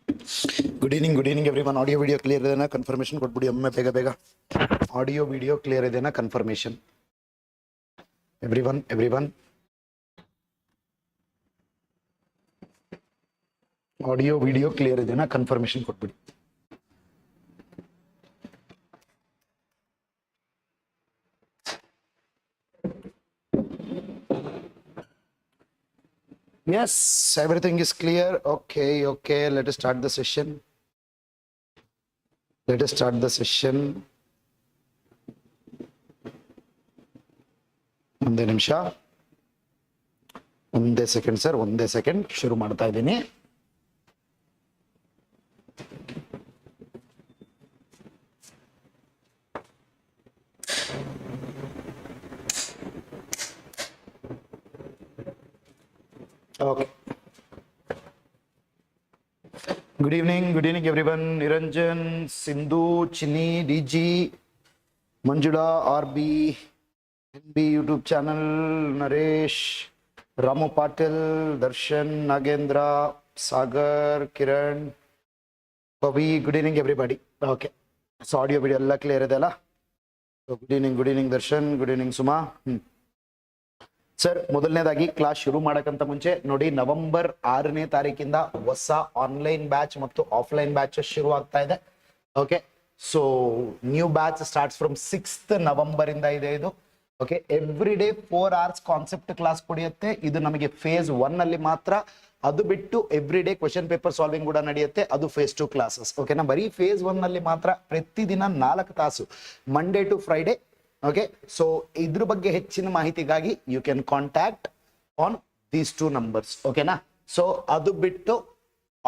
Good evening everyone. Audio video clear idena confirmation ಕೊಟ್ಬಿಡಿ ಒಮ್ಮೆ ಬೇಗ audio video clear idena confirmation. Everyone audio video clear idena confirmation ಕೊಟ್ಬಿಡಿ. Yes, everything is clear. Okay. Let us start the session. ಒಂದೇ ನಿಮಿಷ, ಒಂದೇ second ಶುರು ಮಾಡ್ತಾ ಇದ್ದೀನಿ. Okay. Good evening everyone. Niranjan, Sindhu, Chini, DG, Manjula, RB, NB YouTube channel, Naresh, Ramu Patil, Darshan, Nagendra, Sagar, Kiran, Pavi. Good evening everybody. Okay. So audio video all clear idella? So good evening Darshan, good evening Suma. Sir, ಮೊದಲನೇದಾಗಿ class ಶುರು ಮಾಡಕ್ಕಂತ ಮುಂಚೆ ನೋಡಿ, November 6ನೇ ತಾರೀಕಿಂದ ಹೊಸ online batch ಮತ್ತು offline batch ಶುರು ಆಗ್ತಾ ಇದೆ. Okay, so new batch starts from 6th November ಇಂದ ಇದೆ ಇದು. Okay, every day 4 hours concept class ಕೊಡಿಯುತ್ತೆ. ಇದು ನಮಗೆ ಫೇಸ್ 1 ಅಲ್ಲಿ ಮಾತ್ರ. ಅದು ಬಿಟ್ಟು every day question paper solving ಕೂಡ ನಡೆಯುತ್ತೆ. ಅದು ಫೇಸ್ 2 ಕ್ಲಾಸಸ್. ಓಕೆನಾ, ಬರೀ ಫೇಸ್ 1 ನಲ್ಲಿ ಮಾತ್ರ ಪ್ರತಿದಿನ 4 ತಾಸು, Monday to Friday. Okay, so ಇದ್ರ ಬಗ್ಗೆ ಹೆಚ್ಚಿನ ಮಾಹಿತಿಗಾಗಿ you can contact on these 2 numbers. ಓಕೆನಾ, ಸೊ ಅದು ಬಿಟ್ಟು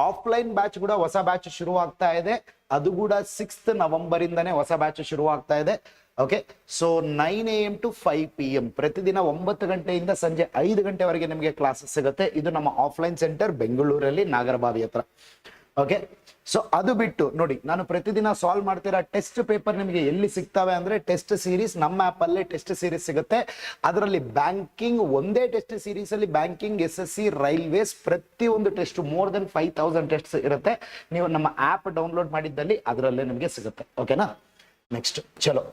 ಆಫ್ಲೈನ್ ಬ್ಯಾಚ್ ಕೂಡ ಹೊಸ ಬ್ಯಾಚ್ ಶುರು ಆಗ್ತಾ ಇದೆ. ಅದು ಕೂಡ 6th ನವೆಂಬರ್ ಇಂದಾನೆ ಹೊಸ ಬ್ಯಾಚ್ ಶುರು ಆಗ್ತಾ ಇದೆ. Okay, so 9 AM to 5 PM ಪ್ರತಿದಿನ 9 ಗಂಟೆಯಿಂದ ಸಂಜೆ 5 ಗಂಟೆವರೆಗೆ ನಿಮಗೆ ಕ್ಲಾಸಸ್ ಸಿಗುತ್ತೆ. ಇದು ನಮ್ಮ ಆಫ್ಲೈನ್ ಸೆಂಟರ್ ಬೆಂಗಳೂರಲ್ಲಿ ನಾಗರಬಾವಿ ಹತ್ರ. ಓಕೆ, ಸೊ ಅದು ಬಿಟ್ಟು ನೋಡಿ, ನಾನು ಪ್ರತಿದಿನ ಸಾಲ್ವ್ ಮಾಡ್ತಿರೋ ಟೆಸ್ಟ್ ಪೇಪರ್ ನಿಮಗೆ ಎಲ್ಲಿ ಸಿಗ್ತವೆ ಅಂದ್ರೆ ಟೆಸ್ಟ್ ಸೀರೀಸ್ ನಮ್ಮ ಆಪ್ ಅಲ್ಲೇ ಟೆಸ್ಟ್ ಸೀರೀಸ್ ಸಿಗುತ್ತೆ. ಅದರಲ್ಲಿ ಬ್ಯಾಂಕಿಂಗ್, ಒಂದೇ ಟೆಸ್ಟ್ ಸೀರೀಸ್ ಅಲ್ಲಿ ಬ್ಯಾಂಕಿಂಗ್, SSC, ರೈಲ್ವೇಸ್ ಪ್ರತಿಯೊಂದು ಟೆಸ್ಟ್ ಮೋರ್ ದೆನ್ 5000 ಟೆಸ್ಟ್ ಇರುತ್ತೆ. ನೀವು ನಮ್ಮ ಆಪ್ ಡೌನ್ಲೋಡ್ ಮಾಡಿದ್ದಲ್ಲಿ ಅದರಲ್ಲೇ ನಿಮಗೆ ಸಿಗುತ್ತೆ. ಓಕೆನಾ, ನೆಕ್ಸ್ಟ್ ಚಲೋ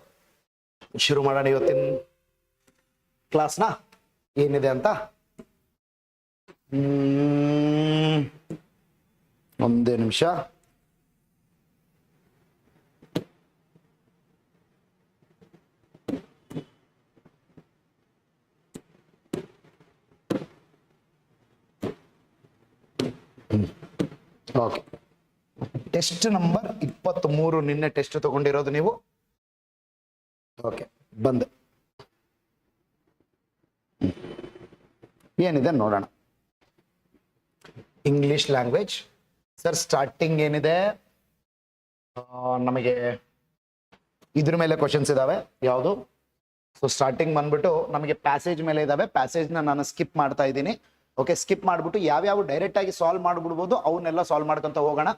ಶುರು ಮಾಡೋಣ ಇವತ್ತಿನ ಕ್ಲಾಸ್ನ. ಏನಿದೆ ಅಂತ ಒಂದೇ ನಿಮಿಷ. ಓಕೆ, ಟೆಸ್ಟ್ ನಂಬರ್ 23 ನಿನ್ನೆ ಟೆಸ್ಟ್ ತಗೊಂಡಿರೋದು ನೀವು. ಓಕೆ, ಬಂದೆ. ಏನಿದೆ ನೋಡೋಣ. ಇಂಗ್ಲಿಷ್ ಲ್ಯಾಂಗ್ವೇಜ್ ಸರ್, ಸ್ಟಾರ್ಟಿಂಗ್ ಏನಿದೆ ನಮಗೆ ಇದ್ರ ಮೇಲೆ ಕ್ವಶನ್ಸ್ ಇದಾವೆ. ಯಾವುದು? ಸೊ ಸ್ಟಾರ್ಟಿಂಗ್ ಬಂದ್ಬಿಟ್ಟು ನಮಗೆ ಪ್ಯಾಸೇಜ್ ಮೇಲೆ ಇದಾವೆ. ಪ್ಯಾಸೇಜ್ನ ನಾನು ಸ್ಕಿಪ್ ಮಾಡ್ತಾ ಇದ್ದೀನಿ. ಓಕೆ, ಸ್ಕಿಪ್ ಮಾಡ್ಬಿಟ್ಟು ಯಾವ್ಯಾವ ಡೈರೆಕ್ಟ್ ಆಗಿ ಸಾಲ್ವ್ ಮಾಡ್ಬಿಡ್ಬೋದು ಅವನ್ನೆಲ್ಲ ಸಾಲ್ವ್ ಮಾಡ್ಕೊಂತ ಹೋಗೋಣ.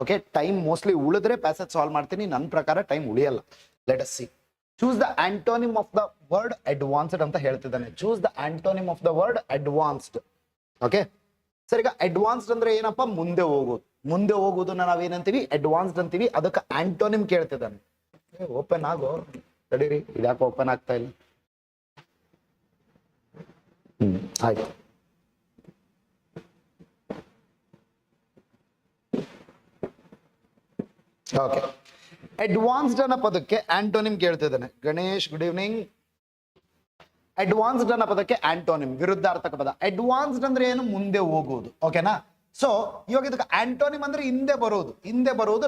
ಓಕೆ, ಟೈಮ್ ಮೋಸ್ಟ್ಲಿ ಉಳಿದ್ರೆ ಪ್ಯಾಸೇಜ್ ಸಾಲ್ವ್ ಮಾಡ್ತೀನಿ, ನನ್ನ ಪ್ರಕಾರ ಟೈಮ್ ಉಳಿಯಲ್ಲ. Let us see. Choose the antonym of the word advanced ಅಂತ ಹೇಳ್ತಿದ್ದಾನೆ. Choose the antonym of the word advanced. Okay sir, ಈಗ ಅಡ್ವಾನ್ಸ್ಡ್ ಅಂದ್ರೆ ಏನಪ್ಪ? ಮುಂದೆ ಹೋಗೋದನ್ನ ನಾವೇನಂತೀವಿ? ಅಡ್ವಾನ್ಸ್ಡ್ ಅಂತೀವಿ. ಅದಕ್ಕೆ ಆಂಟೋನಿಮ್ ಕೇಳ್ತಿದ್ದಾನೆ. ಓಪನ್ ಆಗೋ, ತಡೀರಿ, ಇದ್ಯಾಕೆ ಓಪನ್ ಆಗ್ತಾ ಇಲ್ಲ? ಆಯ್ತು. ಓಕೆ, ಅಡ್ವಾನ್ಸ್ಡ್ ಅನ್ನೋ ಪದಕ್ಕೆ ಆಂಟೋನಿಮ್ ಕೇಳ್ತಿದ್ದಾನೆ. Ganesh, good evening. ಅಡ್ವಾನ್ಸ್ಡ್ ಅನ್ನೋ ಪದಕ್ಕೆ ಆಂಟೋನಿಮ್, ವಿರುದ್ಧಾರ್ಥಕ ಪದ. ಅಡ್ವಾನ್ಸ್ಡ್ ಅಂದ್ರೆ ಏನು? ಮುಂದೆ ಹೋಗುವುದು. ಓಕೆನಾ, ಸೊ ಇವಾಗ ಇದಕ್ಕೆ ಆಂಟೋನಿಮ್ ಅಂದ್ರೆ ಹಿಂದೆ ಬರೋದು.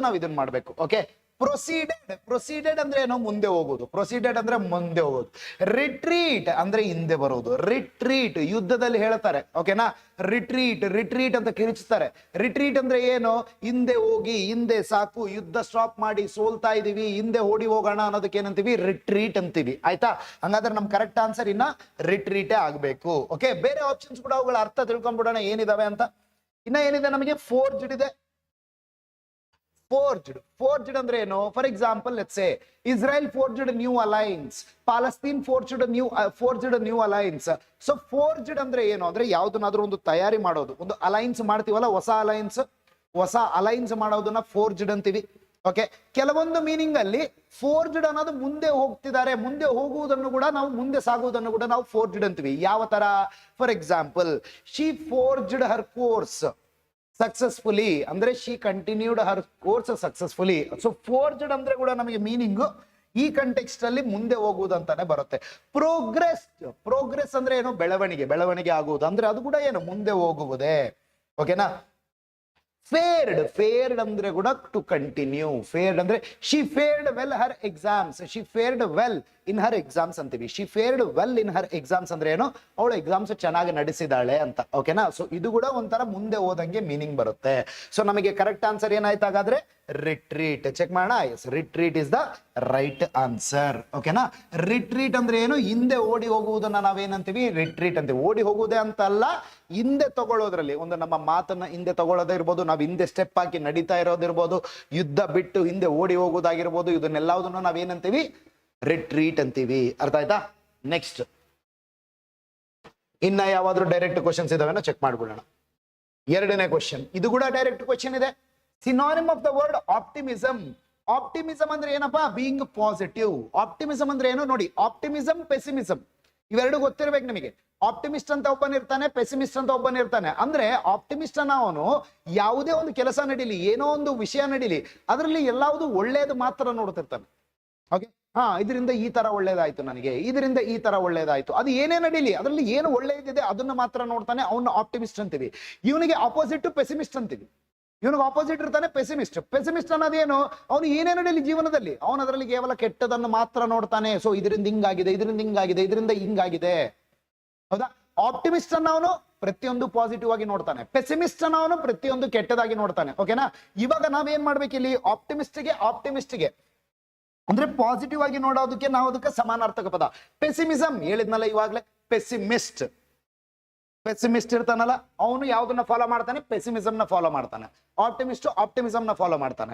ನಾವು ಇದನ್ನ ಮಾಡ್ಬೇಕು. ಓಕೆ, ಪ್ರೊಸೀಡೆಡ್ ಅಂದ್ರೆ ಏನೋ? ಮುಂದೆ ಹೋಗೋದು. ಪ್ರೊಸೀಡೆಡ್ ಅಂದ್ರೆ ಮುಂದೆ ಹೋಗೋದು. ರಿಟ್ರೀಟ್ ಅಂದ್ರೆ ಹಿಂದೆ ಬರೋದು. ರಿಟ್ರೀಟ್ ಯುದ್ಧದಲ್ಲಿ ಹೇಳ್ತಾರೆ. ಓಕೆನಾ, ರಿಟ್ರೀಟ್ ಅಂತ ಕಿರಿಚ್ತಾರೆ. ರಿಟ್ರೀಟ್ ಅಂದ್ರೆ ಏನು? ಹಿಂದೆ ಹೋಗಿ, ಹಿಂದೆ ಸಾಕು, ಯುದ್ಧ ಸ್ಟಾಪ್ ಮಾಡಿ, ಸೋಲ್ತಾ ಇದೀವಿ, ಹಿಂದೆ ಓಡಿ ಹೋಗೋಣ ಅನ್ನೋದಕ್ಕೆ ಏನಂತೀವಿ? ರಿಟ್ರೀಟ್ ಅಂತೀವಿ. ಆಯ್ತಾ? ಹಂಗಾದ್ರೆ ನಮ್ ಕರೆಕ್ಟ್ ಆನ್ಸರ್ ಇನ್ನ ರಿಟ್ರೀಟೇ ಆಗ್ಬೇಕು. ಓಕೆ, ಬೇರೆ ಆಪ್ಷನ್ಸ್ ಕೂಡ ಅವುಗಳ ಅರ್ಥ ತಿಳ್ಕೊಂಡ್ಬಿಡೋಣ ಏನಿದಾವೆ ಅಂತ. ಇನ್ನ ಏನಿದೆ ನಮಗೆ? ಫೋರ್ಜ್ಡ್ ಇದೆ. ಫೋರ್ಜ್ಡ್ ಅಂದ್ರೆ ಏನು? For example, let's say Israel forged new alliance, Palestine forged new alliance. So forged ಅಂದ್ರೆ ಏನು ಅಂದ್ರೆ ಯಾವ್ದನ್ನಾದ್ರೂ ಒಂದು ತಯಾರಿ ಮಾಡೋದು. ಒಂದು ಅಲೈನ್ಸ್ ಮಾಡ್ತೀವಲ್ಲ, ಹೊಸ ಅಲೈನ್ಸ್, ಹೊಸ ಅಲೈನ್ಸ್ ಮಾಡೋದನ್ನ ಫೋರ್ಜ್ಡ್ ಅಂತೀವಿ. ಓಕೆ, ಕೆಲವೊಂದು ಮೀನಿಂಗ್ ಅಲ್ಲಿ ಫೋರ್ಜ್ಡ್ ಅನ್ನೋದು ಮುಂದೆ ಹೋಗ್ತಿದ್ದಾರೆ, ಮುಂದೆ ಹೋಗುವುದನ್ನು ಕೂಡ ನಾವು, ಮುಂದೆ ಸಾಗುವುದನ್ನು ಕೂಡ ನಾವು ಫೋರ್ಜ್ಡ್ ಅಂತೀವಿ. ಯಾವ ತರ? For example, she forged her course successfully ಅಂದ್ರೆ she continued her course successfully. So forged ಅಂದ್ರೆ ಕೂಡ ನಮಗೆ ಮೀನಿಂಗ್ ಈ ಕಂಟೆಕ್ಸ್ಟ್ ಅಲ್ಲಿ ಮುಂದೆ ಹೋಗುವುದಂತಾನೆ ಬರುತ್ತೆ. ಪ್ರೋಗ್ರೆಸ್, ಪ್ರೋಗ್ರೆಸ್ ಅಂದ್ರೆ ಏನು? ಬೆಳವಣಿಗೆ, ಬೆಳವಣಿಗೆ ಆಗುವುದು ಅಂದ್ರೆ ಅದು ಕೂಡ ಏನು? ಮುಂದೆ ಹೋಗುವುದೇ. ಓಕೆನಾ? ಫೇರ್ಡ್, ಫೇರ್ಡ್ ಅಂದ್ರೆ ಕೂಡ ಟು ಕಂಟಿನ್ಯೂ. ಫೇರ್ಡ್ ಅಂದ್ರೆ she fared well her exams, she fared well in her exams ಅಂತೀವಿ. She fared well in her exams ಅಂದ್ರೆ ಏನು? ಅವಳು ಎಕ್ಸಾಮ್ಸ್ ಚೆನ್ನಾಗಿ ನಡೆಸಿದಾಳೆ ಅಂತ. ಓಕೆನಾ? ಸೊ ಇದು ಕೂಡ ಒಂಥರ ಮುಂದೆ ಹೋದಂಗೆ ಮೀನಿಂಗ್ ಬರುತ್ತೆ. ಸೊ ನಮಗೆ ಕರೆಕ್ಟ್ ಆನ್ಸರ್ ಏನಾಯ್ತು ಹಾಗಾದ್ರೆ? ರಿಟ್ರೀಟ್. ಚೆಕ್ ಮಾಡೋಣ. Yes, retreat is the right answer. ಓಕೆನಾ? ರಿಟ್ರೀಟ್ ಅಂದ್ರೆ ಏನು? ಹಿಂದೆ ಓಡಿ ಹೋಗುವುದನ್ನ ನಾವೇನಂತೀವಿ? ರಿಟ್ರೀಟ್ ಅಂತೀವಿ. ಓಡಿ ಹೋಗುವುದೇ ಅಂತ ಅಲ್ಲ, ಹಿಂದೆ ತಗೊಳ್ಳೋದ್ರಲ್ಲಿ ಒಂದು ನಮ್ಮ ಮಾತನ್ನ ಹಿಂದೆ ತಗೊಳ್ಳೋದೇ ಇರ್ಬೋದು, ನಾವು ಹಿಂದೆ ಸ್ಟೆಪ್ ಹಾಕಿ ನಡೀತಾ ಇರೋದಿರ್ಬೋದು, ಯುದ್ಧ ಬಿಟ್ಟು ಹಿಂದೆ ಓಡಿ ಹೋಗೋದಾಗಿರ್ಬೋದು, ಇದನ್ನೆಲ್ಲದನ್ನು ನಾವೇನಂತೀವಿ? ರಿಟ್ರೀಟ್ ಅಂತೀವಿ. ಅರ್ಥ ಆಯ್ತಾ? ನೆಕ್ಸ್ಟ್, ಇನ್ನ ಯಾವಾದ್ರೂ ಡೈರೆಕ್ಟ್ ಕ್ವಶನ್ಸ್ ಇದಾವೇನೋ ಚೆಕ್ ಮಾಡ್ಬಿಡೋಣ. ಎರಡನೇ ಕ್ವಶನ್, ಇದು ಕೂಡ ಡೈರೆಕ್ಟ್ ಕ್ವಶನ್ ಇದೆ. Synonym of the word optimism. Optimism ಅಂದ್ರೆ ಏನಪ್ಪಾ? Being positive. ಆಪ್ಟಿಮಿಸಮ್ ಅಂದ್ರೆ ಏನು ನೋಡಿ? ಆಪ್ಟಿಮಿಸಮ್, ಪೆಸಿಮಿಸಮ್ ಇವೆರಡು ಗೊತ್ತಿರ್ಬೇಕು ನಿಮಗೆ. ಆಪ್ಟಿಮಿಸ್ಟ್ ಅಂತ ಒಬ್ಬನಿರ್ತಾನೆ, ಪೆಸಿಮಿಸ್ಟ್ ಅಂತ ಒಬ್ಬನಿರ್ತಾನೆ. ಅಂದ್ರೆ ಆಪ್ಟಿಮಿಸ್ಟ್ ಅನ್ನ ಅವನು ಯಾವುದೇ ಒಂದು ಕೆಲಸ ನಡೀಲಿ, ಏನೋ ಒಂದು ವಿಷಯ ನಡೀಲಿ, ಅದರಲ್ಲಿ ಎಲ್ಲಾವುದು ಒಳ್ಳೇದು ಮಾತ್ರ ನೋಡ್ತಿರ್ತಾನೆ. ಓಕೆ, ಇದರಿಂದ ಈ ತರ ಒಳ್ಳೇದಾಯ್ತು ನನಗೆ, ಇದರಿಂದ ಈ ತರ ಒಳ್ಳೇದಾಯ್ತು, ಅದು ಏನೇ ನಡೀಲಿ ಅದರಲ್ಲಿ ಏನು ಒಳ್ಳೇದಿದೆ ಅದನ್ನ ಮಾತ್ರ ನೋಡ್ತಾನೆ, ಅವನು ಆಪ್ಟಿಮಿಸ್ಟ್ ಅಂತೀವಿ. ಇವನಿಗೆ ಆಪೋಸಿಟ್ ಪೆಸಿಮಿಸ್ಟ್ ಅಂತೀವಿ. ಇವನಿಗೆ ಆಪೋಸಿಟ್ ಇರ್ತಾನೆ ಪೆಸಿಮಿಸ್ಟ್. ಪೆಸಿಮಿಸ್ಟ್ ಅನ್ನೋದೇನು? ಅವನು ಏನೇ ನಡೀಲಿ ಜೀವನದಲ್ಲಿ ಅವನು ಅದರಲ್ಲಿ ಕೇವಲ ಕೆಟ್ಟದನ್ನು ಮಾತ್ರ ನೋಡ್ತಾನೆ. ಸೊ ಇದರಿಂದ ಹಿಂಗಾಗಿದೆ, ಇದರಿಂದ ಹಿಂಗಾಗಿದೆ, ಇದರಿಂದ ಹಿಂಗಾಗಿದೆ. ಹೌದಾ? ಆಪ್ಟಿಮಿಸ್ಟ್ ಅನ್ನ ಅವನು ಪ್ರತಿಯೊಂದು ಪಾಸಿಟಿವ್ ಆಗಿ ನೋಡ್ತಾನೆ, ಪೆಸಿಮಿಸ್ಟ್ ಅನ್ನ ಅವನು ಪ್ರತಿಯೊಂದು ಕೆಟ್ಟದಾಗಿ ನೋಡ್ತಾನೆ. ಓಕೆನಾ? ಇವಾಗ ನಾವೇನ್ ಮಾಡ್ಬೇಕಿಲ್ಲಿ? ಆಪ್ಟಿಮಿಸ್ಟ್ಗೆ ಅಂದ್ರೆ ಪಾಸಿಟಿವ್ ಆಗಿ ನೋಡೋದಕ್ಕೆ ನಾವು ಅದಕ್ಕೆ ಸಮಾನಾರ್ಥಕ ಪದ. ಪೆಸಿಮಿಸಮ್ ಹೇಳಿದ್ನಲ್ಲ ಇವಾಗ್ಲೇ, ಪೆಸಿಮಿಸ್ಟ್ ಇರ್ತಾನಲ್ಲ ಅವನು ಯಾವ್ದನ್ನ ಫಾಲೋ ಮಾಡ್ತಾನೆ? ಪೆಸಿಮಿಸಮ್ ನ ಫಾಲೋ ಮಾಡ್ತಾನೆ. ಆಪ್ಟಿಮಿಸಮ್ ನ ಫಾಲೋ ಮಾಡ್ತಾನೆ.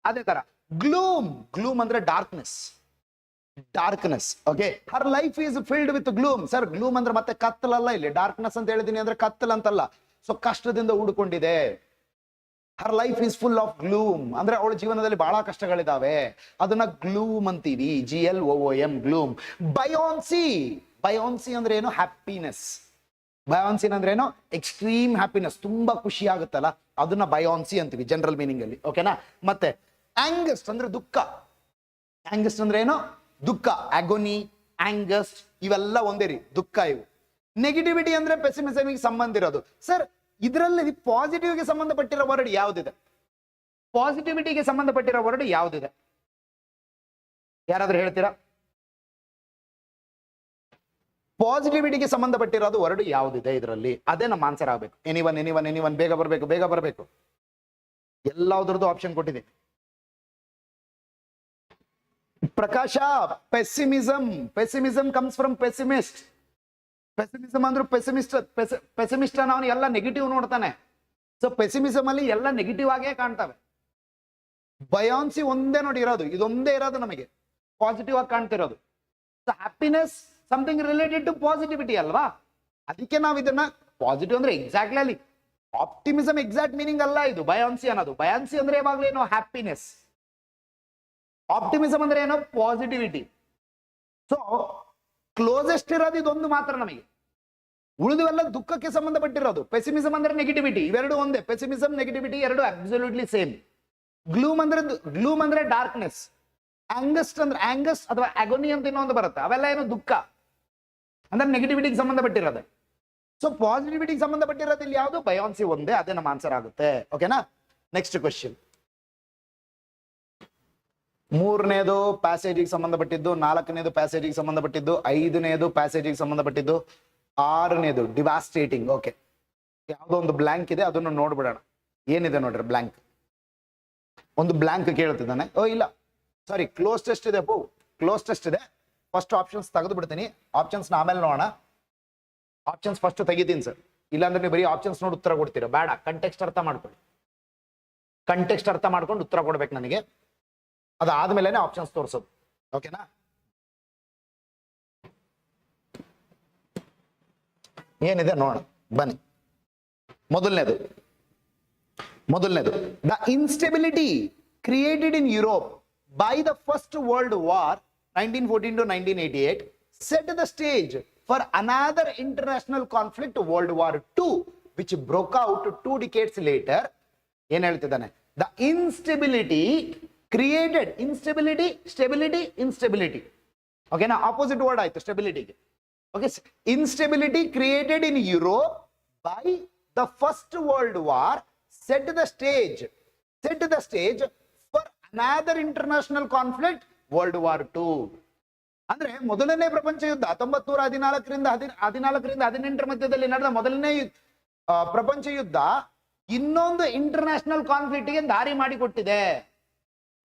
ಅದೇ ತರ ಗ್ಲೂಮ್ ಅಂದ್ರೆ darkness. Okay, her life is filled with gloom. Sir, gloom ಅಂದ್ರೆ ಮತ್ತೆ ಕತ್ತಲಲ್ಲ, ಇಲ್ಲಿ ಡಾರ್ಕ್ನೆಸ್ ಅಂತ ಹೇಳಿದೀನಿ ಅಂದ್ರೆ ಕತ್ತಲ್ ಅಂತಲ್ಲ. ಸೊ ಕಷ್ಟದಿಂದ ಉಡ್ಕೊಂಡಿದೆ. Her life is full of gloom ಅಂದ್ರೆ ಅವಳ ಜೀವನದಲ್ಲಿ ಬಹಳ ಕಷ್ಟಗಳಿದಾವೆ, ಅದನ್ನ ಗ್ಲೂಮ್ ಅಂತೀವಿ. GLOOM, ಗ್ಲೂಮ್. ಬಯೋನ್ಸಿ ಅಂದ್ರೆ ಏನು? ಹ್ಯಾಪಿನೆಸ್. ಬಯೋನ್ಸಿ ಅಂದ್ರೆ ಏನು? ಎಕ್ಸ್ಟ್ರೀಮ್ ಹ್ಯಾಪಿನೆಸ್, ತುಂಬಾ ಖುಷಿ ಆಗುತ್ತಲ್ಲ, ಅದನ್ನ ಬಯೋನ್ಸಿ ಅಂತೀವಿ ಜನರಲ್ ಮೀನಿಂಗ್ ಅಲ್ಲಿ. ಓಕೆನಾ? ಮತ್ತೆ ಆಂಗಸ್ಟ್ ಅಂದ್ರೆ ದುಃಖ. ಆಂಗಸ್ಟ್ ಅಂದ್ರೆ ಏನು? ದುಃಖ. ಅಗೋನಿ, ಆಂಗಸ್ಟ್ ಇವೆಲ್ಲ ಒಂದೇ ರೀ, ದುಃಖ ಇವು. ನೆಗೆಟಿವಿಟಿ ಅಂದ್ರೆ ಪೆಸಿಮಿಸಮಿಗೆ ಸಂಬಂಧ ಇರೋದು. ಸರ್, ಇದರಲ್ಲಿ ಪಾಸಿಟಿವ್ಗೆ ಸಂಬಂಧಪಟ್ಟಿರೋ ವರ್ಡ್ ಯಾವ್ದಿದೆ? ಪಾಸಿಟಿವಿಟಿಗೆ ಸಂಬಂಧಪಟ್ಟಿರೋ ವರ್ಡ್ ಯಾವ್ದಿದೆ? ಯಾರಾದ್ರೂ ಹೇಳ್ತೀರಾ? ಪಾಸಿಟಿವಿಟಿಗೆ ಸಂಬಂಧಪಟ್ಟಿರೋದು ವರ್ಡ್ ಯಾವ್ದಿದೆ ಇದರಲ್ಲಿ? ಅದೇ ನಮ್ಮ ಆನ್ಸರ್ ಆಗ್ಬೇಕು. ಎನಿವನ್ ಬೇಗ ಬರಬೇಕು. ಎಲ್ಲಾದ್ರದ್ದು ಆಪ್ಷನ್ ಕೊಟ್ಟಿದೆ. Prakash, pessimism comes from pessimist. Pessimism ಅಂದ್ರೆ ಪೆಸಿಮಿಸ್ಟ್ ಅವನು ಎಲ್ಲ ನೆಗೆಟಿವ್ ನೋಡ್ತಾನೆ. ಸೊ ಪೆಸಿಮಿಸಮ್ ಅಲ್ಲಿ ಎಲ್ಲ ನೆಗೆಟಿವ್ ಆಗೇ ಕಾಣ್ತವೆ. ಬಯಾನ್ಸಿ ಒಂದೇ ನೋಡಿ ಇರೋದು, ಇದೊಂದೇ ಇರೋದು ನಮಗೆ ಪಾಸಿಟಿವ್ ಆಗಿ ಕಾಣ್ತಿರೋದು. So happiness something related to positivity ಅಲ್ವಾ? ಅದಕ್ಕೆ ನಾವು ಇದನ್ನ ಪಾಸಿಟಿವ್ ಅಂದ್ರೆ ಎಕ್ಸಾಕ್ಟ್ಲಿ ಅಲ್ಲಿ ಆಪ್ಟಿಮಿಸಮ್ ಎಕ್ಸಾಕ್ಟ್ ಮೀನಿಂಗ್ ಅಲ್ಲ ಇದು ಬಯಾನ್ಸಿ ಅನ್ನೋದು. ಬಯಾನ್ಸಿ ಅಂದ್ರೆ ಯಾವಾಗ್ಲೂ ಏನು? ಹ್ಯಾಪಿನೆಸ್. ಆಪ್ಟಿಮಿಸಮ್ ಅಂದ್ರೆ ಏನೋ? ಪಾಸಿಟಿವಿಟಿ. ಸೊ ಕ್ಲೋಸೆಸ್ಟ್ ಇರೋದು ಇದೊಂದು ಮಾತ್ರ ನಮಗೆ. ಉಳಿದುವೆಲ್ಲ ದುಃಖಕ್ಕೆ ಸಂಬಂಧಪಟ್ಟಿರೋದು. ಪೆಸಿಮಿಸಮ್ ಅಂದ್ರೆ ನೆಗೆಟಿವಿಟಿ, ಇವೆರಡು ಒಂದೇ. ಪೆಸಿಮಿಸಮ್, ನೆಗೆಟಿವಿಟಿ ಎರಡು ಅಬ್ಸಲ್ಯೂಟ್ಲಿ ಸೇಮ್. ಗ್ಲೂಮ್ ಅಂದ್ರೆ ಡಾರ್ಕ್ನೆಸ್. ಆಂಗಸ್ಟ್ ಅಥವಾ ಅಗೋನಿ ಅಂತ ಇನ್ನೊಂದು ಬರುತ್ತೆ, ಅವೆಲ್ಲ ಏನು? ದುಃಖ ಅಂದ್ರೆ ನೆಗೆಟಿವಿಟಿಗೆ ಸಂಬಂಧಪಟ್ಟಿರೋದು. ಸೊ ಪಾಸಿಟಿವಿಟಿಗೆ ಸಂಬಂಧಪಟ್ಟಿರೋದು ಇಲ್ಲಿ ಯಾವುದು? ಬಯಾನ್ಸಿ ಒಂದೇ, ಅದೇ ನಮ್ಮ ಆನ್ಸರ್ ಆಗುತ್ತೆ. ಓಕೆನಾ? Next question. ಮೂರನೇದು ಪ್ಯಾಸೇಜಿಗೆ ಸಂಬಂಧಪಟ್ಟಿದ್ದು, ನಾಲ್ಕನೇದು ಪ್ಯಾಸೇಜಿಗೆ ಸಂಬಂಧಪಟ್ಟಿದ್ದು, ಐದನೇದು ಪ್ಯಾಸೇಜಿಗೆ ಸಂಬಂಧಪಟ್ಟಿದ್ದು, ಆರನೇದು ಡಿವಾಸ್ಟೇಟಿಂಗ್. ಓಕೆ, ಯಾವುದೋ ಒಂದು ಬ್ಲಾಂಕ್ ಇದೆ, ಅದನ್ನು ನೋಡ್ಬಿಡೋಣ. ಏನಿದೆ ನೋಡ್ರಿ ಬ್ಲಾಂಕ್. ಒಂದು ಬ್ಲಾಂಕ್ ಕೇಳ್ತಿದ್ದಾನೆ. ಇಲ್ಲ ಸಾರಿ, ಕ್ಲೋಸ್ ಟೆಸ್ಟ್ ಇದೆ. ಕ್ಲೋಸ್ ಟೆಸ್ಟ್ ಇದೆ. ಫಸ್ಟ್ ಆಪ್ಷನ್ಸ್ ತೆಗೆದು ಬಿಡ್ತೀನಿ, ಆಪ್ಷನ್ಸ್ ಆಮೇಲೆ ನೋಡೋಣ. ಆಪ್ಷನ್ಸ್ ಫಸ್ಟ್ ತೆಗಿತೀನಿ ಸರ್, ಇಲ್ಲಾಂದ್ರೆ ನೀವು ಬರೀ ಆಪ್ಷನ್ಸ್ ನೋಡಿ ಉತ್ತರ ಕೊಡ್ತೀರಾ. ಬೇಡ, ಕಂಟೆಕ್ಸ್ಟ್ ಅರ್ಥ ಮಾಡ್ಕೊಳ್ಳಿ. ಕಂಟೆಕ್ಸ್ಟ್ ಅರ್ಥ ಮಾಡ್ಕೊಂಡು ಉತ್ತರ ಕೊಡ್ಬೇಕು ನನಗೆ. ಅದಾದ್ಮೇಲೆ ಆಪ್ಷನ್ಸ್ ತೋರಿಸೋದು. ಓಕೆನಾ? ಏನಿದೆ ನೋಡೋಣ ಬನ್ನಿ. ಮೊದಲನೇದು ಮೊದಲನೇದು, the instability created in Europe by the First World War 1914 to 1988 set the stage for another international conflict, World War II, which broke out 2 decades later. ಏನು ಹೇಳ್ತಿದ್ದಾನೆ? The instability created, instability. Okay, now opposite word ಆಯ್ತು stability. Okay, instability created in Europe by the First World War set the stage for another international conflict, World War II. ಅಂದ್ರೆ ಮೊದಲನೇ ಪ್ರಪಂಚ ಯುದ್ಧ 1914ರಿಂದ 18 ಮಧ್ಯದಲ್ಲಿ ನಡೆದ ಮೊದಲನೇ ಪ್ರಪಂಚ ಯುದ್ಧ ಇನ್ನೊಂದು ಇಂಟರ್ನ್ಯಾಷನಲ್ ಕಾನ್ಫ್ಲಿಕ್ಟ್ ಗೆ ದಾರಿ ಮಾಡಿಕೊಟ್ಟಿದೆ.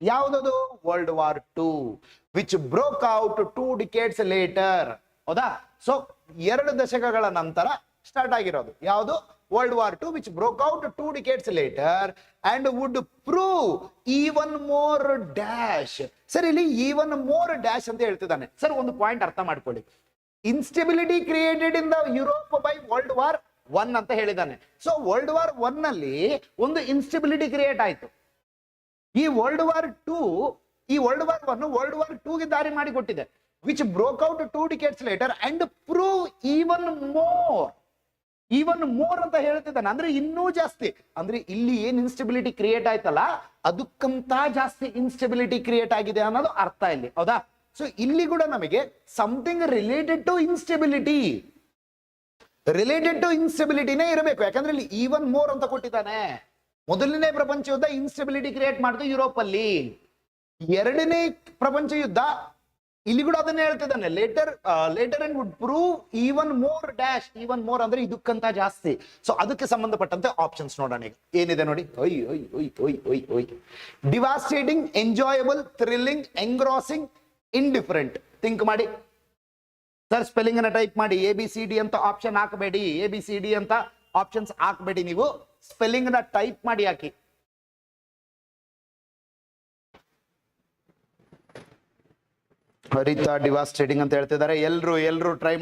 ಯಾವುದದು? World war II, which broke out 2 decades later. ಹೌದಾ? ಸೊ 2 ದಶಕಗಳ ನಂತರ ಸ್ಟಾರ್ಟ್ ಆಗಿರೋದು ಯಾವುದು? World War II, which broke out 2 decades later and would prove even more dash. Sir, ಇಲ್ಲಿ even more dash ಅಂತ ಹೇಳ್ತಿದ್ದಾನೆ. ಸರ್, ಒಂದು ಪಾಯಿಂಟ್ ಅರ್ಥ ಮಾಡ್ಕೊಳ್ಳಿ. Instability created in the Europe by world war I ಅಂತ ಹೇಳಿದ್ದಾನೆ. ಸೊ ವರ್ಲ್ಡ್ ವಾರ್ I ನಲ್ಲಿ ಒಂದು ಇನ್ಸ್ಟೆಬಿಲಿಟಿ ಕ್ರಿಯೇಟ್ ಆಯ್ತು. ಈ ವರ್ಲ್ಡ್ ವಾರ್ II, ಈ world war I world war II ಗೆ ದಾರಿ ಮಾಡಿಕೊಟ್ಟಿದೆ. Which broke out 2 decades later and prove even more ಅಂತ ಹೇಳ್ತಿದ್ದಾನೆ. ಅಂದ್ರೆ ಇನ್ನೂ ಜಾಸ್ತಿ, ಅಂದ್ರೆ ಇಲ್ಲಿ ಏನ್ ಇನ್ಸ್ಟೆಬಿಲಿಟಿ ಕ್ರಿಯೇಟ್ ಆಯ್ತಲ್ಲ ಅದಕ್ಕಂತ ಜಾಸ್ತಿ ಇನ್ಸ್ಟೆಬಿಲಿಟಿ ಕ್ರಿಯೇಟ್ ಆಗಿದೆ ಅನ್ನೋದು ಅರ್ಥ ಇಲ್ಲಿ. ಹೌದಾ? ಸೊ ಇಲ್ಲಿ ಕೂಡ ನಮಗೆ ಸಮಥಿಂಗ್ ರಿಲೇಟೆಡ್ ಟು ಇನ್ಸ್ಟೆಬಿಲಿಟಿನೇ ಇರಬೇಕು. ಯಾಕಂದ್ರೆ ಇಲ್ಲಿ ಈವನ್ ಮೋರ್ ಅಂತ ಕೊಟ್ಟಿದ್ದಾನೆ. ಮೊದಲನೇ ಪ್ರಪಂಚ ಯುದ್ಧ ಇನ್ಸ್ಟೆಬಿಲಿಟಿ ಕ್ರಿಯೇಟ್ ಮಾಡಿತು ಯುರೋಪ್ ಅಲ್ಲಿ. ಎರಡನೇ ಪ್ರಪಂಚ ಯುದ್ಧ ಇಲ್ಲಿ ಕೂಡ ಅದನ್ನ ಹೇಳ್ತಿದ್ದಾನೆ. Later and would prove even more dash, even more ಅಂದ್ರೆ ಇದಕ್ಕಂತ ಜಾಸ್ತಿ. ಸೊ ಅದಕ್ಕೆ ಸಂಬಂಧಪಟ್ಟಂತೆ ಆಪ್ಷನ್ಸ್ ನೋಡೋಣ. ಈಗ ಏನಿದೆ ನೋಡಿ. ಡಿವಾಸ್ಟೇಟಿಂಗ್, ಎಂಜಾಯಬಲ್, ಥ್ರಿಲ್ಲಿಂಗ್, ಎಂಗ್ರಾಸಿಂಗ್, ಇಂಡಿಫರೆಂಟ್. ಥಿಂಕ್ ಮಾಡಿ ಸರ್. ಸ್ಪೆಲ್ಲಿಂಗ್ ಅನ್ನ ಟೈಪ್ ಮಾಡಿ. ABCD ಅಂತ ಆಪ್ಷನ್ ಹಾಕಬೇಡಿ, ABCD ಅಂತ ಆಪ್ಷನ್ಸ್ ಹಾಕಬೇಡಿ. ನೀವು ಸ್ಪೆಲ್ಲಿಂಗ್ ನ ಟೈಪ್ ಮಾಡಿ ಹಾಕಿ. ಹರಿತಾ ಡಿವಾಸ್ಟೇಟಿಂಗ್ ಅಂತ ಹೇಳ್ತಿದ್ದಾರೆ. ಎಲ್ರು ಟ್ರೈ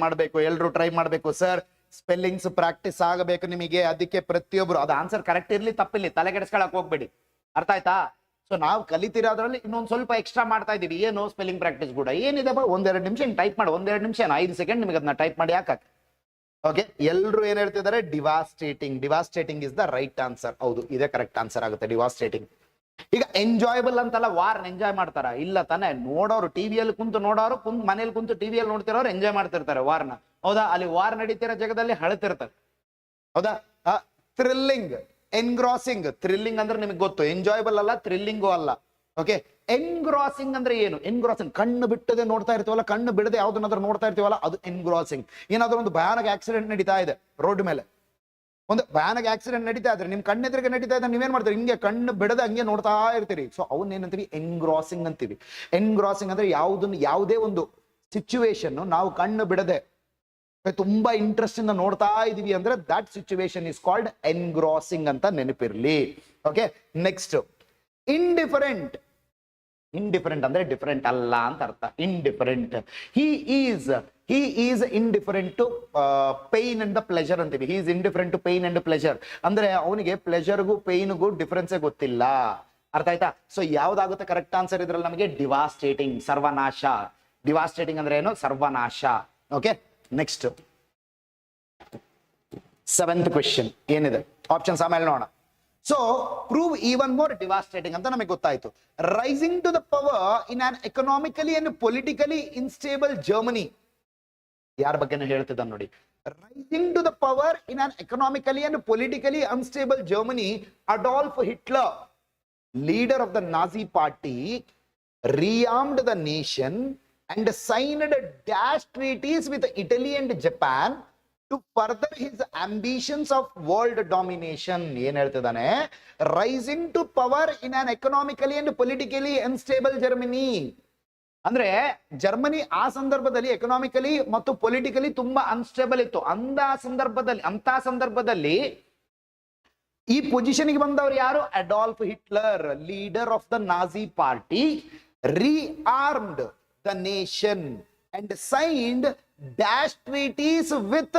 ಮಾಡಬೇಕು ಸರ್. ಸ್ಪೆಲ್ಲಿಂಗ್ಸ್ ಪ್ರಾಕ್ಟೀಸ್ ಆಗಬೇಕು ನಿಮಗೆ. ಅದಕ್ಕೆ ಪ್ರತಿಯೊಬ್ರು ಅದು ಆನ್ಸರ್ ಕರೆಕ್ಟ್ ಇರ್ಲಿ ತಪ್ಪಿರ್ಲಿ ತಲೆ ಕೆಡಿಸ್ಕೊಳಕ್ ಹೋಗ್ಬೇಡಿ. ಅರ್ಥ ಆಯ್ತಾ? ಸೊ ನಾವು ಕಲಿತಿರೋದ್ರಲ್ಲಿ ಇನ್ನೊಂದು ಸ್ವಲ್ಪ ಎಕ್ಸ್ಟ್ರಾ ಮಾಡ್ತಾ ಇದೀವಿ. ಏನು ಸ್ಪೆಲ್ಲಿಂಗ್ ಪ್ರಾಕ್ಟೀಸ್ ಕೂಡ ಏನಿದೆ, 1-2 ನಿಮಿಷ ಟೈಪ್ ಮಾಡಿ. 1-2 ನಿಮಿಷ 5 ಸೆಕೆಂಡ್ ನಿಮಗೆ ಅದನ್ನ ಟೈಪ್ ಮಾಡಿ ಹಾಕಕ್ಕೆ. ಓಕೆ, ಎಲ್ರು ಏನ್ ಹೇಳ್ತಿದ್ದಾರೆ? ಡಿವಾಸ್ಟೇಟಿಂಗ್ ಇಸ್ ದ ರೈಟ್ ಆನ್ಸರ್. ಹೌದು, ಇದೇ ಕರೆಕ್ಟ್ ಆನ್ಸರ್ ಆಗುತ್ತೆ, ಡಿವಾಸ್ಟೇಟಿಂಗ್. ಈಗ ಎಂಜಾಯಬಲ್ ಅಂತಲ್ಲ, ವಾರ್ನ ಎಂಜಾಯ್ ಮಾಡ್ತಾರ? ಇಲ್ಲ ತಾನೆ. ನೋಡೋರು ಟಿವಿಯಲ್ಲಿ ಕುಂತು ಮನೇಲಿ ಕುಂತು ಟಿವಿಯಲ್ಲಿ ನೋಡ್ತಿರೋರು ಎಂಜಾಯ್ ಮಾಡ್ತಿರ್ತಾರೆ ವಾರ್ನ. ಹೌದಾ? ಅಲ್ಲಿ ವಾರ್ ನಡೀತಿರೋ ಜಾಗದಲ್ಲಿ ಹಳತಿರ್ತಾರೆ. ಹೌದಾ? ಥ್ರಿಲ್ಲಿಂಗ್, ಎನ್ಗ್ರಾಸಿಂಗ್. ಥ್ರಿಲ್ಲಿಂಗ್ ಅಂದ್ರೆ ನಿಮಗೆ ಗೊತ್ತು, ಎಂಜಾಯಬಲ್ ಅಲ್ಲ, ಥ್ರಿಲ್ಲಿಂಗು ಅಲ್ಲ. ಓಕೆ, ಎನ್ಗ್ರಾಸಿಂಗ್ ಅಂದ್ರೆ ಏನು? ಎನ್ಗ್ರಾಸಿಂಗ್ ಕಣ್ಣು ಬಿಟ್ಟದೆ ನೋಡ್ತಾ ಇರ್ತೀವಲ್ಲ, ಕಣ್ಣು ಬಿಡದೆ ಯಾವ್ದನ್ನಾದ್ರೂ ನೋಡ್ತಾ ಇರ್ತೀವಲ್ಲ, ಅದು ಎನ್ಗ್ರಾಸಿಂಗ್. ಏನಾದ್ರೂ ಒಂದು ಭಯಾನಕ ಆಕ್ಸಿಡೆಂಟ್ ನಡೀತಾ ಇದೆ ರೋಡ್ ಮೇಲೆ, ಒಂದು ಭಯಾನಕ ಆಕ್ಸಿಡೆಂಟ್ ನಡೀತಾ ಇದ್ರೆ ನಿಮ್ ಕಣ್ಣೆದ್ರಿಗೆ ನಡೀತಾ ಇದ್ರೆ ನೀವೇನ್ ಮಾಡ್ತೀರಿ? ಹಿಂಗೆ ಕಣ್ಣು ಬಿಡದೆ ಹಂಗೆ ನೋಡ್ತಾ ಇರ್ತೀರಿ. ಸೊ ಅವನ್ನ ಏನಂತೀವಿ? ಎನ್ಗ್ರಾಸಿಂಗ್ ಅಂತೀವಿ. ಎನ್ಗ್ರಾಸಿಂಗ್ ಅಂದ್ರೆ ಯಾವುದೇ ಒಂದು ಸಿಚುವೇಶನ್ ನಾವು ಕಣ್ಣು ಬಿಡದೆ ತುಂಬಾ ಇಂಟ್ರೆಸ್ಟ್ ಇಂದ ನೋಡ್ತಾ ಇದೀವಿ ಅಂದ್ರೆ that situation is called engrossing ಅಂತ ನೆನಪಿರ್ಲಿ. Okay, next indifferent. ಅಂದ್ರೆ ಡಿಫರೆಂಟ್ ಅಲ್ಲ ಅಂತ ಅರ್ಥ. Indifferent. He is indifferent to pain and the pleasure ಅಂತೀವಿ. He is indifferent to pain and pleasure ಅಂದ್ರೆ ಅವನಿಗೆ ಪ್ಲೆಜರ್ಗೂ ಪೈನ್ಗೂ ಡಿಫರೆನ್ಸೇ ಗೊತ್ತಿಲ್ಲ. ಅರ್ಥ ಆಯ್ತಾ? ಸೊ ಯಾವ್ದಾಗುತ್ತೆ ಕರೆಕ್ಟ್ ಆನ್ಸರ್ ಇದ್ರಲ್ಲಿ ನಮಗೆ? ಡಿವಾಸ್ಟೇಟಿಂಗ್, ಸರ್ವನಾಶ. ಡಿವಾಸ್ಟೇಟಿಂಗ್ ಅಂದ್ರೆ ಏನು? ಸರ್ವನಾಶ. ಓಕೆ, ನೆಕ್ಸ್ಟ್ 7th ಕ್ವೆಶ್ಚನ್ ಏನಿದೆ? ಆಪ್ಷನ್ಸ್ ಆಮೇಲೆ ನೋಡೋಣ. So prove even more devastating ಅಂತ ನಮಗೆ ಗೊತ್ತಾಯ್ತು. Rising to the power in an economically and politically instable Germany. ಯಾರ ಬಗ್ಗೆ ಹೇಳ್ತಿದ್ದ ನೋಡಿ. Rising to the power in an economically and politically unstable Germany, Adolf Hitler, leader of the Nazi party, rearmed the nation and signed dash treaties with Italy and Japan to further his ambitions of world domination. ಏನ್ ಹೇಳ್ತಿದ್ದಾನೆ? Rising to power in an economically and politically unstable Germany ಅಂದ್ರೆ Germany ಆ ಸಂದರ್ಭದಲ್ಲಿ economically ಮತ್ತು politically ತುಂಬಾ unstable ಇತ್ತು. ಅಂತ ಸಂದರ್ಭದಲ್ಲಿ ಈ ಪೊಸಿಷನ್ಗೆ ಬಂದವರು ಯಾರು? Adolf Hitler, leader of the Nazi party, rearmed the nation and signed dash treaties with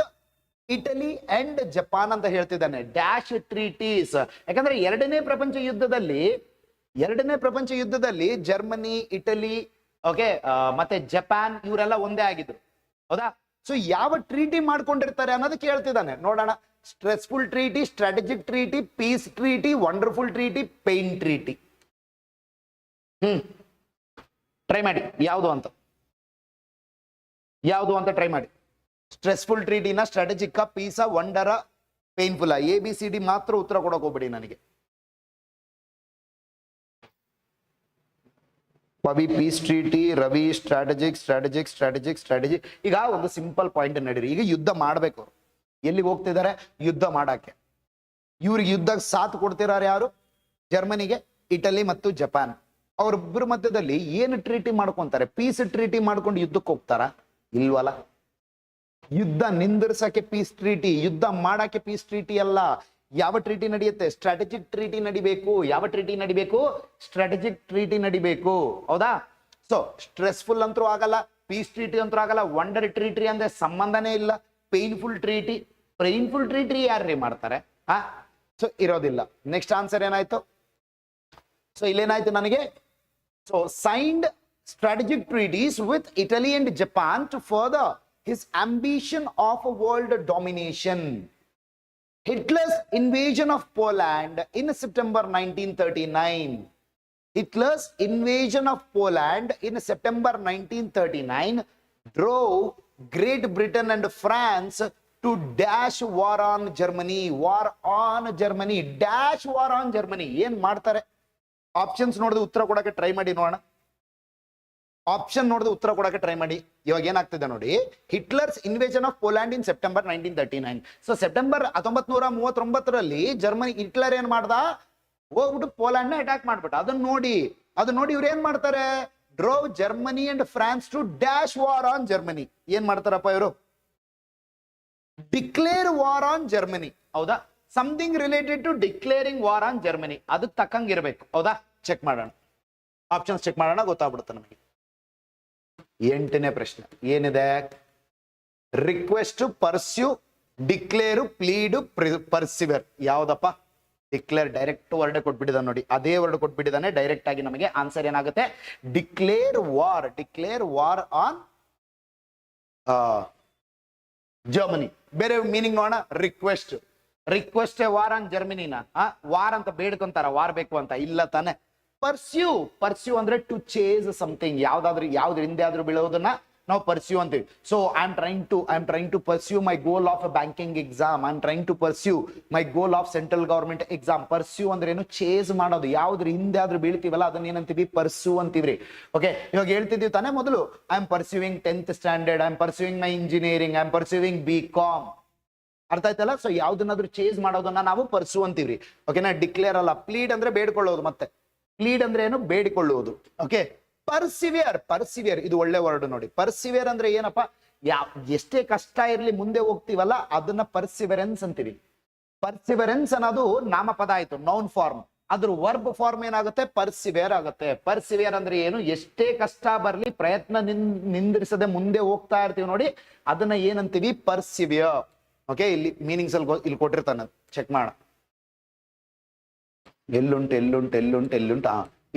Italy and Japan ಅಂತ ಹೇಳ್ತಿದ್ದಾನೆ. ಡ್ಯಾಶ್ ಟ್ರೀಟೀಸ್, ಯಾಕಂದ್ರೆ ಎರಡನೇ ಪ್ರಪಂಚ ಯುದ್ಧದಲ್ಲಿ ಜರ್ಮನಿ, ಇಟಲಿ, ಓಕೆ, ಮತ್ತೆ ಜಪಾನ್ ಇವರೆಲ್ಲ ಒಂದೇ ಆಗಿದ್ರು. ಹೌದಾ? ಸೊ ಯಾವ ಟ್ರೀಟಿ ಮಾಡ್ಕೊಂಡಿರ್ತಾರೆ ಅನ್ನೋದು ಕೇಳ್ತಿದ್ದಾನೆ. ನೋಡೋಣ. Stressful treaty, strategic treaty, peace treaty, wonderful treaty, pain treaty. Try ಮಾಡಿ ಯಾವುದು ಅಂತ ಟ್ರೈ ಮಾಡಿ. ಸ್ಟ್ರೆಸ್ಫುಲ್ ಟ್ರೀಟಿನ, ಸ್ಟ್ರಾಟಜಿಕ್, ಪೀಸ, ವಂಡರ, ಪೇನ್ಫುಲ್, ABCD ಮಾತ್ರ ಉತ್ತರ ಕೊಡಕ್ ಹೋಗ್ಬೇಡಿ ನನಗೆ. Pavi peace treaty, Ravi strategic. ಈಗ ಒಂದು ಸಿಂಪಲ್ ಪಾಯಿಂಟ್ ನಡೀರಿ. ಈಗ ಯುದ್ಧ ಮಾಡ್ಬೇಕು. ಎಲ್ಲಿಗೆ ಹೋಗ್ತಿದ್ದಾರೆ? ಯುದ್ಧ ಮಾಡಕ್ಕೆ. ಇವ್ರಿಗೆ ಯುದ್ಧಕ್ಕೆ ಸಾಥ್ ಕೊಡ್ತಿರಾರ ಯಾರು? ಜರ್ಮನಿಗೆ, ಇಟಲಿ ಮತ್ತು ಜಪಾನ್. ಅವ್ರಿಬ್ಬರ ಮಧ್ಯದಲ್ಲಿ ಏನು ಟ್ರೀಟಿ ಮಾಡ್ಕೊಂತಾರೆ? ಪೀಸ್ ಟ್ರೀಟಿ ಮಾಡ್ಕೊಂಡು ಯುದ್ಧಕ್ಕೆ ಹೋಗ್ತಾರ? ಇಲ್ವಲ್ಲ. ಯುದ್ಧ ನಿಂದಿರ್ಸಕ್ಕೆ ಪೀಸ್ ಟ್ರೀಟಿ, ಯುದ್ಧ ಮಾಡಕ್ಕೆ ಪೀಸ್ ಟ್ರೀಟಿ ಅಲ್ಲ. ಯಾವ ಟ್ರೀಟಿ ನಡೆಯುತ್ತೆ? ಸ್ಟ್ರಾಟಜಿಕ್ ಟ್ರೀಟಿ ನಡಿಬೇಕು. ಯಾವ ಟ್ರೀಟಿ ನಡಿಬೇಕು? ಸ್ಟ್ರಾಟಜಿಕ್ ಟ್ರೀಟಿ ನಡಿಬೇಕು. ಹೌದಾ? ಸೊ ಸ್ಟ್ರೆಸ್ಫುಲ್ ಅಂತೂ ಆಗಲ್ಲ, ಪೀಸ್ ಟ್ರೀಟಿ ಅಂತೂ ಆಗಲ್ಲ, ವಂಡರ್ ಟ್ರೀಟಿ ಅಂದ್ರೆ ಸಂಬಂಧನೇ ಇಲ್ಲ. ಪೇನ್ಫುಲ್ ಟ್ರೀಟಿ ಯಾರ್ರೀ ಮಾಡ್ತಾರೆ? ಸೊ ಇರೋದಿಲ್ಲ. ನೆಕ್ಸ್ಟ್ ಆನ್ಸರ್ ಏನಾಯ್ತು? ಸೊ ಇಲ್ಲೇನಾಯ್ತು ನನಗೆ? So signed strategic treaties with Italy and Japan to further his ambition of a world domination. Hitler's invasion of Poland in September 1939. Hitler's invasion of Poland in September 1939 drove Great Britain and France to dash war on Germany. Dash war on Germany. ಏನ್ ಮಾಡ್ತಾರೆ? Options ನೋಡಿದ್ರೆ ಉತ್ತರ ಕೊಡಕ್ಕೆ try ಮಾಡಿ ನೋಡೋಣ. Option ನೋಡಿದ್ರೆ ಉತ್ತರ ಕೊಡಕ್ಕೆ ಟ್ರೈ ಮಾಡಿ. ಇವಾಗ ಏನಾಗ್ತಿದೆ ನೋಡಿ. Hitler's invasion of Poland in September 1939. So September 1939ರಲ್ಲಿ ಜರ್ಮನಿ ಹಿಟ್ಲರ್ ಏನ್ ಮಾಡ್ದ? ಹೋಗ್ಬಿಟ್ಟು ಪೋಲ್ಯಾಂಡ್ ನ ಅಟ್ಯಾಕ್ ಮಾಡ್ಬಿಟ್ಟ. ಅದನ್ನ ನೋಡಿ ಇವ್ರು ಏನ್ ಮಾಡ್ತಾರೆ? Drove Germany and France to dash war on Germany. ಏನ್ ಮಾಡ್ತಾರಪ್ಪ ಇವರು? Declare war on Germany. ಹೌದಾ? Something related to declaring war on Germany. ಅದಕ್ಕೆ ತಕ್ಕಂಗಿರ್ಬೇಕು. ಹೌದಾ? ಚೆಕ್ ಮಾಡೋಣ. ಆಪ್ಷನ್ಸ್ ಚೆಕ್ ಮಾಡೋಣ, ಗೊತ್ತಾಗ್ಬಿಡುತ್ತೆ ನಮಗೆ. 8ನೇ ಪ್ರಶ್ನೆ ಏನಿದೆ? Request, pursue, declare, plead, persevere. ಯಾವ್ದಪ್ಪ? ಡಿಕ್ಲೇರ್. ಡೈರೆಕ್ಟ್ ವರ್ಡ್ ಕೊಟ್ಬಿಟ್ಟಿದ್ದಾನೆ ನೋಡಿ. ಅದೇ ವರ್ಡ್ ಕೊಟ್ಬಿಟ್ಟಿದ್ದಾನೆ ಡೈರೆಕ್ಟ್ ಆಗಿ. ನಮಗೆ ಆನ್ಸರ್ ಏನಾಗುತ್ತೆ? Declare war on Germany. ಬೇರೆ ಮೀನಿಂಗ್ ನೋಡೋಣ. ರಿಕ್ವೆಸ್ಟ್ ವಾರ್ ಆನ್ ಜರ್ಮನಿನ ವಾರ್ ಅಂತ ಬೇಡ್ಕೊಂತಾರ, ವಾರ್ ಬೇಕು ಅಂತ? ಇಲ್ಲ ತಾನೆ. ಪರ್ಸ್ಯೂ ಅಂದ್ರೆ ಟು ಚೇಸ್ ಸಮಥಿಂಗ್. ಯಾವ್ದ್ರ ಹಿಂದೆ ಆದ್ರೂ ಬೀಳೋದನ್ನ ನಾವು ಪರ್ಸ್ಯೂ ಅಂತೀವಿ. So I am trying to pursue my goal of banking exam. I am trying to pursue my goal of central government exam. Pursue ಅಂದ್ರೆ ಏನು? ಚೇಸ್ ಮಾಡೋದು. ಯಾವ್ದ್ರ ಹಿಂದೆ ಆದ್ರೂ ಬೀಳ್ತೀವಲ್ಲ ಅದನ್ನ ಏನಂತೀವಿ? ಪರ್ಸ್ಯೂ ಅಂತೀವ್ರಿ. ಓಕೆ, ಇವಾಗ ಹೇಳ್ತಿದೀವಿ ತಾನೇ ಮೊದಲು. I am pursuing 10th standard, I am pursuing my engineering, I am pursuing BCom. ಅರ್ಥ ಆಯ್ತಲ್ಲ? ಸೊ ಯಾವ್ದನ್ನಾದ್ರೂ ಚೇಸ್ ಮಾಡೋದನ್ನ ನಾವು ಪರ್ಸ್ಯೂ ಅಂತೀವ್ರಿ. ಓಕೆನಾ? ಡಿಕ್ಲೇರ್ ಅಲ್ಲ. ಪ್ಲೀಡ್ ಅಂದ್ರೆ ಬೇಡ್ಕೊಳ್ಳೋದು. ಮತ್ತೆ ಪ್ಲೀಡ್ ಅಂದ್ರೆ ಏನು? ಬೇಡಿಕೊಳ್ಳುವುದು. ಓಕೆ. ಪರ್ಸಿವಿಯರ್ ಇದು ಒಳ್ಳೆ ವರ್ಡ್ ನೋಡಿ. ಪರ್ಸಿವಿಯರ್ ಅಂದ್ರೆ ಏನಪ್ಪಾ? ಎಷ್ಟೇ ಕಷ್ಟ ಇರ್ಲಿ ಮುಂದೆ ಹೋಗ್ತೀವಲ್ಲ ಅದನ್ನ ಪರ್ಸಿವರೆನ್ಸ್ ಅಂತೀವಿ. ಪರ್ಸಿವರೆನ್ಸ್ ಅನ್ನೋದು ನಾಮಪದ ಆಯ್ತು, ನೌನ್ ಫಾರ್ಮ್. ಅದ್ರ ವರ್ಬ್ ಫಾರ್ಮ್ ಏನಾಗುತ್ತೆ? ಪರ್ಸಿವಿಯರ್ ಆಗುತ್ತೆ. ಪರ್ಸಿವಿಯರ್ ಅಂದ್ರೆ ಏನು? ಎಷ್ಟೇ ಕಷ್ಟ ಬರ್ಲಿ ಪ್ರಯತ್ನ ನಿಂದಿರಿಸದೆ ಮುಂದೆ ಹೋಗ್ತಾ ಇರ್ತೀವಿ ನೋಡಿ, ಅದನ್ನ ಏನಂತೀವಿ? ಪರ್ಸಿವಿಯರ್. ಓಕೆ, ಇಲ್ಲಿ ಮೀನಿಂಗ್ಸ್ ಇಲ್ಲಿ ಕೊಟ್ಟಿರ್ತಾನೆ, ಚೆಕ್ ಮಾಡ. ಎಲ್ಲುಂಟು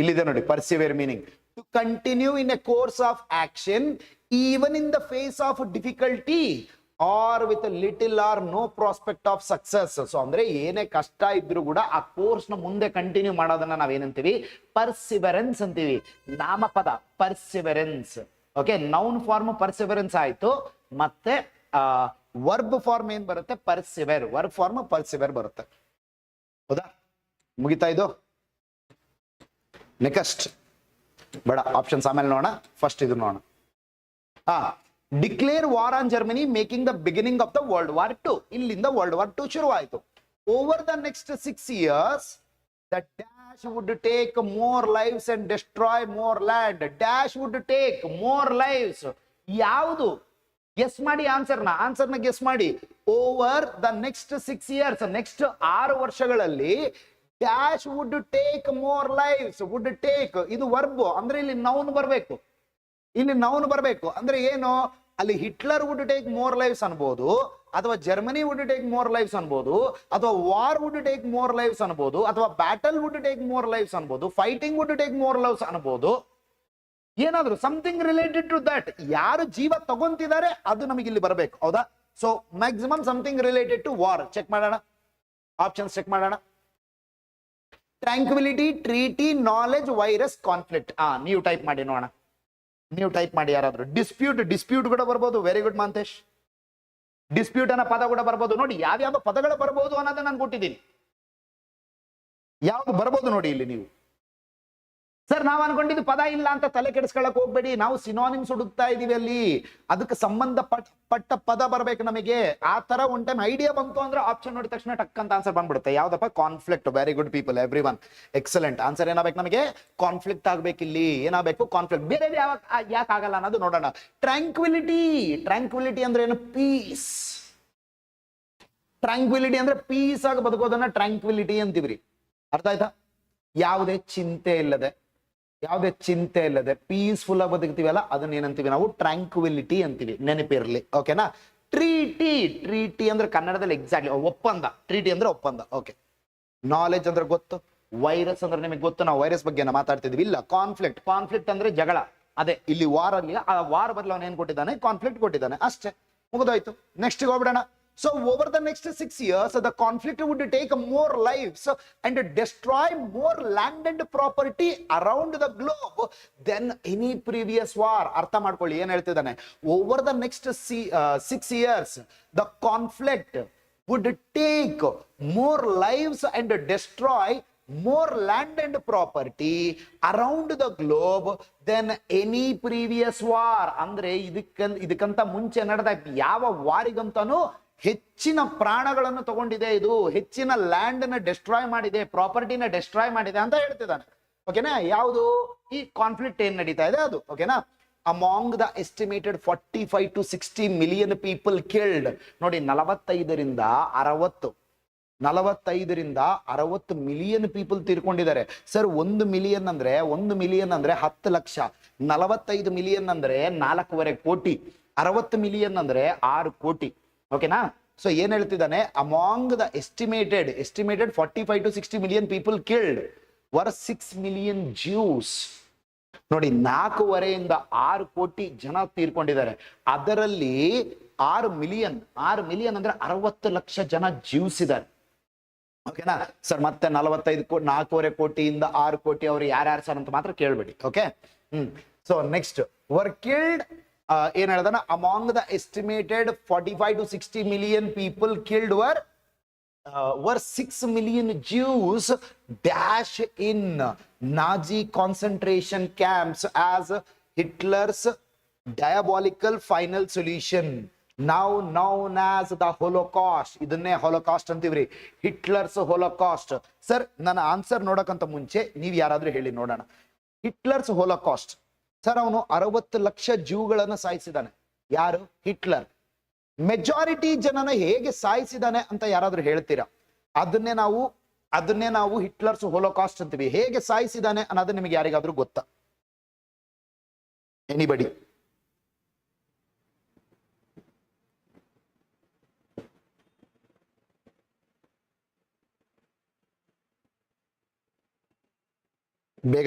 ಇಲ್ಲಿದೆ ನೋಡಿ. Persevere meaning to continue in a course of action even in the face of difficulty or with little or no prospect of success. So ಅಂದ್ರೆ ಏನೇ ಕಷ್ಟ ಇದ್ರು ಕೂಡ ಆ ಕೋರ್ಸ್ ನ ಮುಂದೆ ಕಂಟಿನ್ಯೂ ಮಾಡೋದನ್ನ ನಾವೇನಂತೀವಿ? ಪರ್ಸಿವರೆನ್ಸ್ ಅಂತೀವಿ. ನಾಮಪದ perseverance. Okay, noun form perseverance ಆಯ್ತು. ಮತ್ತೆ ವರ್ಬ್ ಫಾರ್ಮ್ ಏನ್ ಬರುತ್ತೆ? ಪರ್ಸಿವರ್. ವರ್ಬ್ ಫಾರ್ಮ್ ಪರ್ಸಿವರ್ ಬರುತ್ತೆ. ಹೌದಾ? ಮುಗಿತಾ ಇದು? ನೆಕ್ಸ್ಟ್ ಬೇಡ, ಆಪ್ಷನ್ಸ್ ಆಮೇಲೆ ನೋಡೋಣ. ಫಸ್ಟ್ ಇದು ನೋಡೋಣ. Declare war on Germany making the beginning of the world war 2. ಇಲ್ಲಿಂದ ವರ್ಲ್ಡ್ ವಾರ್ 2 ಶುರುವಾಯಿತು. Over the next 6 years the dash would take more lives and destroy more land. Dash would take more lives. ಯಾವುದು? Guess ಮಾಡಿ ಆನ್ಸರ್ನ guess ಮಾಡಿ. Over the next 6 years, next 6 ವರ್ಷಗಳಲ್ಲಿ dash would take more lives. Would take ಇದು verb ಅಂದ್ರೆ ಇಲ್ಲಿ noun ಬರಬೇಕು. ಅಂದ್ರೆ ಏನು? ಅಲ್ಲಿ Hitler would take more lives ಅನ್ಬೋದು, ಅಥವಾ Germany would take more lifes ಅನ್ಬೋದು, ಅಥವಾ war would take more lifes ಅನ್ಬೋದು, ಅಥವಾ battle would take more lifes ಅನ್ಬೋದು, fighting would take more lifes ಅನ್ಬೋದು, ಏನಾದ್ರು ಸಮಥಿಂಗ್ ರಿಲೇಟೆಡ್ ಟು ದಟ್. ಯಾರು ಜೀವ ತಗೊಂತಿದ್ದಾರೆ ಅದು ನಮಗೆ ಇಲ್ಲಿ ಬರಬೇಕು, ಹೌದಾ? So maximum something related to war. Check ಮಾಡೋಣ, ಆಪ್ಷನ್ಸ್ ಚೆಕ್ ಮಾಡೋಣ. Tranquillity, treaty, knowledge, virus, conflict. ನೀವು ಟೈಪ್ ಮಾಡಿ ನೋಡೋಣ, ನೀವು ಟೈಪ್ ಮಾಡಿ ಯಾರಾದ್ರೂ. ಡಿಸ್ಪ್ಯೂಟ್ ಕೂಡ ಬರ್ಬೋದು. Very good Mantesh. ಡಿಸ್ಪ್ಯೂಟ್ ಅನ್ನೋ ಪದ ಕೂಡ ಬರ್ಬೋದು. ನೋಡಿ ಯಾವ್ಯಾವ ಪದಗಳು ಬರ್ಬೋದು ಅನ್ನೋದನ್ನ ನಾನು ಕೊಟ್ಟಿದ್ದೀನಿ. ಯಾವ್ದು ಬರ್ಬೋದು ನೋಡಿ ಇಲ್ಲಿ ನೀವು. ಸರ್ ನಾವು ಅನ್ಕೊಂಡಿದ್ದು ಪದ ಇಲ್ಲ ಅಂತ ತಲೆ ಕೆಡಿಸ್ಕೊಳಕ್ ಹೋಗ್ಬೇಡಿ. ನಾವು ಸಿನಾನಿಮ್ಸ್ ಹುಡುಕ್ತಾ ಇದೀವಿ ಅಲ್ಲಿ, ಅದಕ್ಕೆ ಸಂಬಂಧಪಟ್ಟ ಪದ ಬರ್ಬೇಕು ನಮಗೆ. ಆ ತರ ಒನ್ ಟೈಮ್ ಐಡಿಯಾ ಬಂತು ಅಂದ್ರೆ ಆಪ್ಷನ್ ನೋಡಿದ ತಕ್ಷಣ ಟಕ್ ಅಂತ ಆನ್ಸರ್ ಬಂದ್ಬಿಡುತ್ತೆ. ಯಾವ್ದಪ್ಪ? Conflict. Very good people, every one, excellent. Answer ಏನಾಗಬೇಕು ನಮಗೆ? ಕಾನ್ಫ್ಲಿಕ್ಟ್ ಆಗ್ಬೇಕು. ಇಲ್ಲಿ ಏನಾಗಬೇಕು? ಕಾನ್ಫ್ಲಿಕ್ಟ್. ಬೇರೆ ಯಾಕೆ ಆಗಲ್ಲ ಅನ್ನೋದು ನೋಡೋಣ. ಟ್ರ್ಯಾಂಕ್ವಿಲಿಟಿ ಅಂದ್ರೆ ಏನು? ಪೀಸ್. ಟ್ರ್ಯಾಂಕ್ವಿಲಿಟಿ ಅಂದ್ರೆ ಪೀಸ್ ಆಗಿ ಬದುಕೋದನ್ನ ಟ್ರ್ಯಾಂಕ್ವಿಲಿಟಿ ಅಂತೀವ್ರಿ. ಅರ್ಥ ಆಯ್ತಾ? ಯಾವುದೇ ಚಿಂತೆ ಇಲ್ಲದೆ ಪೀಸ್ಫುಲ್ ಆಗಿ ಬದುಕ್ತಿವಲ್ಲ ಅದನ್ನ ಏನಂತೀವಿ ನಾವು? ಟ್ರ್ಯಾಂಕ್ವಿಲಿಟಿ ಅಂತೀವಿ. ನೆನಪಿರ್ಲಿ, ಓಕೆನಾ? ಟ್ರೀಟಿ ಅಂದ್ರೆ ಕನ್ನಡದಲ್ಲಿ ಎಕ್ಸಾಕ್ಟ್ಲಿ ಒಪ್ಪಂದ. ಟ್ರೀಟಿ ಅಂದ್ರೆ ಒಪ್ಪಂದ. ಓಕೆ. ನಾಲೆಜ್ ಅಂದ್ರೆ ಗೊತ್ತು. ವೈರಸ್ ಅಂದ್ರೆ ನಿಮಗೆ ಗೊತ್ತು, ನಾವು ವೈರಸ್ ಬಗ್ಗೆ ಮಾತಾಡ್ತಿದ್ವಿ. ಇಲ್ಲ, ಕಾನ್ಫ್ಲಿಕ್ಟ್ ಅಂದ್ರೆ ಜಗಳ. ಅದೇ ಇಲ್ಲಿ ವಾರ್ ಅಲ್ಲಿ ಆ ವಾರ್ ಬದಲು ಅವನು ಏನ್ ಕೊಟ್ಟಿದ್ದಾನೆ? ಕಾನ್ಫ್ಲಿಕ್ಟ್ ಕೊಟ್ಟಿದ್ದಾನೆ. ಅಷ್ಟೇ, ಮುಗಿದೋಯ್ತು. ನೆಕ್ಸ್ಟ್ ಹೋಗ್ಬಿಡೋಣ. So over the next 6 years, the conflict would take more lives and destroy more land and property around the globe than any previous war. ಅರ್ಥ ಮಾಡ್ಕೊಳ್ಳಿ ಏನ್ ಹೇಳ್ತಿದ್ದಾನೆ. Over the next 6 years, the conflict would take more lives and destroy more land and property around the globe than any previous war. ಅಂದ್ರೆ ಇದಕ್ಕಂತ ಮುಂಚೆ ನಡೆದ ಯಾವ ವಾರಿಗಂತನೂ ಹೆಚ್ಚಿನ ಪ್ರಾಣಗಳನ್ನು ತಗೊಂಡಿದೆ, ಇದು ಹೆಚ್ಚಿನ ಲ್ಯಾಂಡ್ ನ ಡೆಸ್ಟ್ರಾಯ್ ಮಾಡಿದೆ, ಪ್ರಾಪರ್ಟಿನ ಡೆಸ್ಟ್ರಾಯ್ ಮಾಡಿದೆ ಅಂತ ಹೇಳ್ತಿದ್ದಾನೆ. ಓಕೆನಾ? ಯಾವುದು ಈ ಕಾನ್ಫ್ಲಿಕ್ಟ್ ಏನ್ ನಡೀತಾ ಇದೆ ಅದು. ಓಕೆನಾ? Among the estimated 45 to 60 million people killed. ನೋಡಿ 45 ರಿಂದ 60 ಮಿಲಿಯನ್ ಪೀಪಲ್ ತೀರ್ಕೊಂಡಿದ್ದಾರೆ. ಸರ್ 1 ಮಿಲಿಯನ್ ಅಂದ್ರೆ 10 ಲಕ್ಷ, 45 ಮಿಲಿಯನ್ ಅಂದ್ರೆ 4.5 ಕೋಟಿ, 60 ಮಿಲಿಯನ್ ಅಂದ್ರೆ 6 ಕೋಟಿ. ಓಕೆನಾ? ಸೊ ಏನ್ ಹೇಳ್ತಿದ್ದಾನೆ? Among the estimated 45 to 60 million people killed were 6 million Jews. ನೋಡಿ 4.5 ಇಂದ 6 ಕೋಟಿ ಜನ ತೀರ್ಕೊಂಡಿದ್ದಾರೆ. ಅದರಲ್ಲಿ 6 ಮಿಲಿಯನ್ ಅಂದ್ರೆ 60 ಲಕ್ಷ ಜನ ಜ್ಯೂಸ್ ಇದ್ದಾರೆ. ಓಕೆನಾ ಸರ್? ಮತ್ತೆ 4.5 ಕೋಟಿಯಿಂದ 6 ಕೋಟಿ ಅವರು ಯಾರ್ಯಾರು ಸರ್ ಅಂತ ಮಾತ್ರ ಕೇಳ್ಬೇಡಿ. ಓಕೆ. ಸೊ ನೆಕ್ಸ್ಟ್ ವರ್ ಕಿಲ್ಡ್ ಏನ್ ಹೇಳ್ದಾನ? Among the estimated 45 to 60 million people killed were 6 million Jews dash in Nazi concentration camps as Hitler's diabolical final solution, now known as the Holocaust. ಇದನ್ನೇ Holocaust ಅಂತೀವ್ರಿ, ಹಿಟ್ಲರ್ಸ್ Holocaust. ಸರ್ ನನ್ನ answer ನೋಡಕ್ಕಂತ ಮುಂಚೆ ನೀವು ಯಾರಾದ್ರೂ ಹೇಳಿ ನೋಡೋಣ. ಹಿಟ್ಲರ್ಸ್ Holocaust. Sir ಅವನು 60 ಲಕ್ಷ ಜೂಗಳನ್ನ ಸಾಯಿಸಿದಾನೆ. ಯಾರು? Hitler. Majority ಜನನ ಹೇಗೆ ಸಾಯಿಸಿದಾನೆ ಅಂತ ಯಾರಾದ್ರೂ ಹೇಳ್ತೀರಾ? ಅದನ್ನೇ ನಾವು ಹಿಟ್ಲರ್ಸ್ ಹೋಲೋಕಾಸ್ಟ್ ಅಂತೀವಿ. ಹೇಗೆ ಸಾಯಿಸಿದಾನೆ ಅನ್ನೋದು ನಿಮಗೆ ಯಾರಿಗಾದ್ರೂ ಗೊತ್ತಾ? ಎನಿಬಡಿ? ಬೇಗ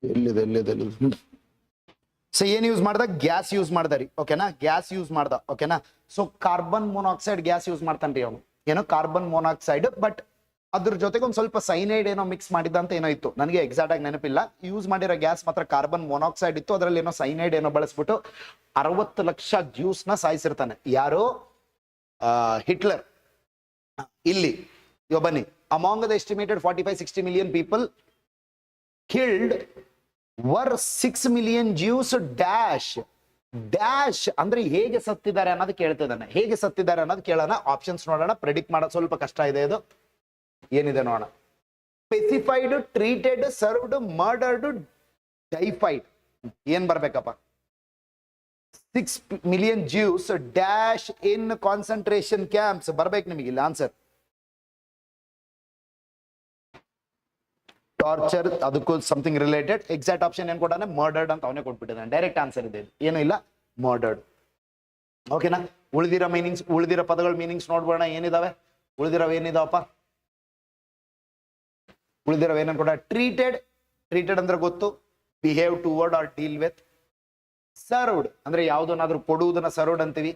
ಎಲ್ಲಿದೆ ಸೊ ಏನ್ ಯೂಸ್ ಮಾಡ್ದ? ಗ್ಯಾಸ್ ಯೂಸ್ ಮಾಡ್ದಾರಿ. ಓಕೆನಾ? ಗ್ಯಾಸ್ ಯೂಸ್ ಮಾಡ್ದ. ಓಕೆನಾ? So carbon monoxide gas use ಮಾಡ್ತಾನ್ರಿ ಅವನು. ಏನೋ ಕಾರ್ಬನ್ ಮೊನಾಕ್ಸೈಡ್, ಬಟ್ ಅದ್ರ ಜೊತೆಗೆ ಒಂದ್ ಸ್ವಲ್ಪ ಸೈನೈಡ್ ಏನೋ ಮಿಕ್ಸ್ ಮಾಡಿದ ಅಂತ ಏನೋ ಇತ್ತು, ನನಗೆ ಎಕ್ಸಾಕ್ಟ್ ಆಗಿ ನೆನಪಿಲ್ಲ. ಯೂಸ್ ಮಾಡಿರೋ ಗ್ಯಾಸ್ ಮಾತ್ರ ಕಾರ್ಬನ್ ಮೊನಾಕ್ಸೈಡ್ ಇತ್ತು. ಅದ್ರಲ್ಲಿ ಏನೋ ಸೈನೈಡ್ ಏನೋ ಬಳಸ್ಬಿಟ್ಟು 60 ಲಕ್ಷ ಜ್ಯೂಸ್ ನ ಸಾಯಿಸಿರ್ತಾನೆ. ಯಾರು? ಹಿಟ್ಲರ್. ಇಲ್ಲಿ ಇವ ಬನ್ನಿ. Among the estimated 45-60 million people killed were 6 million Jews dash ಅಂದ್ರೆ ಹೇಗೆ ಸತ್ತಿದ್ದಾರೆ ಅನ್ನೋದು ಕೇಳ್ತಿದ್ದಾನೆ. ಹೇಗೆ ಸತ್ತಿದ್ದಾರೆ ಅನ್ನೋದು ಕೇಳೋಣ. ಆಪ್ಷನ್ಸ್ ನೋಡೋಣ. ಪ್ರೆಡಿಕ್ಟ್ ಮಾಡೋದು ಸ್ವಲ್ಪ ಕಷ್ಟ ಇದೆ ಇದು. ಏನಿದೆ ನೋಡೋಣ. Specified, treated, served, murdered, deified. ಏನ್ ಬರ್ಬೇಕಪ್ಪ? 6 million Jews dash in concentration camps ಬರ್ಬೇಕು ನಿಮಗೆ ಇಲ್ಲ ಆನ್ಸರ್. ಟಾರ್ಚರ್, ಅದಕ್ಕೂ ಸಮಥಿಂಗ್ ರಿಲೇಟೆಡ್. ಎಕ್ಸಾಕ್ಟ್ ಆಪ್ಷನ್ ಏನ್ ಕೊಟ್ಟಾನೆ? ಮರ್ಡರ್ಡ್ ಅಂತ ಅವನೇ ಕೊಟ್ಬಿಟ್ಟಿದ್ದಾನೆ. ಡೈರೆಕ್ಟ್ ಆನ್ಸರ್ ಇದೆ, ಏನೂ ಇಲ್ಲ, ಮರ್ಡರ್ಡ್. ಓಕೆನಾ? ಉಳಿದಿರೋ ಪದಗಳ ಮೀನಿಂಗ್ಸ್ ನೋಡ್ಬೋಣ. ಏನಿದಾವೆ ಉಳಿದಿರೋ? ಏನಿದಾವಪ್ಪ ಉಳಿದಿರೋ? ಏನನ್ ಕೊಡ? ಟ್ರೀಟೆಡ್, ಟ್ರೀಟೆಡ್ ಅಂದ್ರೆ ಗೊತ್ತು, behave toward or deal with. Served ಅಂದ್ರೆ ಯಾವ್ದನ್ನಾದ್ರೂ ಕೊಡುವುದನ್ನ ಸರ್ವ್ಡ್ ಅಂತೀವಿ.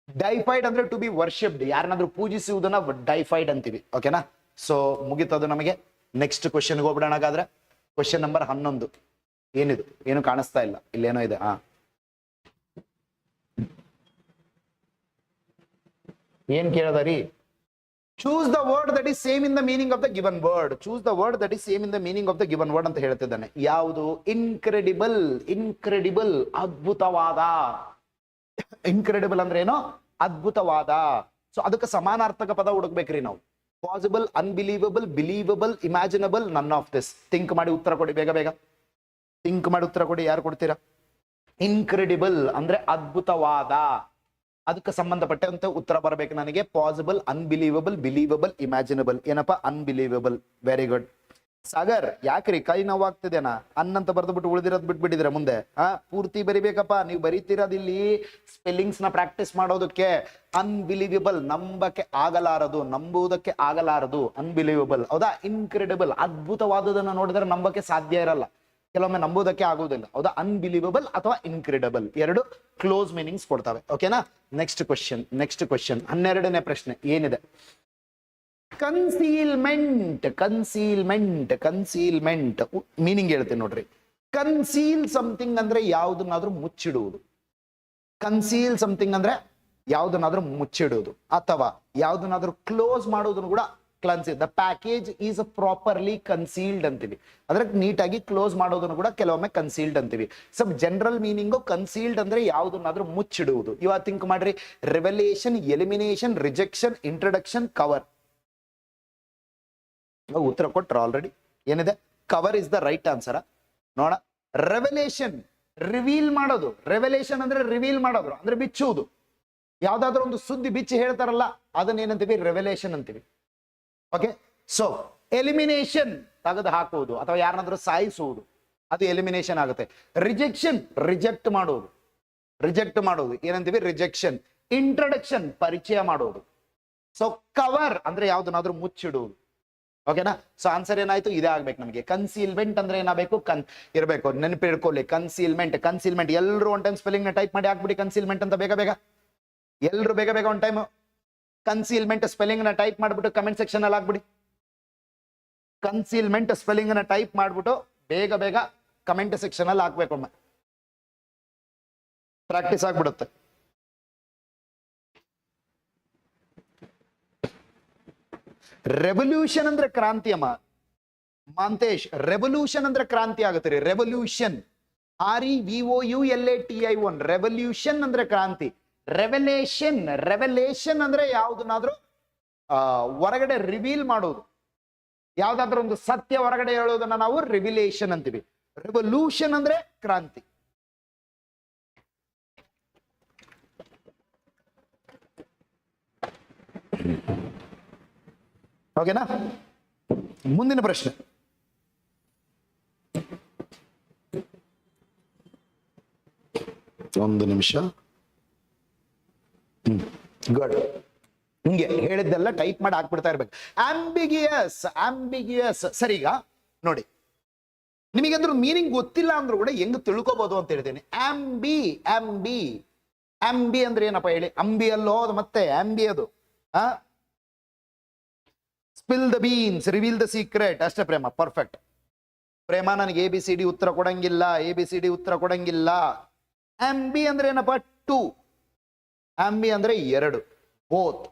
ಡೈಫೈಡ್ ಅಂದ್ರೆ ಟು ಬಿ ವರ್ಷಿಪ್ಡ್, ಯಾರನ್ನಾದ್ರೂ ಪೂಜಿಸುವುದನ್ನ ಡೈಫೈಡ್ ಅಂತೀವಿ. ಓಕೆನಾ? ಸೊ ಮುಗಿತದು ನಮಗೆ. ನೆಕ್ಸ್ಟ್ ಕ್ವಶನ್ಗೆ ಹೋಗ್ಬಿಡೋಣ. ಹಾಗಾದ್ರೆ ಕ್ವಶನ್ ನಂಬರ್ 11. ಏನಿದು? ಏನು ಕಾಣಿಸ್ತಾ ಇಲ್ಲ, ಇಲ್ಲೇನೋ ಇದೆ. ಏನ್ ಕೇಳದರಿ? Choose the word that is same in the meaning of the given word. Choose the word that is same in the meaning of the given word ಅಂತ ಹೇಳ್ತಿದ್ದಾನೆ. ಯಾವುದು? ಇನ್ಕ್ರೆಡಿಬಲ್. ಇನ್ಕ್ರೆಡಿಬಲ್, ಅದ್ಭುತವಾದ. ಇನ್ಕ್ರೆಡಿಬಲ್ ಅಂದ್ರೆ ಏನೋ? ಅದ್ಭುತವಾದ. ಸೊ ಅದಕ್ಕೆ ಸಮಾನಾರ್ಥಕ ಪದ ಹುಡುಕ್ಬೇಕ್ರಿ ನಾವು. Possible, unbelievable, believable, ಇಮ್ಯಾಜಿನಬಲ್, none of this. Think ಮಾಡಿ ಉತ್ತರ ಕೊಡಿ, ಬೇಗ ಬೇಗ ಥಿಂಕ್ ಮಾಡಿ ಉತ್ತರ ಕೊಡಿ. ಯಾರು ಕೊಡ್ತೀರಾ? ಇನ್ಕ್ರೆಡಿಬಲ್ ಅಂದ್ರೆ ಅದ್ಭುತವಾದ, ಅದಕ್ಕೆ ಸಂಬಂಧಪಟ್ಟಂತೆ ಉತ್ತರ ಬರಬೇಕು ನನಗೆ. Possible, unbelievable, believable, imaginable. ಏನಪ್ಪಾ? ಅನ್ಬಿಲೀವಬಲ್. Very good. ಸಾಗರ್, ಯಾಕ್ರಿ ಕೈ ನೋವಾಗ್ತಿದೇನಾ? ಅನ್ನಂತ ಬರ್ದ್ಬಿಟ್ಟು ಉಳಿದಿರೋದ್ ಬಿಟ್ಬಿಟ್ಟಿದ್ರೆ ಮುಂದೆ ಪೂರ್ತಿ ಬರಿಬೇಕಪ್ಪ. ನೀವು ಬರೀತಿರೋದಿಲ್ಲಿ ಸ್ಪೆಲ್ಲಿಂಗ್ಸ್ ನ ಪ್ರಾಕ್ಟೀಸ್ ಮಾಡೋದಕ್ಕೆ. ಅನ್ಬಿಲೀವಬಲ್, ನಂಬಕ್ಕೆ ಆಗಲಾರದು, ನಂಬುವುದಕ್ಕೆ ಆಗಲಾರದು. ಅನ್ಬಿಲೀವಬಲ್, ಹೌದಾ? ಇನ್ಕ್ರೆಡಿಬಲ್, ಅದ್ಭುತವಾದದನ್ನ ನೋಡಿದ್ರೆ ನಂಬಕ್ಕೆ ಸಾಧ್ಯ ಇರಲ್ಲ, ಕೆಲವೊಮ್ಮೆ ನಂಬುವುದಕ್ಕೆ ಆಗುವುದಿಲ್ಲ, ಹೌದಾ? ಅನ್ಬಿಲೀವಬಲ್ ಅಥವಾ ಇನ್ಕ್ರೆಡಿಬಲ್ ಎರಡು ಕ್ಲೋಸ್ ಮೀನಿಂಗ್ಸ್ ಕೊಡ್ತವೆ. ಓಕೆನಾ? Next question. 12ನೇ ಪ್ರಶ್ನೆ ಏನಿದೆ? ಕನ್ಸೀಲ್ಮೆಂಟ್. ಕನ್ಸೀಲ್ಮೆಂಟ್, ಕನ್ಸೀಲ್ಮೆಂಟ್ ಮೀನಿಂಗ್ ಹೇಳ್ತೀನಿ ನೋಡ್ರಿ. ಕನ್ಸೀಲ್ ಸಮಥಿಂಗ್ ಅಂದ್ರೆ ಯಾವುದನ್ನಾದ್ರೂ ಮುಚ್ಚಿಡುವುದು. ಕನ್ಸೀಲ್ ಸಮಥಿಂಗ್ ಅಂದ್ರೆ ಯಾವುದನ್ನಾದ್ರೂ ಮುಚ್ಚಿಡುವುದು, ಅಥವಾ ಯಾವುದನ್ನಾದ್ರೂ ಕ್ಲೋಸ್ ಮಾಡೋದನ್ನು ಕೂಡ ಕ್ಲನ್ಸಿ. The package is properly concealed ಅಂತೀವಿ. ಅಂದ್ರೆ ನೀಟಾಗಿ ಕ್ಲೋಸ್ ಮಾಡೋದನ್ನು ಕೂಡ ಕೆಲವೊಮ್ಮೆ ಕನ್ಸೀಲ್ಡ್ ಅಂತೀವಿ. ಸಬ್ ಜನರಲ್ ಮೀನಿಂಗು ಕನ್ಸೀಲ್ಡ್ ಅಂದ್ರೆ ಯಾವುದನ್ನಾದ್ರೂ ಮುಚ್ಚಿಡುವುದು. ಇವಾಗ ಥಿಂಕ್ ಮಾಡ್ರಿ. Revolution, elimination, rejection, introduction, cover. ಉತ್ತರ ಕೊಟ್ರ ಆಲ್ರೆಡಿ. ಏನಿದೆ? Cover is the right answer. ನೋಡ, ರೆವಲ್ಯೂಷನ್ ರಿವೀಲ್ ಮಾಡೋದು. ರೆವಲ್ಯೂಷನ್ ಅಂದ್ರೆ ರಿವೀಲ್ ಮಾಡೋದು ಅಂದ್ರೆ ಬಿಚ್ಚುವುದು. ಯಾವ್ದಾದ್ರು ಒಂದು ಸುದ್ದಿ ಬಿಚ್ಚಿ ಹೇಳ್ತಾರಲ್ಲ, ಅದನ್ನ ಏನಂತೀವಿ? ರೆವಲ್ಯೂಷನ್ ಅಂತೀವಿ. ಓಕೆ. ಸೊ ಎಲಿಮಿನೇಷನ್ ತೆಗೆದು ಹಾಕುವುದು ಅಥವಾ ಯಾರನ್ನಾದ್ರೂ ಸಾಯಿಸುವುದು, ಅದು ಎಲಿಮಿನೇಷನ್ ಆಗುತ್ತೆ. ರಿಜೆಕ್ಷನ್ ರಿಜೆಕ್ಟ್ ಮಾಡೋದು, ರಿಜೆಕ್ಟ್ ಮಾಡೋದು ಏನಂತೀವಿ? ರಿಜೆಕ್ಷನ್. ಇಂಟ್ರಡಕ್ಷನ್ ಪರಿಚಯ ಮಾಡೋದು. ಸೊ ಕವರ್ ಅಂದ್ರೆ ಯಾವ್ದನ್ನಾದ್ರೂ ಮುಚ್ಚಿಡುವುದು. ಓಕೆನಾ? ಸೊ ಆನ್ಸರ್ ಏನಾಯ್ತು? ಇದೇ ಆಗ್ಬೇಕು ನಮಗೆ. ಕನ್ಸೀಲ್ಮೆಂಟ್ ಅಂದ್ರೆ ಏನಾಗಬೇಕು? ಇರಬೇಕು. ನೆನಪಿಡ್ಕೊಳ್ಳಿ. Concealment, concealment. ಎಲ್ಲರೂ ಒನ್ ಟೈಮ್ ಸ್ಪೆಲ್ಲಿಂಗ್ ನ ಟೈಪ್ ಮಾಡಿ ಹಾಕ್ಬಿಡಿ ಕನ್ಸೀಲ್ಮೆಂಟ್ ಅಂತ. ಬೇಗ ಬೇಗ ಎಲ್ಲರೂ ಬೇಗ ಬೇಗ ಒನ್ ಟೈಮ್ ಕನ್ಸೀಲ್ಮೆಂಟ್ ಸ್ಪೆಲ್ಲಿಂಗ್ ನ ಟೈಪ್ ಮಾಡ್ಬಿಟ್ಟು ಕಮೆಂಟ್ ಸೆಕ್ಷನ್ ಅಲ್ಲಿ ಹಾಕ್ಬಿಡಿ. ಕನ್ಸೀಲ್ಮೆಂಟ್ ಸ್ಪೆಲ್ಲಿಂಗ್ ನ ಟೈಪ್ ಮಾಡ್ಬಿಟ್ಟು ಬೇಗ ಬೇಗ ಕಮೆಂಟ್ ಸೆಕ್ಷನ್ ಅಲ್ಲಿ ಹಾಕ್ಬೇಕೊಮ್ಮೆ, ಪ್ರಾಕ್ಟೀಸ್ ಆಗ್ಬಿಡುತ್ತೆ. ರೆವಲ್ಯೂಷನ್ ಅಂದ್ರೆ ಕ್ರಾಂತಿ ಅಮ್ಮ ಮಾಂತೇಶ್. ರೆವಲ್ಯೂಷನ್ ಅಂದ್ರೆ ಕ್ರಾಂತಿ ಆಗುತ್ತೆ ರೀ. Revolution, REVOULATION. ರೆವಲ್ಯೂಷನ್ ಅಂದ್ರೆ ಕ್ರಾಂತಿ. ರೆವಲೇಷನ್, ರೆವಲೇಷನ್ ಅಂದ್ರೆ ಯಾವ್ದನ್ನಾದ್ರೂ ಹೊರಗಡೆ ರಿವೀಲ್ ಮಾಡೋದು, ಯಾವ್ದಾದ್ರೂ ಒಂದು ಸತ್ಯ ಹೊರಗಡೆ ಹೇಳೋದನ್ನ ನಾವು ರಿವಿಲೇಷನ್ ಅಂತೀವಿ. ರೆವಲ್ಯೂಷನ್ ಅಂದ್ರೆ ಕ್ರಾಂತಿ. ಓಕೆನಾ? ಮುಂದಿನ ಪ್ರಶ್ನೆ. ಒಂದು ನಿಮಿಷ. ಗುಡ್. ಹಿಂಗೆ ಹೇಳಿದ್ದೆಲ್ಲ ಟೈಪ್ ಮಾಡಿ ಹಾಕ್ಬಿಡ್ತಾ ಇರ್ಬೇಕು. ಆಂಬಿಗಿಯಸ್, ಆಂಬಿಗಿಯಸ್. ಸರಿ, ಈಗ ನೋಡಿ, ನಿಮಗಂದ್ರೂ ಮೀನಿಂಗ್ ಗೊತ್ತಿಲ್ಲ ಅಂದ್ರೂ ಕೂಡ ಹೆಂಗ್ ತಿಳ್ಕೋಬಹುದು ಅಂತ ಹೇಳ್ತೀನಿ. ಆಂಬಿ, ಆಂಬಿ, ಆಂಬಿ ಅಂದ್ರೆ ಏನಪ್ಪ ಹೇಳಿ? ಅಂಬಿ ಅಲ್ಲೋ ಅದು, ಮತ್ತೆ ಆಂಬಿ ಅದು. Spill the beans, reveal the secret. ಅಷ್ಟೇ ಪ್ರೇಮ. ಪರ್ಫೆಕ್ಟ್ ಪ್ರೇಮ. ನನಗೆ ABCD ಉತ್ತರ ಕೊಡಂಗಿಲ್ಲ, ABCD ಉತ್ತರ ಕೊಡಂಗಿಲ್ಲ. ಆಂಬಿ ಅಂದ್ರೆ ಏನಪ್ಪ? ಟು. ಆಂಬಿ ಅಂದ್ರೆ ಎರಡು, ಬೋತ್.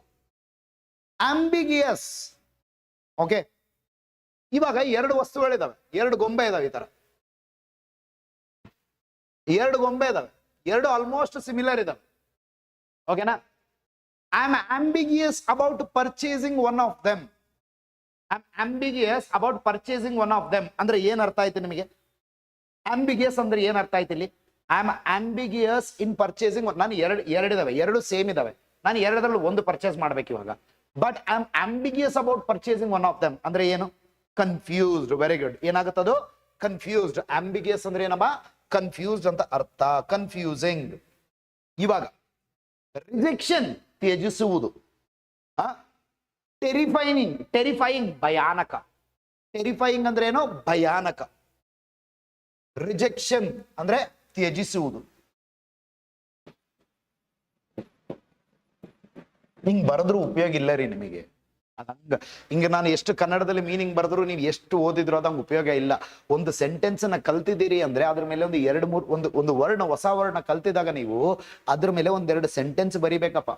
ಆಂಬಿಗಿಯಸ್. ಓಕೆ. ಇವಾಗ ಎರಡು ವಸ್ತುಗಳಿದಾವೆ, ಎರಡು ಗೊಂಬೆ ಇದಾವೆ. ಈ ತರ ಎರಡು ಗೊಂಬೆ ಇದಾವೆ, ಎರಡು ಆಲ್ಮೋಸ್ಟ್ ಸಿಮಿಲರ್ ಇದಾವೆ. ಓಕೆನಾ? I am ambiguous about purchasing one of them. Ambiguous about purchasing one of them ಅಂದ್ರೆ ಏನ್ ಅರ್ಥ ಆಯ್ತು ನಿಮಗೆ? ಆಂಬಿಗಿಯಸ್ ಅಂದ್ರೆ ಏನ್ ಅರ್ಥ ಆಯ್ತು ಇಲ್ಲಿ? I am ambiguous in purchasing. ನಾನು ಎರಡಿದಾವೆ, ಎರಡು ಸೇಮ್ ಇದಾವೆ, ನಾನು ಎರಡರಲ್ಲಿ ಒಂದು ಪರ್ಚೇಸ್ ಮಾಡ್ಬೇಕು ಇವಾಗ. But I am ambiguous about purchasing one of them ಅಂದ್ರೆ ಏನು? ಕನ್ಫ್ಯೂಸ್ಡ್. Very good. ಏನಾಗುತ್ತದು? ಕನ್ಫ್ಯೂಸ್ಡ್. ಆಂಬಿಗಿಯಸ್ ಅಂದ್ರೆ ಏನಮ್ಮ? ಕನ್ಫ್ಯೂಸ್ಡ್ ಅಂತ ಅರ್ಥ. ಕನ್ಫ್ಯೂಸಿಂಗ್. ಇವಾಗ ರಿಜೆಕ್ಷನ್ ತ್ಯಜಿಸುವುದು. ಟೆರಿಫೈಯಿಂಗ್ ಭಯಾನಕ. ಟೆರಿಫೈಯಿಂಗ್ ಅಂದ್ರೆ ಏನು? ಭಯಾನಕ. ರಿಜೆಕ್ಷನ್ ಅಂದ್ರೆ ತ್ಯಜಿಸುವುದು. ಹಿಂಗ್ ಬರೆದ್ರು ಉಪಯೋಗ ಇಲ್ಲ ರೀ ನಿಮಗೆ. ಹಿಂಗ ನಾನು ಎಷ್ಟು ಕನ್ನಡದಲ್ಲಿ ಮೀನಿಂಗ್ ಬರೆದ್ರು ನೀವು ಎಷ್ಟು ಓದಿದ್ರು ಅದಂಗೆ ಉಪಯೋಗ ಇಲ್ಲ. ಒಂದು ಸೆಂಟೆನ್ಸ್ ನ ಕಲ್ತಿದ್ದೀರಿ ಅಂದ್ರೆ ಅದ್ರ ಮೇಲೆ ಒಂದು ಎರಡು ಮೂರು ಒಂದು ವರ್ಣ, ಹೊಸ ವರ್ಣ ಕಲ್ತಿದಾಗ ನೀವು ಅದ್ರ ಮೇಲೆ ಒಂದೆರಡು ಸೆಂಟೆನ್ಸ್ ಬರಿಬೇಕಪ್ಪ.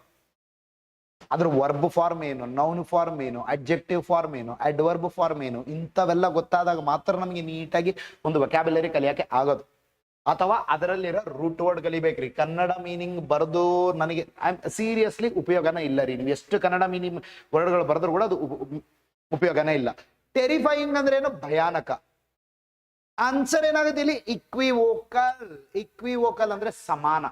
ಅದ್ರ ವರ್ಬ್ ಫಾರ್ಮ್ ಏನು, ನೌನ್ ಫಾರ್ಮ್ ಏನು, ಅಡ್ಜೆಕ್ಟಿವ್ ಫಾರ್ಮ್ ಏನು, ಅಡ್ವರ್ಬ್ ಫಾರ್ಮ್ ಏನು, ಇಂಥವೆಲ್ಲ ಗೊತ್ತಾದಾಗ ಮಾತ್ರ ನಮಗೆ ನೀಟಾಗಿ ಒಂದು ವೊಕ್ಯಾಬ್ಯುಲರಿ ಕಲಿಯಕ್ಕೆ ಆಗೋದು. ಅಥವಾ ಅದರಲ್ಲಿರೋ ರೂಟ್ ವರ್ಡ್ ಕಲಿಬೇಕ್ರಿ. ಕನ್ನಡ ಮೀನಿಂಗ್ ಬರೆದು ನನಗೆ ಸೀರಿಯಸ್ಲಿ ಉಪಯೋಗನ ಇಲ್ಲ ರೀ. ನೀವು ಎಷ್ಟು ಕನ್ನಡ ಮೀನಿಂಗ್ ವರ್ಡ್ಗಳು ಬರೆದ್ರು ಕೂಡ ಅದು ಉಪಯೋಗನೇ ಇಲ್ಲ. ಟೆರಿಫೈಯಿಂಗ್ ಅಂದ್ರೆ ಏನು? ಭಯಾನಕ. ಆನ್ಸರ್ ಏನಾಗುತ್ತೆ ಇಲ್ಲಿ? ಇಕ್ವಿವೋಕಲ್. ಇಕ್ವಿವೋಕಲ್ ಅಂದ್ರೆ ಸಮಾನ.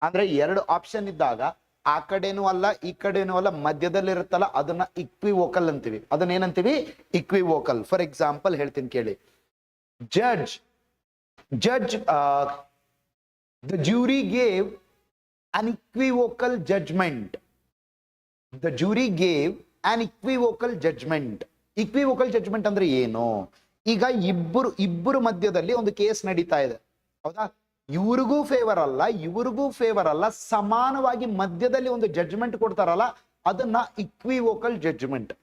ಅಂದ್ರೆ ಎರಡು ಆಪ್ಷನ್ ಇದ್ದಾಗ ಆ ಕಡೆನೂ ಅಲ್ಲ ಈ ಕಡೆನೂ ಅಲ್ಲ ಮಧ್ಯದಲ್ಲಿ ಇರುತ್ತಲ್ಲ ಅದನ್ನ ಇಕ್ವಿವೋಕಲ್ ಅಂತೀವಿ. ಅದನ್ನ ಏನಂತೀವಿ? ಇಕ್ವಿವೋಕಲ್. ಫಾರ್ ಎಕ್ಸಾಂಪಲ್ ಹೇಳ್ತೀನಿ ಕೇಳಿ. Judge, the jury gave an equivocal judgment. The jury gave an equivocal judgment. Equivocal judgment ಅಂದ್ರೆ ಏನು? ಈಗ ಇಬ್ಬರು ಮಧ್ಯದಲ್ಲಿ ಒಂದು ಕೇಸ್ ನಡೀತಾ ಇದೆ, ಹೌದಾ? ಇವ್ರಿಗೂ ಫೇವರ್ ಅಲ್ಲ ಇವ್ರಿಗೂ ಫೇವರ್ ಅಲ್ಲ, ಸಮಾನವಾಗಿ ಮಧ್ಯದಲ್ಲಿ ಒಂದು ಜಡ್ಜ್ಮೆಂಟ್ ಕೊಡ್ತಾರಲ್ಲ ಅದನ್ನ ಇಕ್ವಿವೋಕಲ್ ಜಡ್ಜ್ಮೆಂಟ್.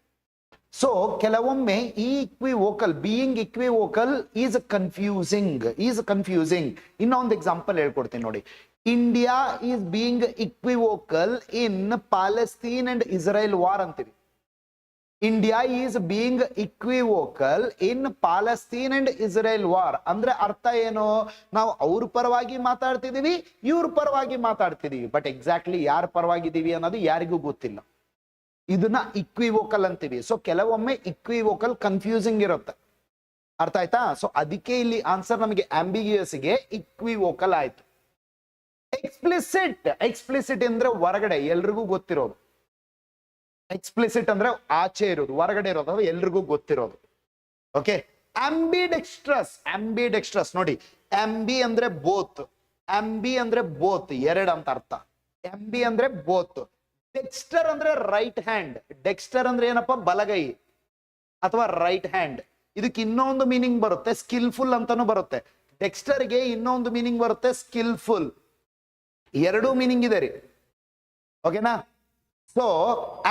ಸೊ ಕೆಲವೊಮ್ಮೆ ಈ equivocal, being equivocal is confusing. ಇನ್ನೊಂದು ಎಕ್ಸಾಂಪಲ್ ಹೇಳ್ಕೊಡ್ತೀನಿ ನೋಡಿ. India is being equivocal in Palestine and Israel war ಅಂತೀವಿ. India is being equivocal in Palestine and Israel war ಅಂದ್ರೆ ಅರ್ಥ ಏನು? ನಾವು ಅವ್ರ ಪರವಾಗಿ ಮಾತಾಡ್ತಿದೀವಿ, ಇವ್ರ ಪರವಾಗಿ ಮಾತಾಡ್ತಿದೀವಿ, ಬಟ್ ಎಕ್ಸಾಕ್ಟ್ಲಿ ಯಾರ ಪರವಾಗಿದ್ದೀವಿ ಅನ್ನೋದು ಯಾರಿಗೂ ಗೊತ್ತಿಲ್ಲ. ಇದನ್ನ ಇಕ್ವಿವೋಕಲ್ ಅಂತೀವಿ. ಸೊ ಕೆಲವೊಮ್ಮೆ ಇಕ್ವಿವೋಕಲ್ ಕನ್ಫ್ಯೂಸಿಂಗ್ ಇರುತ್ತೆ. ಅರ್ಥ ಆಯ್ತಾ? ಸೊ ಅದಕ್ಕೆ ಇಲ್ಲಿ ಆನ್ಸರ್ ನಮಗೆ ಆಂಬಿಗಿಯಸ್ ಗೆ ಇಕ್ವಿವೋಕಲ್ ಆಯ್ತು. ಎಕ್ಸ್ಪ್ಲಿಸಿಟ್ ಅಂದ್ರೆ ಹೊರಗಡೆ ಎಲ್ರಿಗೂ ಗೊತ್ತಿರೋದು. ಎಕ್ಸ್ಪ್ಲಿಸಿಟ್ ಅಂದ್ರೆ ಆಚೆ ಇರೋದು, ಹೊರಗಡೆ ಇರೋದು, ಅದು ಎಲ್ರಿಗೂ ಗೊತ್ತಿರೋದು. ಓಕೆ. ಆಂಬಿಡೆಕ್ಸ್ಟ್ರಸ್ ನೋಡಿ. ಆಂಬಿ ಅಂದ್ರೆ ಬೋತ್, ಎರಡು ಅಂತ ಅರ್ಥ. ಆಂಬಿ ಅಂದ್ರೆ ಬೋತ್. ಡೆಕ್ಸ್ಟರ್ ಅಂದ್ರೆ ರೈಟ್ ಹ್ಯಾಂಡ್. ಡೆಕ್ಸ್ಟರ್ ಅಂದ್ರೆ ಏನಪ್ಪ? ಬಲಗೈ ಅಥವಾ ರೈಟ್ ಹ್ಯಾಂಡ್. ಇದಕ್ಕೆ ಇನ್ನೊಂದು ಮೀನಿಂಗ್ ಬರುತ್ತೆ, ಸ್ಕಿಲ್ಫುಲ್ ಅಂತಾನು ಬರುತ್ತೆ. ಡೆಕ್ಸ್ಟರ್ಗೆ ಇನ್ನೊಂದು ಮೀನಿಂಗ್ ಬರುತ್ತೆ, ಸ್ಕಿಲ್ಫುಲ್. ಎರಡೂ ಮೀನಿಂಗ್ ಇದೆ ರೀ. ಓಕೆನಾ? ಸೊ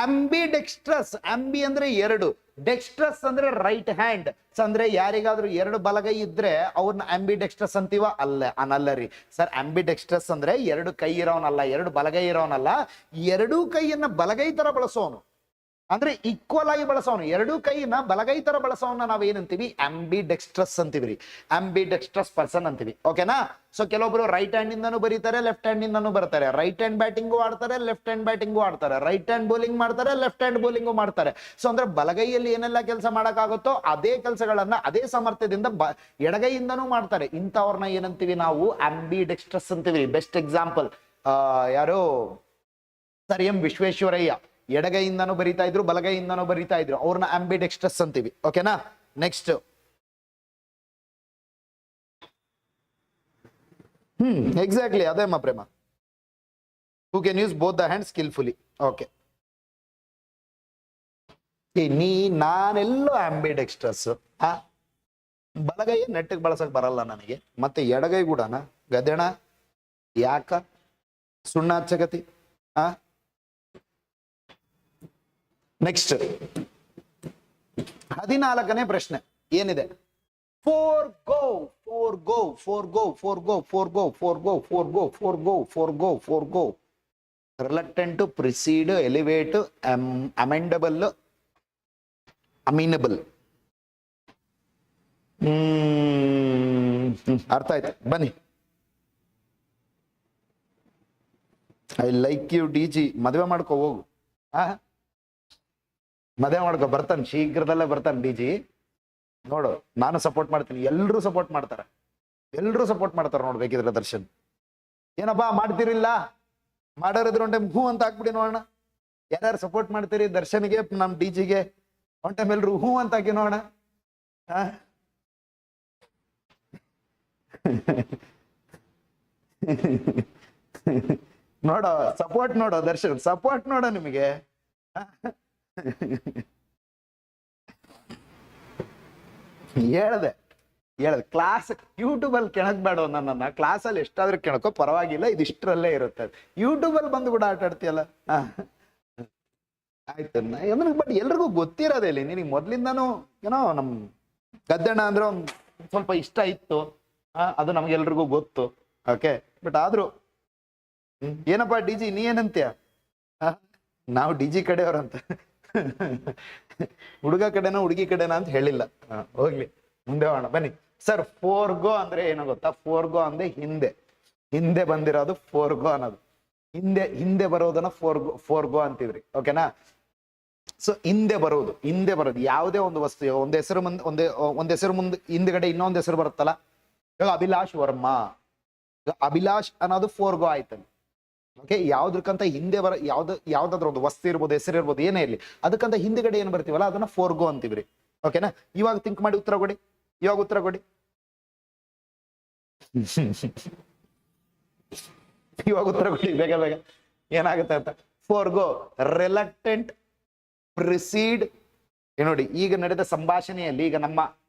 ಆಂಬಿಡೆಕ್ಸ್ಟ್ರಸ್, ಆಂಬಿ ಅಂದ್ರೆ ಎರಡು, ಡೆಕ್ಸ್ಟ್ರಸ್ ಅಂದ್ರೆ ರೈಟ್ ಹ್ಯಾಂಡ್. ಅಂದ್ರೆ ಯಾರಿಗಾದ್ರೂ ಎರಡು ಬಲಗೈ ಇದ್ರೆ ಅವ್ರನ್ನ ಆಂಬಿಡೆಕ್ಸ್ಟ್ರಸ್ ಅಂತೀವ? ಅನ್ನಲ್ಲ ರೀ ಸರ್. ಆಂಬಿಡೆಕ್ಸ್ಟ್ರಸ್ ಅಂದ್ರೆ ಎರಡು ಕೈ ಇರೋನಲ್ಲ, ಎರಡು ಬಲಗೈ ಇರೋನಲ್ಲ, ಎರಡೂ ಕೈಯನ್ನ ಬಲಗೈ ತರ ಬಳಸೋನು, ಅಂದ್ರೆ ಈಕ್ವಲ್ ಆಗಿ ಬಳಸೋನು. ಎರಡೂ ಕೈನ ಬಲಗೈ ತರ ಬಳಸೋನ ನಾವ್ ಏನಂತೀವಿ? ಆಂಬಿಡೆಕ್ಸ್ಟ್ರಸ್ ಅಂತೀವಿ ರೀ. ಆಂಬಿಡೆಕ್ಸ್ಟ್ರಸ್ ಪರ್ಸನ್ ಅಂತೀವಿ. ಓಕೆನಾ? ಸೊ ಕೆಲವೊಬ್ರು ರೈಟ್ ಹ್ಯಾಂಡ್ ಇಂದನೂ ಬರೀತಾರೆ, ಲೆಫ್ಟ್ ಹ್ಯಾಂಡ್ ಇಂದನೂ ಬರ್ತಾರೆ. ರೈಟ್ ಹ್ಯಾಂಡ್ ಬ್ಯಾಟಿಂಗು ಆಡ್ತಾರೆ, ಲೆಫ್ಟ್ ಹ್ಯಾಂಡ್ ಬ್ಯಾಟಿಂಗು ಆಡ್ತಾರೆ. ರೈಟ್ ಹ್ಯಾಂಡ್ ಬೌಲಿಂಗ್ ಮಾಡ್ತಾರೆ, ಲೆಫ್ಟ್ ಹ್ಯಾಂಡ್ ಬೌಲಿಂಗು ಮಾಡ್ತಾರೆ. ಸೊ ಅಂದ್ರೆ ಬಲಗೈಯಲ್ಲಿ ಏನೆಲ್ಲ ಕೆಲಸ ಮಾಡಕ್ಕಾಗುತ್ತೋ ಅದೇ ಕೆಲಸಗಳನ್ನ ಅದೇ ಸಾಮರ್ಥ್ಯದಿಂದ ಎಡಗೈಯಿಂದನೂ ಮಾಡ್ತಾರೆ. ಇಂಥವ್ರನ್ನ ಏನಂತೀವಿ ನಾವು? ಆಂಬಿಡೆಕ್ಸ್ಟ್ರಸ್ ಅಂತೀವಿ. ಬೆಸ್ಟ್ ಎಕ್ಸಾಂಪಲ್ ಯಾರು? Sir M Visvesvaraya. ಎಡಗೈಯಿಂದನೂ ಬರಿತಾ ಇದ್ರು, ಬಲಗೈಯಿಂದನೂ ಬರಿತಾ ಇದ್ರು. ಅವ್ರನ್ನ ಆಂಬಿಡೆಕ್ಸ್ಟ್ರಸ್ ಅಂತೀವಿ. ಓಕೆನಾ? ನೆಕ್ಸ್ಟ್. ಎಕ್ಸಾಕ್ಟ್ಲಿ ಅದೇ Prema. Who can use both the hand skilfully. Okay. ನಾನೆಲ್ಲೋ ಆಂಬಿಡೆಕ್ಸ್ಟ್ರಸ್. ಬಲಗೈ ನೆಟ್ಟಿಗೆ ಬಳಸಕ್ ಬರಲ್ಲ ನನಗೆ, ಮತ್ತೆ ಎಡಗೈ ಕೂಡನ ಗದೆಣ ಯಾಕ ಸುಣ್ಣ ಹಚ್ಚಗತಿ? ನೆಕ್ಸ್ಟ್ 14ನೇ ಪ್ರಶ್ನೆ ಏನಿದೆ? forgo reluctant to proceed, elevate, amendable, amenable. ಅರ್ಥ ಆಯ್ತು? ಬನ್ನಿ. I like you D G. ಮದುವೆ ಮಾಡ್ಕೋ ಹೋಗು. ಮದುವೆ ಮಾಡ್ಕೊ, ಬರ್ತಾನೆ, ಶೀಘ್ರದಲ್ಲೇ ಬರ್ತಾನೆ ಡಿ ಜಿ. ನೋಡು, ನಾನು ಸಪೋರ್ಟ್ ಮಾಡ್ತೀನಿ, ಎಲ್ರು ಸಪೋರ್ಟ್ ಮಾಡ್ತಾರೆ, ಎಲ್ರು ಸಪೋರ್ಟ್ ಮಾಡ್ತಾರೆ ನೋಡ್ಬೇಕಿದ್ರೆ. ದರ್ಶನ್ ಏನಪ್ಪಾ ಮಾಡ್ತೀರಿಲ್ಲ, ಮಾಡೋರಿದ್ರು ಒಂದ್ ಟೈಮ್ ಹೂ ಅಂತ ಹಾಕ್ಬಿಡಿ ನೋಡೋಣ. ಯಾರ್ಯಾರು ಸಪೋರ್ಟ್ ಮಾಡ್ತೀರಿ ದರ್ಶನ್ಗೆ, ನಮ್ ಡಿ ಜಿಗೆ ಒಂದ್ ಟೈಮ್ ಎಲ್ರು ಹೂ ಅಂತ ಹಾಕಿ ನೋಡೋಣ. ನೋಡೋ ಸಪೋರ್ಟ್, ನೋಡೋ ದರ್ಶನ್ ಸಪೋರ್ಟ್ ನೋಡೋ ನಿಮಗೆ. ಹೇಳ್ದೆ ಕ್ಲಾಸ್ ಯೂಟ್ಯೂಬ್ ಅಲ್ಲಿ ಕೆಣಕ್ ಬೇಡ, ನನ್ನ ಕ್ಲಾಸ್ ಅಲ್ಲಿ ಎಷ್ಟಾದ್ರೂ ಕೆಣಕೋ ಪರವಾಗಿಲ್ಲ, ಇದಿಷ್ಟರಲ್ಲೇ ಇರುತ್ತೆ. ಯೂಟ್ಯೂಬ್ ಅಲ್ಲಿ ಬಂದು ಕೂಡ ಆಟ ಆಡ್ತೀಯಲ್ಲ, ಆಯ್ತು. ಬಟ್ ಎಲ್ರಿಗೂ ಗೊತ್ತಿರೋದೇ ಇಲ್ಲಿ, ನಿನಗೆ ಮೊದ್ಲಿಂದಾನು ಏನೋ ನಮ್ ಗದ್ದೆಣ್ಣ ಅಂದ್ರೆ ಒಂದ್ ಸ್ವಲ್ಪ ಇಷ್ಟ ಇತ್ತು, ಅದು ನಮ್ಗೆಲ್ರಿಗೂ ಗೊತ್ತು. ಓಕೆ, ಬಟ್ ಆದ್ರೂ ಏನಪ್ಪಾ ಡಿ ಜಿ ನೀ ಏನಂತೀಯ? ನಾವು ಡಿ ಜಿ ಕಡೆಯವ್ರಂತ, ಹುಡುಗ ಕಡೆನೋ ಹುಡುಗಿ ಕಡೆನೋ ಅಂತ ಹೇಳಿಲ್ಲ. ಹೋಗ್ಲಿ, ಮುಂದೆ ಹೋಗೋಣ ಬನ್ನಿ. ಸರ್, ಫೋರ್ಗೋ ಅಂದ್ರೆ ಏನೋ ಗೊತ್ತಾ? ಫೋರ್ಗೋ ಅಂದ್ರೆ ಹಿಂದೆ, ಹಿಂದೆ ಬಂದಿರೋದು ಫೋರ್ಗೋ ಅನ್ನೋದು. ಹಿಂದೆ ಬರೋದನ್ನ ಫೋರ್ಗೋ ಅಂತೀವ್ರಿ. ಓಕೆನಾ? ಸೊ ಹಿಂದೆ ಬರೋದು ಯಾವುದೇ ಒಂದು ವಸ್ತು, ಒಂದ್ ಹೆಸರು ಮುಂದೆ ಒಂದ್ ಹೆಸರು ಮುಂದೆ ಹಿಂದ್ಗಡೆ ಇನ್ನೊಂದ್ ಹೆಸರು ಬರುತ್ತಲ್ಲ. ಇವಾಗ ಅಭಿಲಾಷ್ ವರ್ಮಾ, ಅಭಿಲಾಷ್ ಅನ್ನೋದು ಫೋರ್ಗೋ ಆಯ್ತಲ್ಲ. ಓಕೆ, ಯಾವ್ದಕ್ಕಂತ ಹಿಂದೆ ಯಾವ್ದಾದ್ರು ಒಂದು ವಸ್ತು ಇರ್ಬೋದು, ಹೆಸರು ಇರ್ಬೋದು, ಏನೇ ಇರ್ಲಿ, ಅದಕ್ಕಂತ ಹಿಂದ್ಗಡೆ ಏನ್ ಬರ್ತೀವಲ್ಲ ಅದನ್ನ ಫೋರ್ಗೋ ಅಂತೀವ್ರಿ. ಓಕೆನಾ? ಇವಾಗ ಥಿಂಕ್ ಮಾಡಿ ಉತ್ತರ ಕೊಡಿ, ಇವಾಗ ಉತ್ತರ ಕೊಡಿ, ಇವಾಗ ಉತ್ತರ ಕೊಡಿ ಬೇಗ ಬೇಗ, ಏನಾಗುತ್ತೆ ಅಂತ. ಫೋರ್ಗೋ, ರಿಲಕ್ಟೆಂಟ್, ಪ್ರಿಸೀಡ್. ನೋಡಿ, ಈಗ ನಡೆದ ಸಂಭಾಷಣೆಯಲ್ಲಿ, ಈಗ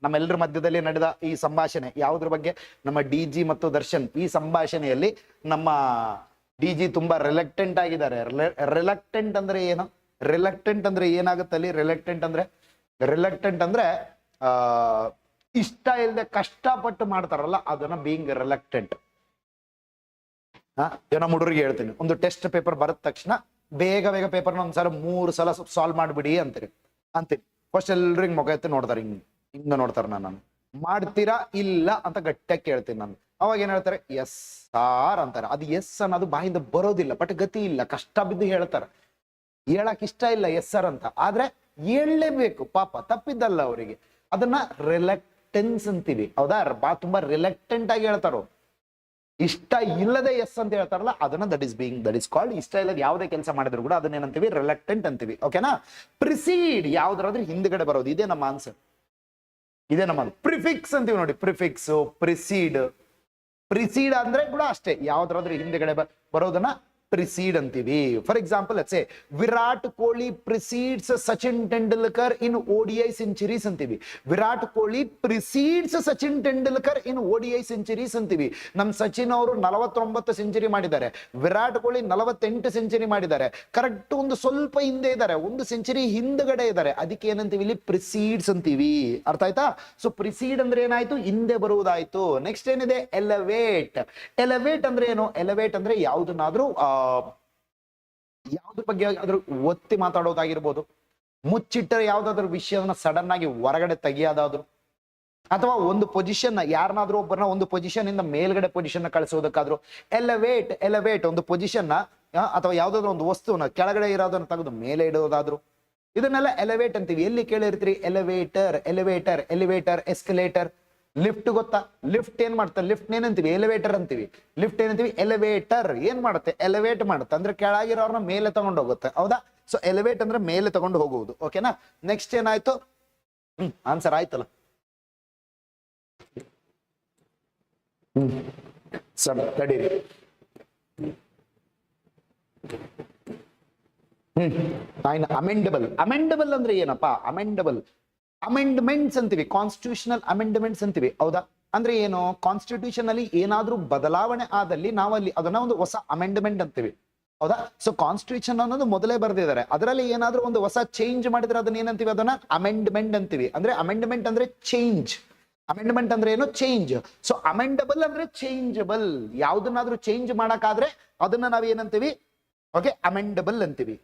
ನಮ್ಮೆಲ್ಲರ ಮಧ್ಯದಲ್ಲಿ ನಡೆದ ಈ ಸಂಭಾಷಣೆ ಯಾವುದ್ರ ಬಗ್ಗೆ? ನಮ್ಮ ಡಿ ಜಿ ಮತ್ತು ದರ್ಶನ್ ಈ ಸಂಭಾಷಣೆಯಲ್ಲಿ ನಮ್ಮ ಡಿ ಜಿ ತುಂಬಾ ರಿಲಕ್ಟೆಂಟ್ ಆಗಿದ್ದಾರೆ. ರಿಲಕ್ಟೆಂಟ್ ಅಂದ್ರೆ ಏನು? ರಿಲಕ್ಟೆಂಟ್ ಅಂದ್ರೆ ಏನಾಗುತ್ತೆ ಅಲ್ಲಿ? ರಿಲಕ್ಟೆಂಟ್ ಅಂದ್ರೆ ಇಷ್ಟ ಇಲ್ಲದೆ ಕಷ್ಟಪಟ್ಟು ಮಾಡ್ತಾರಲ್ಲ, ಅದನ್ನ ಬೀಯಿಂಗ್ ರಿಲಕ್ಟೆಂಟ್. ನಮ್ಮ ಹುಡುಗರಿಗೆ ಹೇಳ್ತೀನಿ, ಒಂದು ಟೆಸ್ಟ್ ಪೇಪರ್ ಬರದ ತಕ್ಷಣ ಬೇಗ ಬೇಗ ಪೇಪರ್ನ ಒಂದ್ಸಲ 3 ಸಲ ಸಾಲ್ವ್ ಮಾಡ್ಬಿಡಿ ಅಂತೀನಿ. ಫಸ್ಟ್ ಎಲ್ರಿಗೆ ಮುಖ ಎತ್ತಿ ನೋಡ್ತಾರೆ, ಹಿಂಗ ನೋಡ್ತಾರೆ. ನಾನು ಮಾಡ್ತೀರಾ ಇಲ್ಲ ಅಂತ ಗಟ್ಟಿಯಾಗಿ ಕೇಳ್ತೀನಿ ನಾನು. ಅವಾಗ ಏನ್ ಹೇಳ್ತಾರೆ? ಎಸ್ ಸಾರ್ ಅಂತಾರೆ. ಅದು ಎಸ್ ಅನ್ನೋದು ಬಾಯಿಂದ ಬರೋದಿಲ್ಲ, ಬಟ್ ಗತಿ ಇಲ್ಲ, ಕಷ್ಟ ಬಿದ್ದು ಹೇಳ್ತಾರೆ. ಹೇಳಕ್ ಇಷ್ಟ ಇಲ್ಲ ಎಸ್ ಸರ್ ಅಂತ, ಆದ್ರೆ ಹೇಳಲೇಬೇಕು, ಪಾಪ ತಪ್ಪಿದ್ದಲ್ಲ ಅವರಿಗೆ. ಅದನ್ನ ರಿಲಕ್ಟೆನ್ಸ್ ಅಂತೀವಿ, ಹೌದಾ? ತುಂಬಾ ರಿಲಕ್ಟೆಂಟ್ ಆಗಿ ಹೇಳ್ತಾರೋ. ಇಷ್ಟ ಇಲ್ಲದೆ ಎಸ್ ಅಂತ ಹೇಳ್ತಾರಲ್ಲ, ಅದನ್ನ ದಟ್ ಇಸ್ ಕಾಲ್ಡ್. ಇಷ್ಟ ಇಲ್ಲದ ಯಾವುದೇ ಕೆಲಸ ಮಾಡಿದ್ರು ಕೂಡ ಅದನ್ನ ಏನಂತೀವಿ? ರಿಲಕ್ಟೆಂಟ್ ಅಂತೀವಿ. ಓಕೆನಾ? ಪ್ರಿಸೀಡ್ ಯಾವ್ದಾದ್ರೂ ಹಿಂದ್ಗಡೆ ಬರೋದು, ಇದೇ ನಮ್ಮ ಆನ್ಸರ್, ಇದೇ ನಮ್ಮ ಪ್ರಿಫಿಕ್ಸ್ ಅಂತೀವಿ ನೋಡಿ. ಪ್ರಿಫಿಕ್ಸ್, ಪ್ರಿಸೀಡ್ ಅಂದ್ರೆ ಕೂಡ ಅಷ್ಟೇ, ಯಾವ್ದಾದ್ರೂ ಹಿಂದ್ಗಡೆ ಬರೋದನ್ನ ಪ್ರಿಸೀಡ್ ಅಂತೀವಿ. For example, let's say Virat Kohli precedes Sachin Tendulkar in ODI centuries ಅಂತೀವಿ. ವಿರಾಟ್ ಕೊಹ್ಲಿ ಪ್ರಿಸೀಡ್ಸ್ ಸಚಿನ್ ತೆಂಡೂಲ್ಕರ್ ಇನ್ ODI ಸೆಂಚುರೀಸ್ ಅಂತೀವಿ. ನಮ್ ಸಚಿನ್ ಅವರು 49 ಸೆಂಚುರಿ ಮಾಡಿದ್ದಾರೆ, ವಿರಾಟ್ ಕೊಹ್ಲಿ 48 ಸೆಂಚುರಿ ಮಾಡಿದ್ದಾರೆ. ಕರೆಕ್ಟ್ ಒಂದು ಸ್ವಲ್ಪ ಹಿಂದೆ ಇದ್ದಾರೆ, ಒಂದು ಸೆಂಚುರಿ ಹಿಂದ್ಗಡೆ ಇದ್ದಾರೆ. ಅದಕ್ಕೆ ಏನಂತೀವಿ? ಇಲ್ಲಿ ಪ್ರಿಸೀಡ್ಸ್ ಅಂತೀವಿ. ಅರ್ಥ ಆಯ್ತಾ? ಸೊ ಪ್ರಿಸೀಡ್ ಅಂದ್ರೆ ಏನಾಯ್ತು? ಹಿಂದೆ ಬರುವುದಾಯ್ತು. ನೆಕ್ಸ್ಟ್ ಏನಿದೆ? ಎಲಿವೇಟ್. ಎಲಿವೇಟ್ ಅಂದ್ರೆ ಏನು? ಎಲಿವೇಟ್ ಅಂದ್ರೆ ಯಾವ್ದನ್ನಾದ್ರೂ ಯಾವ್ದ್ರ ಬಗ್ಗೆ ಆದ್ರೂ ಒತ್ತಿ ಮಾತಾಡೋದಾಗಿರ್ಬೋದು, ಮುಚ್ಚಿಟ್ಟರೆ ಯಾವ್ದಾದ್ರು ವಿಷಯವನ್ನ ಸಡನ್ ಆಗಿ ಹೊರಗಡೆ ತೆಗಿಯೋದಾದ್ರು, ಅಥವಾ ಒಂದು ಪೊಸಿಷನ್, ಯಾರನ್ನಾದ್ರೂ ಒಬ್ಬರನ್ನ ಒಂದು ಪೊಸಿಷನ್ ಇಂದ ಮೇಲ್ಗಡೆ ಪೊಸಿಷನ್ ಕಳಿಸೋದಕ್ಕಾದ್ರು ಎಲಿವೇಟ್ ಒಂದು ಪೊಸಿಷನ್ ಅಥವಾ ಯಾವ್ದಾದ್ರು ಒಂದು ವಸ್ತುವನ್ನ ಕೆಳಗಡೆ ಇರೋದನ್ನ ತೆಗೆದು ಮೇಲೆ ಇಡೋದಾದ್ರು, ಇದನ್ನೆಲ್ಲ ಎಲಿವೇಟ್ ಅಂತೀವಿ. ಎಲ್ಲಿ ಕೇಳಿರ್ತೀರಿ? Elevator, escalator. ಲಿಫ್ಟ್ ಗೊತ್ತಾ? ಲಿಫ್ಟ್ ಏನ್ ಮಾಡುತ್ತೆ? ಲಿಫ್ಟ್ ಏನಂತೀವಿ? ಎಲಿವೇಟರ್ ಅಂತೀವಿ. ಲಿಫ್ಟ್ ಏನಂತೀವಿ? ಎಲಿವೇಟರ್. ಏನ್ ಮಾಡುತ್ತೆ? ಎಲಿವೇಟ್ ಮಾಡುತ್ತೆ, ಅಂದ್ರೆ ಕೆಳಗಿರೋರ್ನ ಮೇಲೆ ತಗೊಂಡು ಹೋಗುತ್ತೆ, ಹೌದಾ? ಸೊ ಎಲಿವೇಟ್ ಅಂದ್ರೆ ಮೇಲೆ ತಗೊಂಡು ಹೋಗುವುದು. ಓಕೆನಾ? ನೆಕ್ಸ್ಟ್ ಏನಾಯ್ತು? ಆನ್ಸರ್ ಆಯ್ತಲ್ಲ. ಸರ್ ತಡೀರಿ. ಅಮೆಂಡಬಲ್ ಅಂದ್ರೆ ಏನಪ್ಪಾ? ಅಮೆಂಡ್ಮೆಂಟ್ಸ್ ಅಂತೀವಿ, ಕಾನ್ಸ್ಟಿಟ್ಯೂಷನಲ್ ಅಮೆಂಡ್ಮೆಂಟ್ಸ್ ಅಂತೀವಿ, ಹೌದಾ? ಅಂದ್ರೆ ಏನು? ಕಾನ್ಸ್ಟಿಟ್ಯೂಷನ್ ಅಲ್ಲಿ ಏನಾದ್ರೂ ಬದಲಾವಣೆ ಆದಲ್ಲಿ ನಾವಲ್ಲಿ ಅದನ್ನ ಒಂದು ಹೊಸ ಅಮೆಂಡ್ಮೆಂಟ್ ಅಂತೀವಿ, ಹೌದಾ? ಸೊ ಕಾನ್ಸ್ಟಿಟ್ಯೂಷನ್ ಅನ್ನೋದು ಮೊದಲೇ ಬರ್ದಿದ್ದಾರೆ, ಅದರಲ್ಲಿ ಏನಾದ್ರೂ ಒಂದು ಹೊಸ ಚೇಂಜ್ ಮಾಡಿದ್ರೆ ಅದನ್ನ ಏನಂತೀವಿ? ಅದನ್ನ ಅಮೆಂಡ್ಮೆಂಟ್ ಅಂತೀವಿ. ಅಂದ್ರೆ ಅಮೆಂಡ್ಮೆಂಟ್ ಅಂದ್ರೆ ಚೇಂಜ್. ಅಮೆಂಡ್ಮೆಂಟ್ ಅಂದ್ರೆ ಏನು? ಚೇಂಜ್. ಸೊ ಅಮೆಂಡಬಲ್ ಅಂದ್ರೆ ಚೇಂಜಬಲ್. ಯಾವ್ದನ್ನಾದ್ರೂ ಚೇಂಜ್ ಮಾಡಕ್ಕಾದ್ರೆ ಅದನ್ನ ನಾವ್ ಏನಂತೀವಿ? ಓಕೆ, ಅಮೆಂಡಬಲ್ ಅಂತೀವಿ.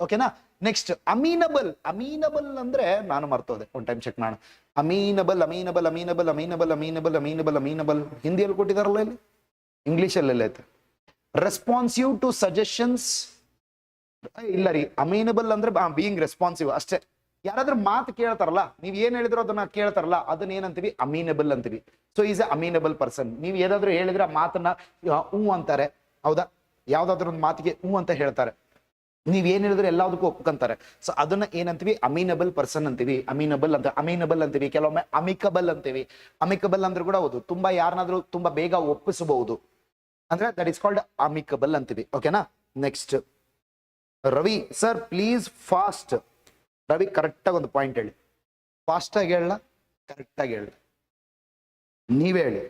ಓಕೆನಾ? ನೆಕ್ಸ್ಟ್ ಅಮೀನಬಲ್ ಅಂದ್ರೆ ನಾನು ಮರ್ತೋದೆ, ಒಂದ್ ಟೈಮ್ ಚೆಕ್ ಮಾಡೋಣ. ಅಮೀನಬಲ್ ಹಿಂದಿಯಲ್ಲಿ ಕೊಟ್ಟಿದಾರಲ್ಲ, ಇಲ್ಲಿ ಇಂಗ್ಲಿಷ್ ಅಲ್ಲಿ ಐತೆ. ರೆಸ್ಪಾನ್ಸಿವ್ ಟು ಸಜೆಷನ್ಸ್ ಇಲ್ಲ ರೀ, ಅಮೀನಬಲ್ ಅಂದ್ರೆ ಬೀಯಿಂಗ್ ರೆಸ್ಪಾನ್ಸಿವ್ ಅಷ್ಟೇ. ಯಾರಾದ್ರೂ ಮಾತು ಕೇಳ್ತಾರಲ್ಲ, ನೀವ್ ಏನ್ ಹೇಳಿದ್ರು ಅದನ್ನ ಕೇಳ್ತಾರಲ್ಲ, ಅದನ್ನ ಏನಂತೀವಿ, ಅಮೀನಬಲ್ ಅಂತೀವಿ. So is a amenable person. ನೀವ್ ಏನಾದ್ರು ಹೇಳಿದ್ರೆ ಆ ಮಾತನ್ನ ಹೂ ಅಂತಾರೆ, ಹೌದಾ? ಯಾವ್ದಾದ್ರು ಒಂದು ಮಾತಿಗೆ ಹೂ ಅಂತ ಹೇಳ್ತಾರೆ. ನೀವ್ ಏನ್ ಹೇಳಿದ್ರೆ ಎಲ್ಲದಕ್ಕೂ ಒಪ್ಕೊಂತಾರೆ. ಸೊ ಅದನ್ನ ಏನಂತೀವಿ, ಅಮೀನಬಲ್ ಪರ್ಸನ್ ಅಂತೀವಿ. ಅಮೀನಬಲ್ ಅಂತೀವಿ. ಕೆಲವೊಮ್ಮೆ ಅಮಿಕಬಲ್ ಅಂತೀವಿ. ಅಮಿಕಬಲ್ ಅಂದ್ರೆ ಕೂಡ ಹೌದು, ತುಂಬಾ ಯಾರನ್ನಾದ್ರೂ ತುಂಬಾ ಬೇಗ ಒಪ್ಪಿಸಬಹುದು, ಅಂದ್ರೆ ದಟ್ ಇಸ್ ಕಾಲ್ಡ್ ಅಮಿಕಬಲ್ ಅಂತೀವಿ. ಓಕೆನಾ? Next Ravi sir please fast. Ravi correct ಆಗಿ ಒಂದು ಪಾಯಿಂಟ್ ಹೇಳಿ. ಫಾಸ್ಟ್ ಆಗಿ ಹೇಳ, ಕರೆಕ್ಟ್ ಆಗಿ ಹೇಳ, ನೀವೇ ಹೇಳಿ.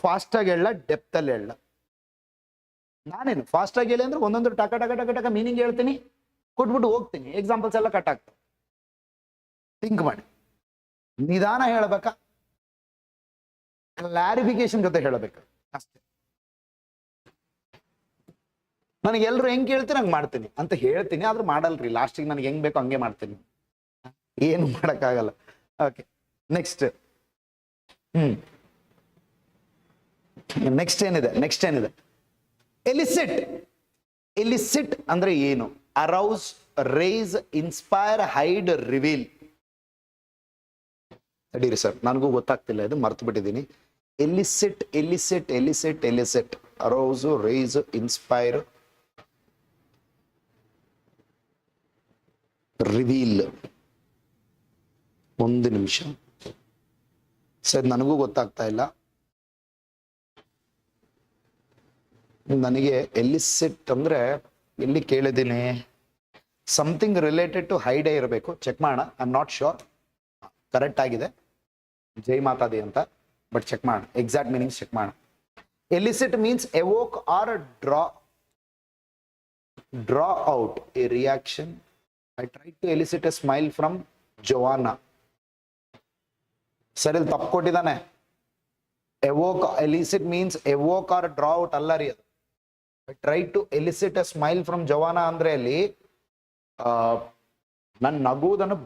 ಫಾಸ್ಟ್ ಆಗಿ ಹೇಳ, ಡೆಪ್ತ್ ಅಲ್ಲಿ ಹೇಳ. ನಾನೇನು ಫಾಸ್ಟ್ ಆಗಿ ಹೇಳಿ ಅಂದ್ರೆ ಒಂದೊಂದು ಟಕ ಟಕ ಟಕ ಟಕ ಮೀನಿಂಗ್ ಹೇಳ್ತೀನಿ, ಕೊಟ್ಬಿಟ್ಟು ಹೋಗ್ತೀನಿ, ಎಕ್ಸಾಂಪಲ್ಸ್ ಎಲ್ಲ ಕಟ್ ಆಗ್ತವೆ. ಥಿಂಕ್ ಮಾಡಿ. ನಿಧಾನ ಹೇಳಬೇಕಾ, ಕ್ಲಾರಿಫಿಕೇಶನ್ ಜೊತೆ ಹೇಳಬೇಕು ಅಷ್ಟೇ. ನನಗೆ ಎಲ್ರು ಹೆಂಗ್ ಕೇಳ್ತೀನಿ ಹಂಗೆ ಮಾಡ್ತೀನಿ ಅಂತ ಹೇಳ್ತೀನಿ, ಆದ್ರೂ ಮಾಡಲ್ರಿ. ಲಾಸ್ಟಿಗೆ ನನಗೆ ಹೆಂಗ್ ಬೇಕೋ ಹಂಗೆ ಮಾಡ್ತೀನಿ, ಏನು ಮಾಡಕ್ಕಾಗಲ್ಲ. Okay, next. ನೆಕ್ಸ್ಟ್ ಏನಿದೆ? ಎಲಿಸಿಟ್ ಅಂದ್ರೆ ಏನು? Arouse, rise, inspire, hide, reveal. ಅಡಿರಿ ಸರ್, ನನಗೂ ಗೊತ್ತಾಗ್ತಿಲ್ಲ, ಇದು ಮರ್ತು ಬಿಟ್ಟಿದ್ದೀನಿ. Elicit arouse, rise, inspire, reveal. ಒಂದು ನಿಮಿಷ ಸರ್, ನನಗೂ ಗೊತ್ತಾಗ್ತಾ ಇಲ್ಲ. ನನಗೆ ಎಲಿಸಿಟ್ ಅಂದ್ರೆ ಎಲ್ಲಿ ಕೇಳಿದ್ದೀನಿ, ಸಮಥಿಂಗ್ ರಿಲೇಟೆಡ್ ಟು ಹೈಡೇ ಇರಬೇಕು. ಚೆಕ್ ಮಾಡೋಣ. I am not sure. Correct ಆಗಿದೆ, ಜೈ ಮಾತಾದಿ ಅಂತ, ಬಟ್ ಚೆಕ್ ಮಾಡೋಣ, ಎಕ್ಸಾಕ್ಟ್ ಮೀನಿಂಗ್ ಚೆಕ್ ಮಾಡೋಣ. Elicit means evoke or draw out a reaction. I tried to elicit a smile from Joanna. Sir ಇಲ್ಲಿ ತಪ್ಪು ಕೊಟ್ಟಿದ್ದಾನೆ. Elicit means evoke or draw out ಅಲ್ಲ ರೀ ಅದು. I try to elicit a smile from Joanna ಅಂದ್ರೆ ಅಲ್ಲಿ ನನ್ನ ನಗುವುದನ್ನು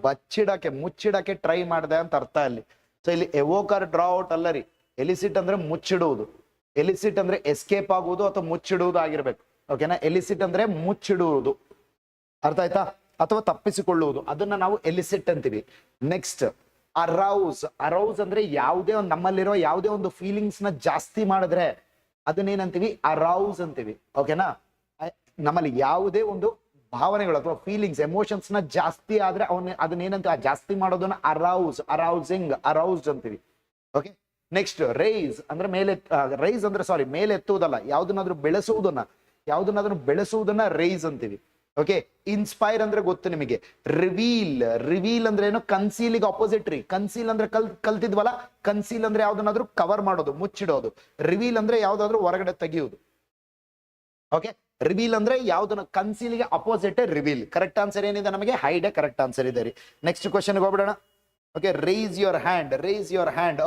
ಮುಚ್ಚಿಡಕ್ಕೆ try ಮಾಡಿದೆ ಅಂತ ಅರ್ಥ ಅಲ್ಲಿ. ಸೊ ಇಲ್ಲಿ ಎವೋಕ್ ಆರ್ ಡ್ರಾ ಔಟ್ ಅಲ್ಲ ರೀ. ಎಲಿಸಿಟ್ ಅಂದ್ರೆ ಮುಚ್ಚಿಡುವುದು. ಎಲಿಸಿಟ್ ಅಂದ್ರೆ ಎಸ್ಕೇಪ್ ಆಗುವುದು ಅಥವಾ ಮುಚ್ಚಿಡುವುದು ಆಗಿರ್ಬೇಕು. ಓಕೆನಾ? ಎಲಿಸಿಟ್ ಅಂದ್ರೆ ಮುಚ್ಚಿಡುವುದು, ಅರ್ಥ ಆಯ್ತಾ? ಅಥವಾ ತಪ್ಪಿಸಿಕೊಳ್ಳುವುದು, ಅದನ್ನ ನಾವು ಎಲಿಸಿಟ್ ಅಂತೀವಿ. ನೆಕ್ಸ್ಟ್ ಅರೌಸ್ ಅಂದ್ರೆ ಯಾವುದೇ ಒಂದು ನಮ್ಮಲ್ಲಿರೋ ಯಾವುದೇ ಒಂದು ಫೀಲಿಂಗ್ಸ್ ನ ಜಾಸ್ತಿ ಮಾಡಿದ್ರೆ ಅದನ್ನೇನಂತೀವಿ, ಅರೌಸ್ ಅಂತೀವಿ. ಓಕೆನಾ? ನಮ್ಮಲ್ಲಿ ಯಾವುದೇ ಒಂದು ಭಾವನೆಗಳು ಅಥವಾ ಫೀಲಿಂಗ್ಸ್, ಎಮೋಷನ್ಸ್ ನ ಜಾಸ್ತಿ ಆದ್ರೆ ಅದನ್ನೇನಂತೀವಿ, ಆ ಜಾಸ್ತಿ ಮಾಡೋದನ್ನ ಅರೌಸ್ಡ್ ಅಂತೀವಿ. ಓಕೆ, ನೆಕ್ಸ್ಟ್ ರೈಸ್ ಅಂದ್ರೆ ಮೇಲೆ ಎತ್ತುವುದಲ್ಲ, ಯಾವುದನ್ನಾದ್ರೂ ಬೆಳೆಸುವುದನ್ನ ರೈಸ್ ಅಂತೀವಿ. ಓಕೆ, ಇನ್ಸ್ಪೈರ್ ಅಂದ್ರೆ ಗೊತ್ತು ನಿಮಗೆ. ರಿವೀಲ್ ಅಂದ್ರೆ ಏನು? ಕನ್ಸೀಲಿಗೆ ಆಪೋಸಿಟ್ ರೀ. ಕನ್ಸೀಲ್ ಅಂದ್ರೆ ಕಲ್ತಿದ್ವಲ್ಲ, ಕನ್ಸೀಲ್ ಅಂದ್ರೆ ಯಾವ್ದನ್ನಾದ್ರೂ ಕವರ್ ಮಾಡೋದು, ಮುಚ್ಚಿಡೋದು. ರಿವೀಲ್ ಅಂದ್ರೆ ಯಾವ್ದಾದ್ರು ಹೊರಗಡೆ ತೆಗೆಯುವುದು. ಓಕೆ, ರಿವೀಲ್ ಅಂದ್ರೆ ಯಾವ್ದನ್ನ, ಕನ್ಸೀಲಿಗೆ ಅಪೋಸಿಟ್ ರಿವೀಲ್. ಕರೆಕ್ಟ್ ಆನ್ಸರ್ ಏನಿದೆ ನಮಗೆ? ಹೈಡ್ ಕರೆಕ್ಟ್ ಆನ್ಸರ್ ಇದೆ ರೀ. ನೆಕ್ಸ್ಟ್ ಕ್ವಶನ್ ಹೋಗ್ಬಿಡೋಣ. Okay, raise your hand.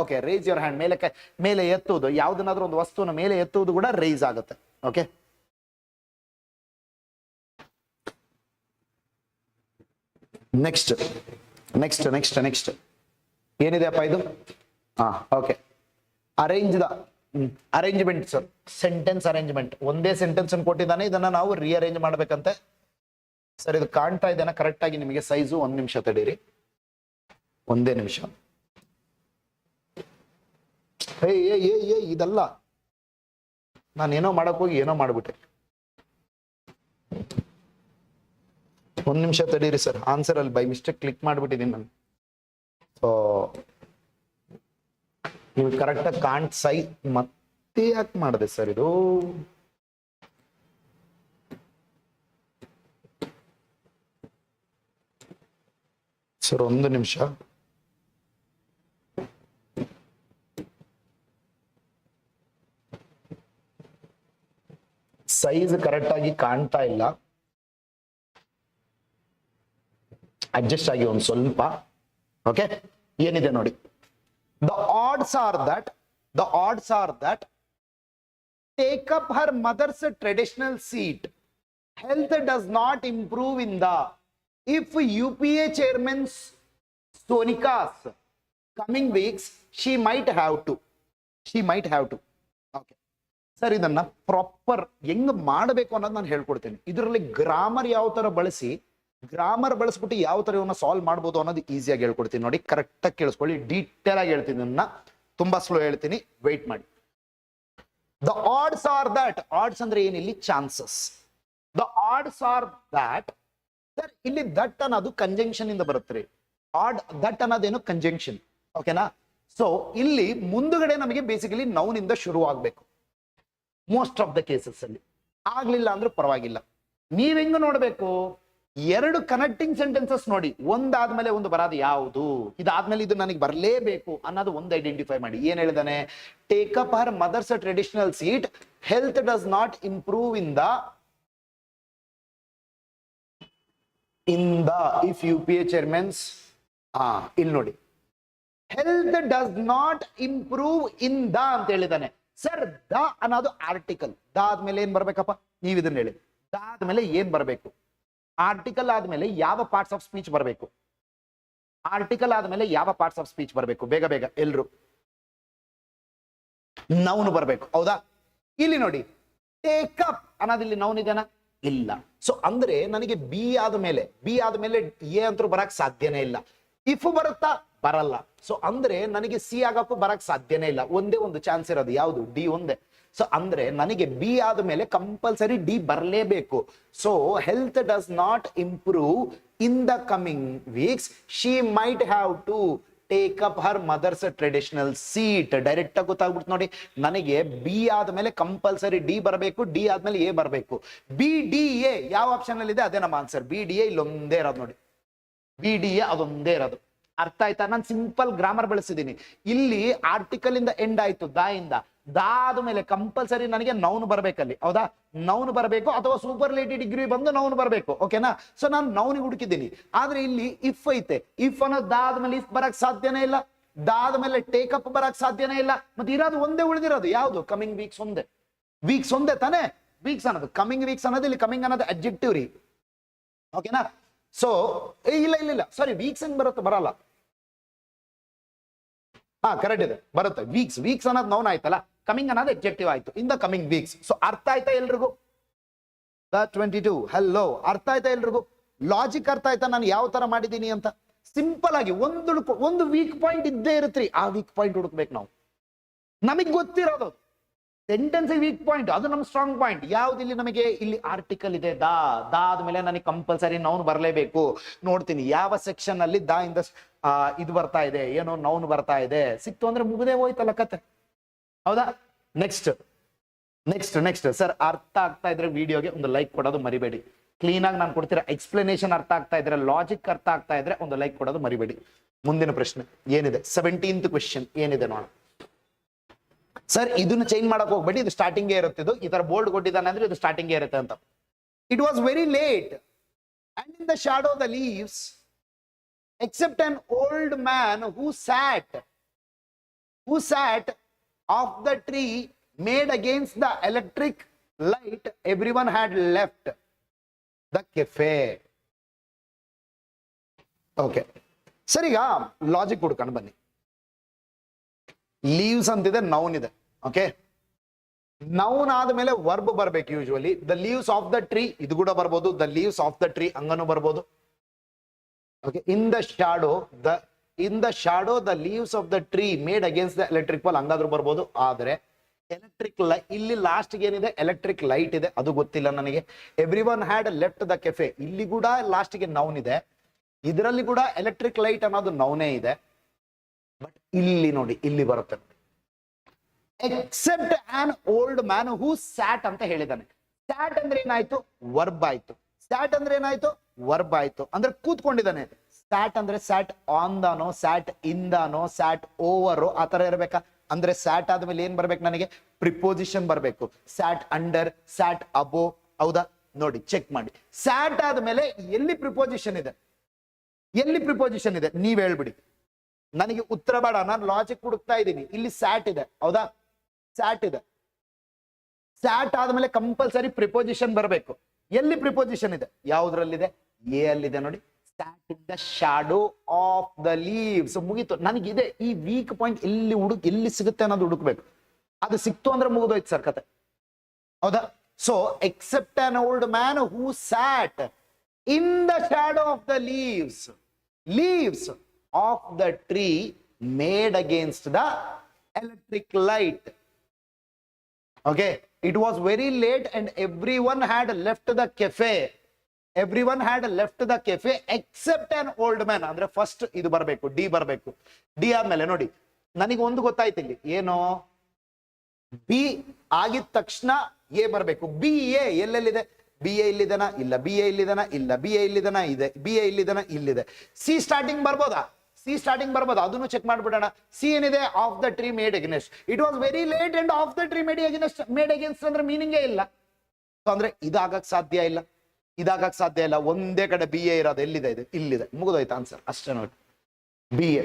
Okay, raise your hand, ಮೇಲೆ ಎತ್ತುವುದು. ಯಾವ್ದನ್ನಾದ್ರೂ ಒಂದು ವಸ್ತುನ ಮೇಲೆ ಎತ್ತುವುದು ಕೂಡ ರೈಸ್ ಆಗುತ್ತೆ. ಓಕೆ, ನೆಕ್ಸ್ಟ್ ಏನಿದೆಯಪ್ಪ ಇದು? Okay, arrangement sir. Sentence arrangement. ಒಂದೇ ಸೆಂಟೆನ್ಸ್ ಅನ್ನು ಕೊಟ್ಟಿದ್ದಾನೆ, ಇದನ್ನ ನಾವು ರಿಅರೇಂಜ್ ಮಾಡ್ಬೇಕಂತೆ. ಸರ್ ಇದು ಕಾಣ್ತಾ ಇದ್ದೇನೆ ಕರೆಕ್ಟ್ ಆಗಿ ನಿಮಗೆ ಸೈಜು? ಒಂದ್ ನಿಮಿಷ ತಡೀರಿ, ಒಂದೇ ನಿಮಿಷ. ಇದಲ್ಲ, ನಾನೇನೋ ಮಾಡಕ್ ಹೋಗಿ ಏನೋ ಮಾಡ್ಬಿಟ್ಟೆ. ಒಂದ್ ನಿಮಿಷ ತಡೀರಿ ಸರ್, ಆನ್ಸರ್ ಅಲ್ಲಿ ಬೈ ಮಿಸ್ಟೇಕ್ ಕ್ಲಿಕ್ ಮಾಡ್ಬಿಟ್ಟಿದ್ದೀನಿ ನಾನು. ಸೊ ನೀವು ಕರೆಕ್ಟ್ ಆಗಿ ಮತ್ತೆ ಯಾಕೆ ಮಾಡಿದೆ ಸರ್ ಇದು? ಸರ್ ಒಂದು ನಿಮಿಷ. ಸೈಜ್ ಕರೆಕ್ಟ್ ಆಗಿ ಕಾಣ್ತಾ ಇಲ್ಲ, ಅಡ್ಜಸ್ಟ್ ಆಗಿ ಒಂದು ಸ್ವಲ್ಪ. ಓಕೆ, ಏನಿದೆ ನೋಡಿ. The odds are that take up her mother's traditional seat. Health does not improve in the if UPA chairman Sonika's coming weeks, she might have to. Okay, sir ಇದನ್ನ proper ಹೆಂಗ್ ಮಾಡಬೇಕು ಅನ್ನೋದು ನಾನು ಹೇಳ್ಕೊಡ್ತೀನಿ. ಇದರಲ್ಲಿ ಗ್ರಾಮರ್ ಯಾವ ತರ ಬಳಸಿ, ಗ್ರಾಮರ್ ಬಳಸ್ಬಿಟ್ಟು ಯಾವ ತರ ಇವನ್ನ ಸಾಲ್ವ್ ಮಾಡ್ಬೋದು ಅನ್ನೋದು ಈಸಿಯಾಗಿ ಹೇಳ್ಕೊಡ್ತೀನಿ. ನೋಡಿ, ಕರೆಕ್ಟ್ ಆಗಿ ಕೇಳಿಸ್ಕೊಳ್ಳಿ, ಡೀಟೇಲ್ ಆಗಿ ಹೇಳ್ತೀನಿ. ನನ್ನ ತುಂಬಾ ಸ್ಲೋ ಹೇಳ್ತೀನಿ, ವೆಯ್ಟ್ ಮಾಡಿ. The odds are that, odds ಅಂದ್ರೆ ಏನಿಲ್ಲಿ chances. The odds are that, sir ಇಲ್ಲಿ ದಟ್ ಅನ್ನೋದು ಕಂಜಂಕ್ಷನ್ ಇಂದ ಬರುತ್ತೆ. ಆಡ್ ದಟ್ ಅನ್ನೋದೇನು ಕಂಜಂಕ್ಷನ್, ಓಕೆನಾ. ಸೊ ಇಲ್ಲಿ ಮುಂದುಗಡೆ ನಮಗೆ ಬೇಸಿಕಲಿ ನೌನ್ ಇಂದ ಶುರು ಆಗ್ಬೇಕು ಮೋಸ್ಟ್ ಆಫ್ ದ ಕೇಸಸ್ ಅಲ್ಲಿ. ಆಗ್ಲಿಲ್ಲ ಅಂದ್ರೆ ಪರವಾಗಿಲ್ಲ. ನೀವ್ ಹೆಂಗ ನೋಡ್ಬೇಕು, ಎರಡು ಕನೆಕ್ಟಿಂಗ್ ಸೆಂಟೆನ್ಸಸ್ ನೋಡಿ, ಒಂದಾದ್ಮೇಲೆ ಒಂದು ಬರೋದು ಯಾವುದು, ಇದಾದ್ಮೇಲೆ ಇದು ನನಗೆ ಬರಲೇಬೇಕು ಅನ್ನೋದು ಒಂದು ಐಡೆಂಟಿಫೈ ಮಾಡಿ. ಏನ್ ಹೇಳಿದಾನೆ, take up her mother's traditional seat, health does not improve in the if you P A chairman's. ಇಲ್ಲಿ ನೋಡಿ, health does not improve in the ಅಂತ ಹೇಳಿದಾನೆ. ಸರ್ ದ ಅನ್ನೋದು ಆರ್ಟಿಕಲ್, ದ ಆದ್ಮೇಲೆ ಏನ್ ಬರ್ಬೇಕಪ್ಪ, ನೀವ್ ಇದನ್ನ ಹೇಳಿ. ದ ಆದ್ಮೇಲೆ ಏನ್ ಬರ್ಬೇಕು, ಆರ್ಟಿಕಲ್ ಆದ್ಮೇಲೆ ಯಾವ ಪಾರ್ಟ್ಸ್ ಆಫ್ ಸ್ಪೀಚ್ ಬರಬೇಕು, ಆರ್ಟಿಕಲ್ ಆದ್ಮೇಲೆ ಯಾವ ಪಾರ್ಟ್ಸ್ ಆಫ್ ಸ್ಪೀಚ್ ಬರಬೇಕು, ಬೇಗ ಬೇಗ ಎಲ್ರು. ನೌನ್ ಬರ್ಬೇಕು, ಹೌದಾ. ಇಲ್ಲಿ ನೋಡಿ, ಟೇಕ್ ಅಪ್ ಅನ್ನೋದು ಇಲ್ಲಿ ನೌನ್ ಇದೆನಾ, ಇಲ್ಲ. ಸೊ ಅಂದ್ರೆ ನನಗೆ ಬಿ ಆದ್ಮೇಲೆ ಎ ಅಂತೂ ಬರಕ್ ಸಾಧ್ಯನೇ ಇಲ್ಲ. ಇಫ್ ಬರುತ್ತಾ, ಬರಲ್ಲ. ಸೊ ಅಂದ್ರೆ ನನಗೆ ಸಿ ಆಗಪ್ಪು ಬರಕ್ ಸಾಧ್ಯನೇ ಇಲ್ಲ. ಒಂದೇ ಒಂದು ಚಾನ್ಸ್ ಇರೋದು, ಯಾವುದು, ಡಿ ಒಂದೇ. ಸೊ ಅಂದ್ರೆ ನನಗೆ ಬಿ ಆದ್ಮೇಲೆ ಕಂಪಲ್ಸರಿ ಡಿ ಬರಲೇಬೇಕು. So health does not improve in the coming weeks, she might have to take up her mother's traditional seat. Direct ಆಗಿ ಗೊತ್ತಾಗ್ಬಿಡ್ತು ನೋಡಿ, ನನಗೆ ಬಿ ಆದ್ಮೇಲೆ ಕಂಪಲ್ಸರಿ ಡಿ ಬರಬೇಕು, ಡಿ ಆದ್ಮೇಲೆ ಎ ಬರಬೇಕು. ಬಿ ಡಿ ಎ ಯಾವ ಆಪ್ಷನ್ ಅಲ್ಲಿ ಇದೆ ಅದೇ ನಮ್ಮ ಆನ್ಸರ್. ಬಿ ಡಿ ಎ ಇಲ್ಲೊಂದೇ ಇರೋದು ನೋಡಿ, ಬಿ ಡಿ ಎ ಅದೊಂದೇ ಇರೋದು. ಅರ್ಥ ಆಯ್ತಾ? ನಾನು ಸಿಂಪಲ್ ಗ್ರಾಮರ್ ಬಳಸಿದ್ದೀನಿ. ಇಲ್ಲಿ ಆರ್ಟಿಕಲ್ ಇಂದ ಎಂಡ್ ಆಯ್ತು, ದ ಇಂದ. ದಾದ ಮೇಲೆ ಕಂಪಲ್ಸರಿ ನನಗೆ ನೌನ್ ಬರ್ಬೇಕಲ್ಲಿ, ಹೌದಾ. ನೌನ್ ಬರಬೇಕು ಅಥವಾ ಸೂಪರ್ಲೇಟಿವ್ ಡಿಗ್ರಿ ಬಂದು ನೌನ್ ಬರಬೇಕು, ಓಕೆನಾ. ಸೊ ನಾನು ನೌನಿಗೆ ಹುಡುಕಿದ್ದೀನಿ. ಆದ್ರೆ ಇಲ್ಲಿ ಇಫ್ ಐತೆ, ಇಫ್ ಅನ್ನೋದು ದಾದ ಮೇಲೆ ಇಫ್ ಬರಕ್ ಸಾಧ್ಯನೇ ಇಲ್ಲ, ದಾದ ಮೇಲೆ ಟೇಕ್ ಅಪ್ ಬರಕ್ ಸಾಧ್ಯನೇ ಇಲ್ಲ. ಮತ್ತೆ ಇರೋದು ಒಂದೇ ಉಳಿದಿರೋದು ಯಾವುದು, ಕಮಿಂಗ್ ವೀಕ್ಸ್ ಒಂದೇ. ವೀಕ್ಸ್ ಒಂದೇ ತಾನೇ, ವೀಕ್ಸ್ ಅನ್ನೋದು. ಕಮಿಂಗ್ ವೀಕ್ಸ್ ಅನ್ನೋದು ಇಲ್ಲಿ ಕಮಿಂಗ್ ಅನ್ನೋದು ಅಡ್ಜೆಕ್ಟಿವ್ ರೀ, ಓಕೆನಾ. ಸೊ ಇಲ್ಲ ಇಲ್ಲ ಇಲ್ಲ, ಸಾರಿ, ವೀಕ್ಸ್ ಹೆಂಗ್ ಬರುತ್ತೆ, ಬರಲ್ಲ. ಕರೆಕ್ಟ್ ಇದೆ, ಬರುತ್ತೆ. ವೀಕ್ಸ್ ಅನ್ನೋದು ನೌನ್ ಆಯ್ತಲ್ಲ, ಕಮಿಂಗ್ ಅನ್ನೋದು ಎಡ್ಜೆಕ್ಟಿವ್ ಆಯ್ತು. ಇನ್ ದ ಕಮಿಂಗ್ ವೀಕ್ಸ್. ಸೊ ಅರ್ಥ ಆಯ್ತಾ ಎಲ್ರಿಗೂ? 22 ಹಲೋ, ಅರ್ಥ ಆಯ್ತಾ ಎಲ್ರಿಗೂ? ಲಾಜಿಕ್ ಅರ್ಥ ಆಯ್ತಾ ನಾನು ಯಾವ ತರ ಮಾಡಿದೀನಿ ಅಂತ? ಸಿಂಪಲ್ ಆಗಿ ಒಂದು ವೀಕ್ ಪಾಯಿಂಟ್ ಇದ್ದೇ ಇರುತ್ತೆ. ಆ ವೀಕ್ ಪಾಯಿಂಟ್ ಹುಡುಕ್ಬೇಕು ನಾವು. ನಮಗ್ ಗೊತ್ತಿರೋದು ಸೆಂಟೆನ್ಸ್ ವೀಕ್ ಪಾಯಿಂಟ್, ಅದು ನಮ್ಮ ಸ್ಟ್ರಾಂಗ್ ಪಾಯಿಂಟ್. ಯಾವ್ದು ಇಲ್ಲಿ ನಮಗೆ, ಇಲ್ಲಿ ಆರ್ಟಿಕಲ್ ಇದೆ, ದ ಆದ್ಮೇಲೆ ನನಗೆ ಕಂಪಲ್ಸರಿ ನೌನ್ ಬರಲೇಬೇಕು. ನೋಡ್ತೀನಿ ಯಾವ ಸೆಕ್ಷನ್ ಅಲ್ಲಿ ದ ಇಂದ ಇದು ಬರ್ತಾ ಇದೆ, ಏನೋ ನೌನ್ ಬರ್ತಾ ಇದೆ. ಸಿಕ್ತು ಅಂದ್ರೆ ಮುಗದೆ ಹೋಯ್ತಲ್ಲ ಕತೆ, ಹೌದಾ. ನೆಕ್ಸ್ಟ್ ಸರ್, ಅರ್ಥ ಆಗ್ತಾ ಇದ್ರೆ ವಿಡಿಯೋಗೆ ಒಂದು ಲೈಕ್ ಕೊಡೋದು ಮರಿಬೇಡಿ. ಕ್ಲೀನ್ ಆಗಿ ನಾನು ಕೊಡ್ತೀರಾ ಎಕ್ಸ್ಪ್ಲನೇಷನ್ ಅರ್ಥ ಆಗ್ತಾ ಇದ್ರೆ, ಲಾಜಿಕ್ ಅರ್ಥ ಆಗ್ತಾ ಇದ್ರೆ ಒಂದು ಲೈಕ್ ಕೊಡೋದು ಮರಿಬೇಡಿ. ಮುಂದಿನ ಪ್ರಶ್ನೆ ಏನಿದೆ, 17th ಕ್ವೆಶ್ಚನ್ ಏನಿದೆ ನೋಡ. ಸರ್ ಇದನ್ನ ಚೇಂಜ್ ಮಾಡಕ್ ಹೋಗ್ಬೇಡಿ, ಇದು ಸ್ಟಾರ್ಟಿಂಗ್ ಇರುತ್ತೆ. ಇದು ಈ ತರ ಬೋರ್ಡ್ ಕೊಟ್ಟಿದ್ದಾನೆ ಅಂದ್ರೆ ಇದು ಸ್ಟಾರ್ಟಿಂಗ್ ಇರುತ್ತೆ ಅಂತ. It was very late and in the shadow the leaves except an old man who sat off the tree made against the electric light, everyone had left the cafe. Okay sir, ಈಗ logic ಹುಡ್ಕೊಂಡು ಬನ್ನಿ. Leaves ಅಂತಿದೆ, noun ಇದೆ, okay. Noun ಆದ್ಮೇಲೆ verb ಬರ್ಬೇಕು usually. The leaves of the tree, ಇದು ಕೂಡ ಬರ್ಬೋದು. The leaves of the tree ಹಂಗನು ಬರ್ಬೋದು, okay. In the shadow the leaves of the tree made against the electric pole, ಹಂಗಾದ್ರೂ ಬರ್ಬೋದು. ಆದ್ರೆ ಎಲೆಕ್ಟ್ರಿಕ್ ಇಲ್ಲಿ ಲಾಸ್ಟ್ ಏನಿದೆ, ಎಲೆಕ್ಟ್ರಿಕ್ ಲೈಟ್ ಇದೆ, ಅದು ಗೊತ್ತಿಲ್ಲ ನನಗೆ. Every one had left the cafe, ಇಲ್ಲಿ ಕೂಡ ಲಾಸ್ಟ್ ಗೆ ನೌನ್ ಇದೆ. ಇದರಲ್ಲಿ ಕೂಡ ಎಲೆಕ್ಟ್ರಿಕ್ ಲೈಟ್ ಅನ್ನೋದು ನೌನೇ ಇದೆ. ಬಟ್ ಇಲ್ಲಿ ನೋಡಿ, ಇಲ್ಲಿ ಬರುತ್ತೆ except an old man who sat ಅಂತ ಹೇಳಿದಾನೆ. ಸ್ಯಾಟ್ ಅಂದ್ರೆ ಏನಾಯ್ತು, ವರ್ಬ್ ಆಯ್ತು. ಸ್ಯಾಟ್ ಅಂದ್ರೆ ಏನಾಯ್ತು, ವರ್ಬ್ ಆಯ್ತು. ಅಂದ್ರೆ ಕೂತ್ಕೊಂಡಿದ್ದಾನೆ. ಸ್ಯಾಟ್ ಅಂದ್ರೆ ಸ್ಯಾಟ್ ಆನ್ ದಾನೋ, ಸ್ಯಾಟ್ ಇನ್ ದಾನೋ, ಸ್ಯಾಟ್ ಓವರ್ ಆ ತರ ಇರ್ಬೇಕಾ? ಅಂದ್ರೆ ಸ್ಯಾಟ್ ಆದ್ಮೇಲೆ ಏನ್ ಬರ್ಬೇಕು ನನಗೆ, ಪ್ರಿಪೋಸಿಷನ್ ಬರ್ಬೇಕು. ಸ್ಯಾಟ್ ಅಂಡರ್, ಸ್ಯಾಟ್ ಅಬೋ, ಹೌದಾ. ನೋಡಿ ಚೆಕ್ ಮಾಡಿ, ಸ್ಯಾಟ್ ಆದ್ಮೇಲೆ ಎಲ್ಲಿ ಪ್ರಿಪೋಸಿಷನ್ ಇದೆ, ನೀವ್ ಹೇಳ್ಬಿಡಿ. ನನಗೆ ಉತ್ತರ ಬೇಡ, ನಾನು ಲಾಜಿಕ್ ಹುಡುಕ್ತಾ ಇದ್ದೀನಿ. ಇಲ್ಲಿ ಸ್ಯಾಟ್ ಇದೆ, ಹೌದಾ. ಸ್ಯಾಟ್ ಇದೆ. ಸ್ಯಾಟ್ ಆದ್ಮೇಲೆ ಕಂಪಲ್ಸರಿ ಪ್ರಿಪೋಸಿಷನ್ ಬರಬೇಕು. ಎಲ್ಲಿ ಪ್ರಿಪೋಸಿಷನ್ ಇದೆ, ಯಾವ್ದ್ರಲ್ಲಿದೆ, ಎ ಅಲ್ಲಿದೆ ನೋಡಿ. Sat in the shadow of the leaves. ಮುಗೀತು. ನನಗಿದೆ ಈ ವೀಕ್ ಪಾಯಿಂಟ್ ಎಲ್ಲಿ ಸಿಗುತ್ತೆ ಅನ್ನೋದು ಹುಡುಕ್ಬೇಕು. ಅದು ಸಿಕ್ತು ಅಂದ್ರೆ ಮುಗಿದೋಯ್ತು ಸರ್ ಕತೆ. ಹೌದಾ? So accept an old man who sat in the shadow of the leaves of the tree made against the electric light. Okay, it was very late and everyone had left the cafe. Everyone had left the cafe except an old man. ಅಂದ್ರೆ first ಇದು ಬರಬೇಕು, D ಬರಬೇಕು. D ಆದ್ಮೇಲೆ ನೋಡಿ, ನನಗೆ ಒಂದು ಗೊತ್ತಾಯ್ತು ಇಲ್ಲಿ, ಏನು ಬಿ ಆಗಿದ ತಕ್ಷಣ ಎ ಬರಬೇಕು. ಬಿ ಎ ಎಲ್ಲೆಲ್ಲಿದೆ? ಬಿ ಎ ಇಲ್ಲಿದನ? ಇಲ್ಲ. ಬಿ ಎ ಇಲ್ಲಿದನ? ಇಲ್ಲ. ಬಿ ಎ ಇಲ್ಲಿದನ? ಇದೆ. ಬಿ ಎ ಇಲ್ಲಿದನ? ಇಲ್ಲಿದೆ. ಸಿ ಸ್ಟಾರ್ಟಿಂಗ್ ಬರ್ಬೋದಾ? ಸಿ ಸ್ಟಾರ್ಟಿಂಗ್ ಬರ್ಬೋದು, ಅದನ್ನು ಚೆಕ್ ಮಾಡ್ಬಿಡೋಣ. ಸಿ ಏನಿದೆ? Of the tree made against. It was very late and of the tree made against ಅಂದ್ರೆ ಮೀನಿಂಗೇ ಇಲ್ಲ. ಅಂದ್ರೆ ಇದಾಗಕ್ ಸಾಧ್ಯ ಇಲ್ಲ, ಇದಾಗಕ್ ಸಾಧ್ಯ ಇಲ್ಲ. ಒಂದೇ ಕಡೆ ಬಿ ಎ ಇರೋದು ಎಲ್ಲಿದೆ? ಇದು ಇಲ್ಲಿದೆ. ಮುಗಿದೋಯ್ತು ಆನ್ಸರ್, ಅಷ್ಟೇ ನೋಡಿ. B A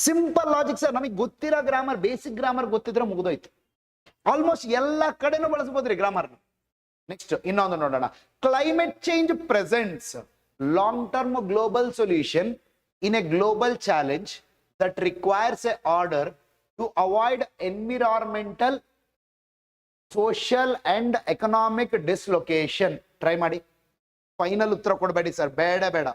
simple logic sir. ನಮಗೆ ಗೊತ್ತಿರೋ ಗ್ರಾಮರ್, ಬೇಸಿಕ್ ಗ್ರಾಮರ್ ಗೊತ್ತಿದ್ರೆ ಮುಗಿದೋಯ್ತು. ಆಲ್ಮೋಸ್ಟ್ ಎಲ್ಲ ಕಡೆನೂ ಬಳಸಬಹುದ್ರಿ ಗ್ರಾಮರ್. ನೆಕ್ಸ್ಟ್ ಇನ್ನೊಂದು ನೋಡೋಣ. Climate change presents long term global solution in a global challenge that requires a order to avoid environmental, social and economic dislocation. Try ಮಾಡಿ. Final ಉತ್ತರ ಕೊಡಬೇಡಿ ಸರ್, ಬೇಡ ಬೇಡ.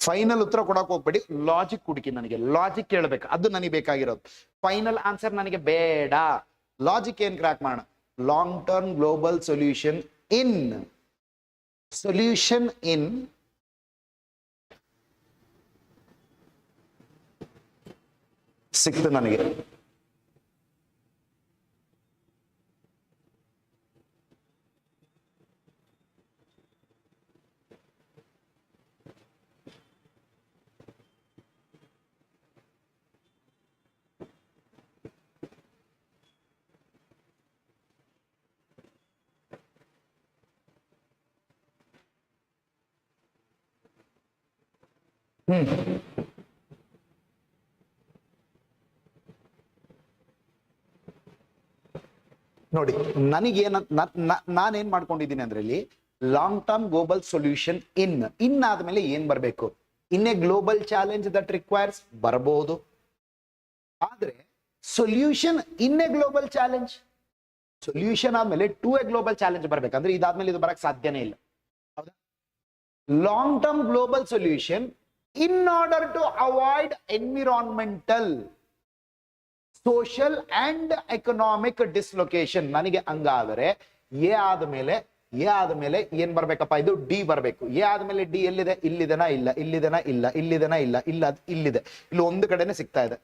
ಫೈನಲ್ ಉತ್ತರ ಕೊಡಕ್ ಹೋಗ್ಬೇಡಿ, ಲಾಜಿಕ್ ಹುಡುಕಿ. ನನಗೆ ಲಾಜಿಕ್ ಕೇಳಬೇಕು, ಅದು ನನಗೆ ಬೇಕಾಗಿರೋದು. ಫೈನಲ್ ಆನ್ಸರ್ ನನಗೆ ಬೇಡ. ಲಾಜಿಕ್ ಏನ್ ಕ್ರಾಕ್ ಮಾಡೋಣ. Long term global solution in ಸಿಕ್ತು ನನಗೆ. ನೋಡಿ, ನನಗೇನ ನಾನೇನ್ ಮಾಡ್ಕೊಂಡಿದ್ದೀನಿ ಅಂದ್ರೆ ಇಲ್ಲಿ ಲಾಂಗ್ ಟರ್ಮ್ ಗ್ಲೋಬಲ್ ಸೊಲ್ಯೂಷನ್ ಇನ್ ಆದ್ಮೇಲೆ ಏನ್ ಬರ್ಬೇಕು? In a global challenge that requires ಬರಬಹುದು. ಆದ್ರೆ solution in a global challenge, solution ಆದ್ಮೇಲೆ ಟು ಎ ಗ್ಲೋಬಲ್ ಚಾಲೆಂಜ್ ಬರ್ಬೇಕಂದ್ರೆ ಇದಾದ್ಮೇಲೆ ಇದು ಬರಕ್ ಸಾಧ್ಯನೇ ಇಲ್ಲ. ಹೌದಾ? Long term global solution in order to avoid environmental, social and economic dislocation. ನನಗೆ ಹಂಗಾದರೆ ಎ ಆದ್ಮೇಲೆ ಏನ್ ಬರ್ಬೇಕಪ್ಪ? ಇದು ಡಿ ಬರ್ಬೇಕು. ಎ ಆದ್ಮೇಲೆ ಡಿ ಎಲ್ಲಿದೆ? ಇಲ್ಲಿದೆನಾ? ಇಲ್ಲ. ಇಲ್ಲಿದೆನಾ? ಇಲ್ಲ. ಇಲ್ಲಿದೆನಾ? ಇಲ್ಲ. ಇಲ್ಲ, ಇಲ್ಲಿದೆ. ಇಲ್ಲಿ ಒಂದು ಕಡೆನೆ ಸಿಗ್ತಾ ಇದೆ.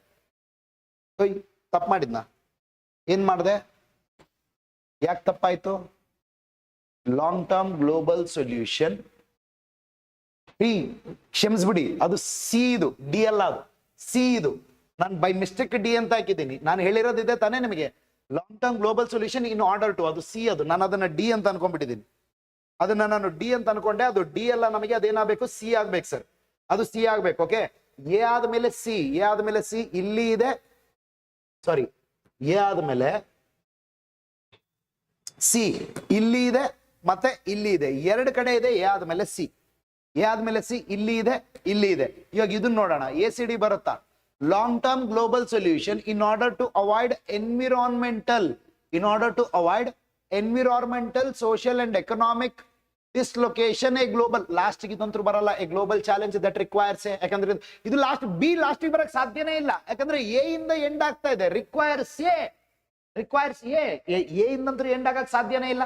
ತಪ್ಪು ಮಾಡಿದ್ನಾ? ಏನ್ ಮಾಡಿದೆ? ಯಾಕೆ ತಪ್ಪಾಯ್ತು? ಲಾಂಗ್ ಟರ್ಮ್ ಗ್ಲೋಬಲ್ ಸೊಲ್ಯೂಷನ್ ಕ್ಷಮಿಸ್ಬಿಡಿ, ಅದು ಸಿ, ಇದು ಡಿ ಅಲ್ಲ, ಅದು ಸಿ. ಇದು ನಾನು ಬೈ ಮಿಸ್ಟೇಕ್ ಡಿ ಅಂತ ಹಾಕಿದ್ದೀನಿ. ನಾನು ಹೇಳಿರೋದಿದೆ ತಾನೇ ನಿಮಗೆ, long term global solution in order to, ಅದು ಸಿ. ಅದು ನಾನು ಅದನ್ನ ಡಿ ಅಂತ ಅನ್ಕೊಂಡ್ಬಿಟ್ಟಿದ್ದೀನಿ. ಅದನ್ನ ನಾನು ಡಿ ಅಂತ ಅನ್ಕೊಂಡೆ, ಅದು ಡಿ ಅಲ್ಲ. ನಮಗೆ ಅದೇನಾಗಬೇಕು? ಸಿ ಆಗ್ಬೇಕು ಸರ್, ಅದು ಸಿ ಆಗ್ಬೇಕು. ಓಕೆ, ಎ ಆದ್ಮೇಲೆ ಸಿ, ಎ ಆದ್ಮೇಲೆ ಸಿ ಇಲ್ಲಿ ಇದೆ. ಸಾರಿ, ಎ ಆದ್ಮೇಲೆ ಸಿ ಇಲ್ಲಿ ಇದೆ, ಮತ್ತೆ ಇಲ್ಲಿ ಇದೆ, ಎರಡು ಕಡೆ ಇದೆ. ಎ ಆದ್ಮೇಲೆ ಸಿ, ಎ ಆದ್ಮೇಲೆ ಸಿ ಇಲ್ಲಿ ಇದೆ, ಇಲ್ಲಿ ಇದೆ. ಇವಾಗ ಇದನ್ನ ನೋಡೋಣ, ಎ ಸಿ ಡಿ ಬರುತ್ತಾ? Long term global solution in order to avoid environmental, social and economic dislocation. A global, last ಇದಂತೂ ಬರಲ್ಲ. A global challenge that requires, ಯಾಕಂದ್ರೆ ಇದು ಲಾಸ್ಟ್ ಬಿ, ಲಾಸ್ಟ್ ಬರಕ್ ಸಾಧ್ಯನೇ ಇಲ್ಲ. ಯಾಕಂದ್ರೆ ಎ ಇಂದ ಎಂಡ್ ಆಗ್ತಾ ಇದೆ. ರಿಕ್ವೈರ್ಸ್ ಎ ಇಂದಂತೂ ಎಂಡ್ ಆಗಕ್ ಸಾಧ್ಯನೇ ಇಲ್ಲ.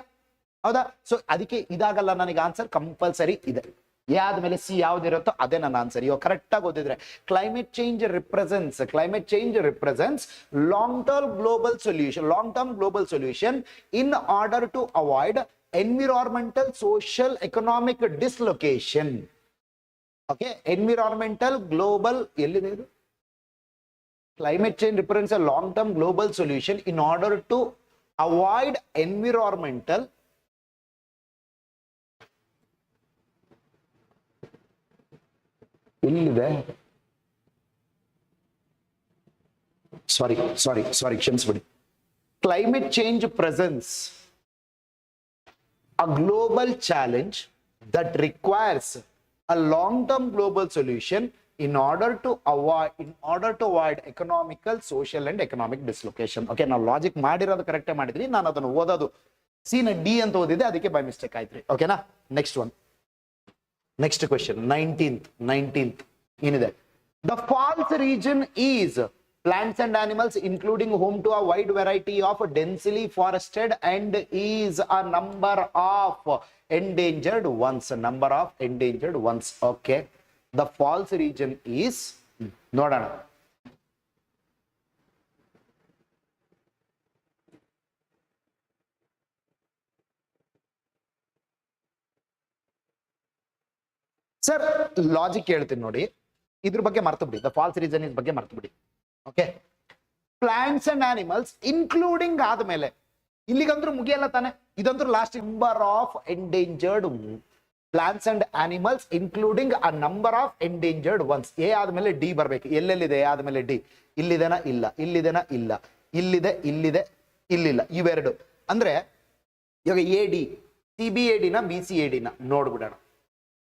ಹೌದಾ? ಸೊ ಅದಕ್ಕೆ ಇದಾಗಲ್ಲ ನನಗೆ ಆನ್ಸರ್. ಕಂಪಲ್ಸರಿ ಇದೆ. ಯಾದ್ಮೇಲೆ ಸಿ ಯಾವ್ದಿರುತ್ತೋ ಅದೇ ನನ್ನ ಆನ್ಸರ್. ಇವಾಗ ಕರೆಕ್ಟ್ ಆಗಿ ಓದಿದ್ರೆ climate change represents long term global solution in order to avoid environmental, social, economic dislocation. Okay, environmental global ಎಲ್ಲಿದೆ ಇದು? Climate change represents a long term global solution in order to avoid environmental, ಎಲ್ಲಿದೆ? Sorry ಕ್ಷಮಿಸ್ಬಿಡಿ. Climate change presence a global challenge that requires a long-term global solution in order to avoid economical, social and economic dislocation. Okay, ನಾವು logic ಮಾಡಿರೋದು ಕರೆಕ್ಟೇ ಮಾಡಿದ್ರಿ, ನಾನು ಅದನ್ನು ಓದೋದು C ನ D ಅಂತ ಓದಿದೆ, ಅದಕ್ಕೆ ಬೈ ಮಿಸ್ಟೇಕ್ ಆಯ್ತ್ರಿ. ಓಕೆನಾ, ನೆಕ್ಸ್ಟ್ ಕ್ವೆಶ್ಚನ್ 19th ಏನಿದೆ, the falls region is plants and animals including home to a wide variety of densely forested and is a number of endangered ones. Okay, the false region is ನೋಡೋಣ. Sir logic ಹೇಳ್ತೀನಿ ನೋಡಿ, ಇದ್ರ ಬಗ್ಗೆ ಮರ್ತು ಬಿಡಿ, the foil reason is ಬಗ್ಗೆ ಮರ್ತು ಬಿಡಿ. Okay, plants and animals including ಆದ್ಮೇಲೆ ಇಲ್ಲಿಗಂದ್ರೂ ಮುಗಿಯಲ್ಲ ತಾನೆ, ಇದಂದ್ರೂ last number of endangered plants and animals including a number of endangered ones. A ಆದ್ಮೇಲೆ ಡಿ ಬರ್ಬೇಕು. ಎಲ್ಲೆಲ್ಲಿದೆ ಎ ಆದ್ಮೇಲೆ ಡಿ? ಇಲ್ಲಿದೆನಾ? ಇಲ್ಲ. ಇಲ್ಲಿದೆನಾ? ಇಲ್ಲ. ಇಲ್ಲಿದೆ, ಇಲ್ಲಿಲ್ಲ. ಇವೆರಡು ಅಂದ್ರೆ ಇವಾಗ A D, C B A ಡಿನ ಬಿ ಸಿ ಎ ಡಿನ ನೋಡ್ಬಿಡೋಣ.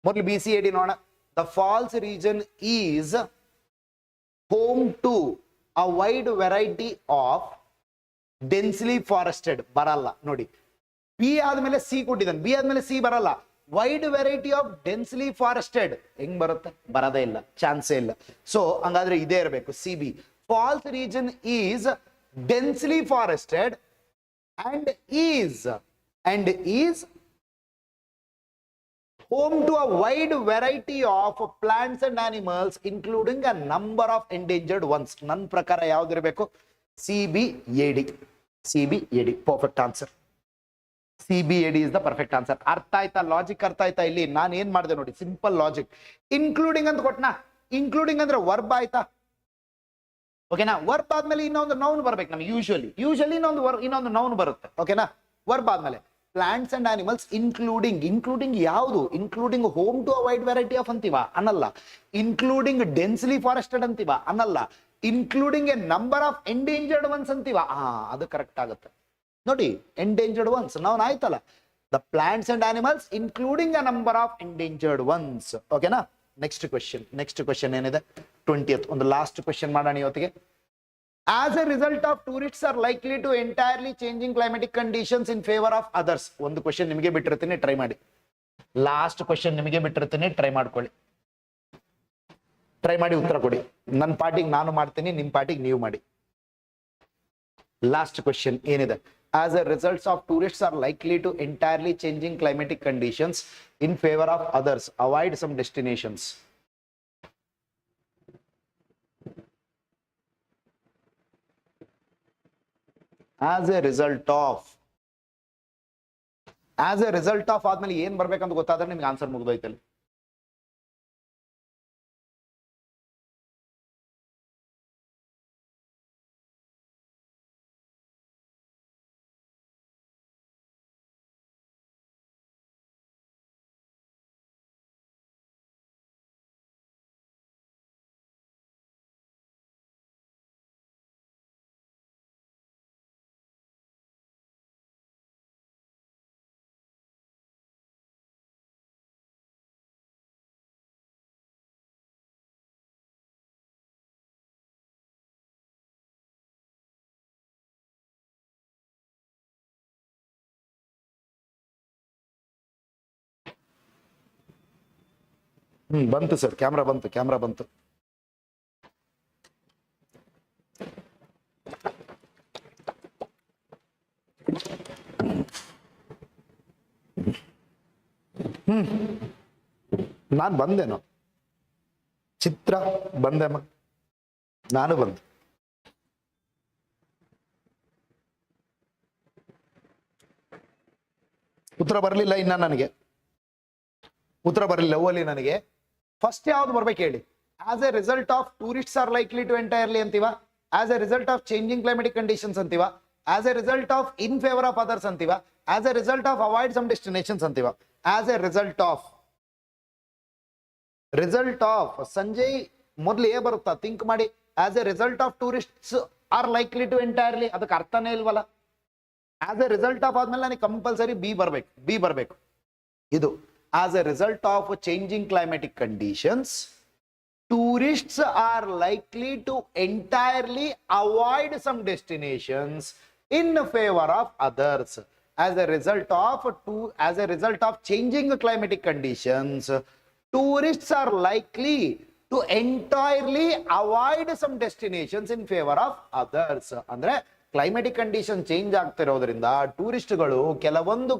ಮೊದಲು ಬಿ ಸಿ ಎ ಡಿ ನೋಡೋಣ. The falls region is home to a wide variety of densely forested. ಬರಲ್ಲ ನೋಡಿ, ಬಿ ಆದ್ಮೇಲೆ ಸಿ ಕೊಟ್ಟಿದ್ದಾನೆ, ಬಿ ಆದ್ಮೇಲೆ ಸಿ ಬರಲ್ಲ. ವೈಡ್ ವೆರೈಟಿ ಆಫ್ ಡೆನ್ಸ್ಲಿ ಫಾರೆಸ್ಟೆಡ್ ಹೆಂಗ್ ಬರುತ್ತೆ? ಬರದೇ ಇಲ್ಲ, ಚಾನ್ಸೇ ಇಲ್ಲ. ಸೊ ಹಂಗಾದ್ರೆ ಇದೇ ಇರಬೇಕು, C B. False region is densely forested and is home to a wide variety of plants and animals including a number of endangered ones. ನನ್ನ ಪ್ರಕಾರ ಯಾವ್ದು ಇರಬೇಕು? C B A D. Perfect answer. C B A D is the perfect answer. ಅರ್ಥ ಆಯ್ತಾ? Logic ಅರ್ಥ ಆಯ್ತಾ? ಇಲ್ಲಿ ನಾನು ಏನ್ ಮಾಡಿದೆ ನೋಡಿ, ಸಿಂಪಲ್ ಲಾಜಿಕ್. ಇನ್ಕ್ಲೂಡಿಂಗ್ ಅಂತ ಕೊಟ್ನಾ, ಇನ್ಕ್ಲೂಡಿಂಗ್ ಅಂದ್ರೆ ವರ್ಬ್ ಆಯ್ತಾ? ಓಕೆನಾ, ವರ್ಬ್ ಆದ್ಮೇಲೆ ಇನ್ನೊಂದು ನೌನ್ ಬರ್ಬೇಕು ನಮ್ಗೆ. ಯೂಶಲಿ ಇನ್ನೊಂದು ನೌನ್ ಬರುತ್ತೆ. ಓಕೆನಾ, ವರ್ಬ್ ಆದ್ಮೇಲೆ ಪ್ಲಾಂಟ್ಸ್ ಅಂಡ್ ಆನಿಮಲ್ಸ್ ಇನ್ಕ್ಲೂಡಿಂಗ್ ಯಾವುದು? Including home to a wide variety of ಅಂತೀವ? ಅನ್ನಲ್ಲ. ಇನ್ಕ್ಲೂಡಿಂಗ್ ಡೆನ್ಸ್ಲಿ ಫಾರೆಸ್ಟೆಡ್ ಅಂತೀವ? ಅನ್ನಲ್ಲ. Including a number of endangered ones ಅಂತೀವ? ಅದು ಕರೆಕ್ಟ್ ಆಗುತ್ತೆ ನೋಡಿ. ಎಂಡೇಂಜರ್ಡ್ ಒನ್ಸ್ ನಾವು ಆಯ್ತಲ್ಲ. The plants and animals including a number of endangered ones. ಓಕೆನಾ, ನೆಕ್ಸ್ಟ್ ಕ್ವೆಶ್ಚನ್ ಏನಿದೆ? 20th ಒಂದು ಲಾಸ್ಟ್ ಕ್ವೆಶ್ಚನ್ ಮಾಡೋಣ ಇವತ್ತಿಗೆ. As a result of tourists are likely to entirely changing climatic conditions in favor of others. ಒಂದು question ನಿಮಗೆ ಬಿಟ್ಟಿರ್ತೀನಿ, try ಮಾಡಿ. Last question ನಿಮಗೆ ಬಿಟ್ಟಿರ್ತೀನಿ, try ಮಾಡ್ಕೊಳ್ಳಿ. ಟ್ರೈ ಮಾಡಿ ಉತ್ತರ ಕೊಡಿ. ನನ್ನ ಪಾರ್ಟಿಗೆ ನಾನು ಮಾಡ್ತೀನಿ, ನಿಮ್ಮ ಪಾರ್ಟಿಗೆ ನೀವು ಮಾಡಿ. ಲಾಸ್ಟ್ ಕ್ವೆಶ್ಚನ್ ಏನಿದೆ? As a result of tourists are likely to entirely changing climatic conditions in favor of others. Avoid some destinations. As a result of ಆದ್ಮೇಲೆ ಏನ್ ಬರ್ಬೇಕಂತ ಗೊತ್ತಾದ್ರೆ ನಿಮ್ಗೆ ಆನ್ಸರ್ ಮುಗ್ದೋಯ್ತಲ್ಲಿ. ಬಂತು ಸರ್, ಕ್ಯಾಮ್ರಾ ಬಂತು. ನಾನು ಬಂದೇನೋ, ಚಿತ್ರ ಬಂದೆಮ್ಮ, ನಾನು ಬಂದೆ. ಉತ್ತರ ಬರಲಿಲ್ಲ ಇನ್ನ ನನಗೆ. ಓಲಿ ನನಗೆ. ಫಸ್ಟ್ ಯಾವ್ದು ಬರ್ಬೇಕು ಹೇಳಿ? As a result of tourists are likely to entirely ಅಂತೀವ? As a result of changing climatic conditions ಅಂತೀವ? As a result of in favour of others ಅಂತೀವ? As a result of avoid some destinations ಅಂತೀವ? As a result of Sanjay ಮೊದ್ಲು A ಬರುತ್ತಾ? Think ಮಾಡಿ. As a result of tourists are likely to entirely, ಅದಕ್ಕೆ ಅರ್ಥನೇ ಇಲ್ವಲ್ಲ. As a result of ಆದ್ಮೇಲೆ ನನಗೆ ಕಂಪಲ್ಸರಿ ಬಿ ಬರ್ಬೇಕು. ಇದು as a result of changing climatic conditions tourists are likely to entirely avoid some destinations in favor of others. As a result of changing climatic conditions, tourists are likely to entirely avoid some destinations in favor of others. ಅಂದ್ರೆ climatic condition change ಆಗ್ತಿರೋದ್ರಿಂದ ಟೂರಿಸ್ಟ್ಗಳು ಕೆಲವೊಂದು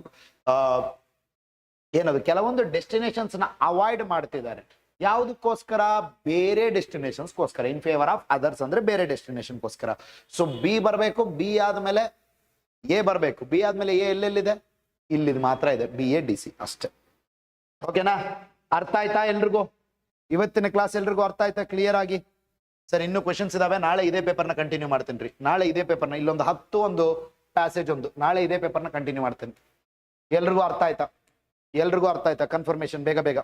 destinations ನ avoid ಮಾಡ್ತಿದ್ದಾರೆ. ಯಾವುದಕ್ಕೋಸ್ಕರ? ಬೇರೆ ಡೆಸ್ಟಿನೇಷನ್ಸ್ಗೋಸ್ಕರ. ಇನ್ favour of others ಅಂದ್ರೆ ಬೇರೆ ಡೆಸ್ಟಿನೇಷನ್ಗೋಸ್ಕರ. So B ಬರಬೇಕು, B ಆದ್ಮೇಲೆ A ಬರಬೇಕು. ಬಿ ಆದ್ಮೇಲೆ ಎ ಎಲ್ಲೆಲ್ಲಿದೆ? ಇಲ್ಲಿದ್ ಮಾತ್ರ ಇದೆ, ಬಿ ಎ ಡಿ ಸಿ ಅಷ್ಟೇ. ಓಕೆನಾ? ಅರ್ಥ ಆಯ್ತಾ ಎಲ್ರಿಗೂ? ಇವತ್ತಿನ ಕ್ಲಾಸ್ ಎಲ್ರಿಗೂ ಅರ್ಥ ಆಯ್ತಾ ಕ್ಲಿಯರ್ ಆಗಿ? ಸರ್ ಇನ್ನೂ ಕ್ವೆಶನ್ಸ್ ಇದಾವೆ, ನಾಳೆ ಇದೇ ಪೇಪರ್ನ ಕಂಟಿನ್ಯೂ ಮಾಡ್ತೀನಿ ರೀ. ನಾಳೆ ಇದೇ ಪೇಪರ್ನ ಇಲ್ಲೊಂದು 10 ಒಂದು ಪ್ಯಾಸೇಜ್ ಒಂದು, ನಾಳೆ ಇದೇ ಪೇಪರ್ನ ಕಂಟಿನ್ಯೂ ಮಾಡ್ತೀನಿ. ಎಲ್ರಿಗೂ ಅರ್ಥ ಆಯ್ತಾ? ಎಲ್ರಿಗೂ ಅರ್ಥ ಆಯ್ತಾ? ಕನ್ಫರ್ಮೇಶನ್ ಬೇಗ ಬೇಗ.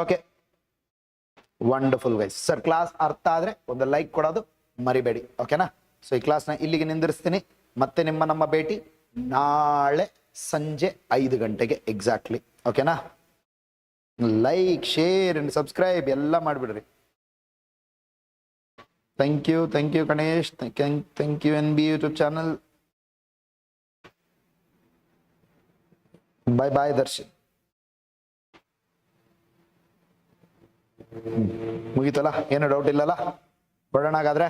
Okay, wonderful guys. Sir class ಅರ್ಥ ಆದ್ರೆ ಒಂದು ಲೈಕ್ ಕೊಡೋದು ಮರಿಬೇಡಿ. ಓಕೆನಾ? ಸೊ ಈ ಕ್ಲಾಸ್ನ ಇಲ್ಲಿಗೆ ನಿಂದಿರಿಸ್ತೀನಿ. ಮತ್ತೆ ನಮ್ಮ ಭೇಟಿ ನಾಳೆ ಸಂಜೆ 5 ಗಂಟೆಗೆ ಎಕ್ಸಾಕ್ಟ್ಲಿ. ಓಕೆನಾ? ಲೈಕ್, ಶೇರ್ ಅಂಡ್ ಸಬ್ಸ್ಕ್ರೈಬ್ ಎಲ್ಲ ಮಾಡಿಬಿಡ್ರಿ. Thank you Ganesh, thank you NB YouTube channel. Bye bye Darshan. ಮುಗೀತಲ್ಲ? ಏನು ಡೌಟ್ ಇಲ್ಲಲ್ಲ? ಕೊಡೋಣ ಹಾಗಾದ್ರೆ.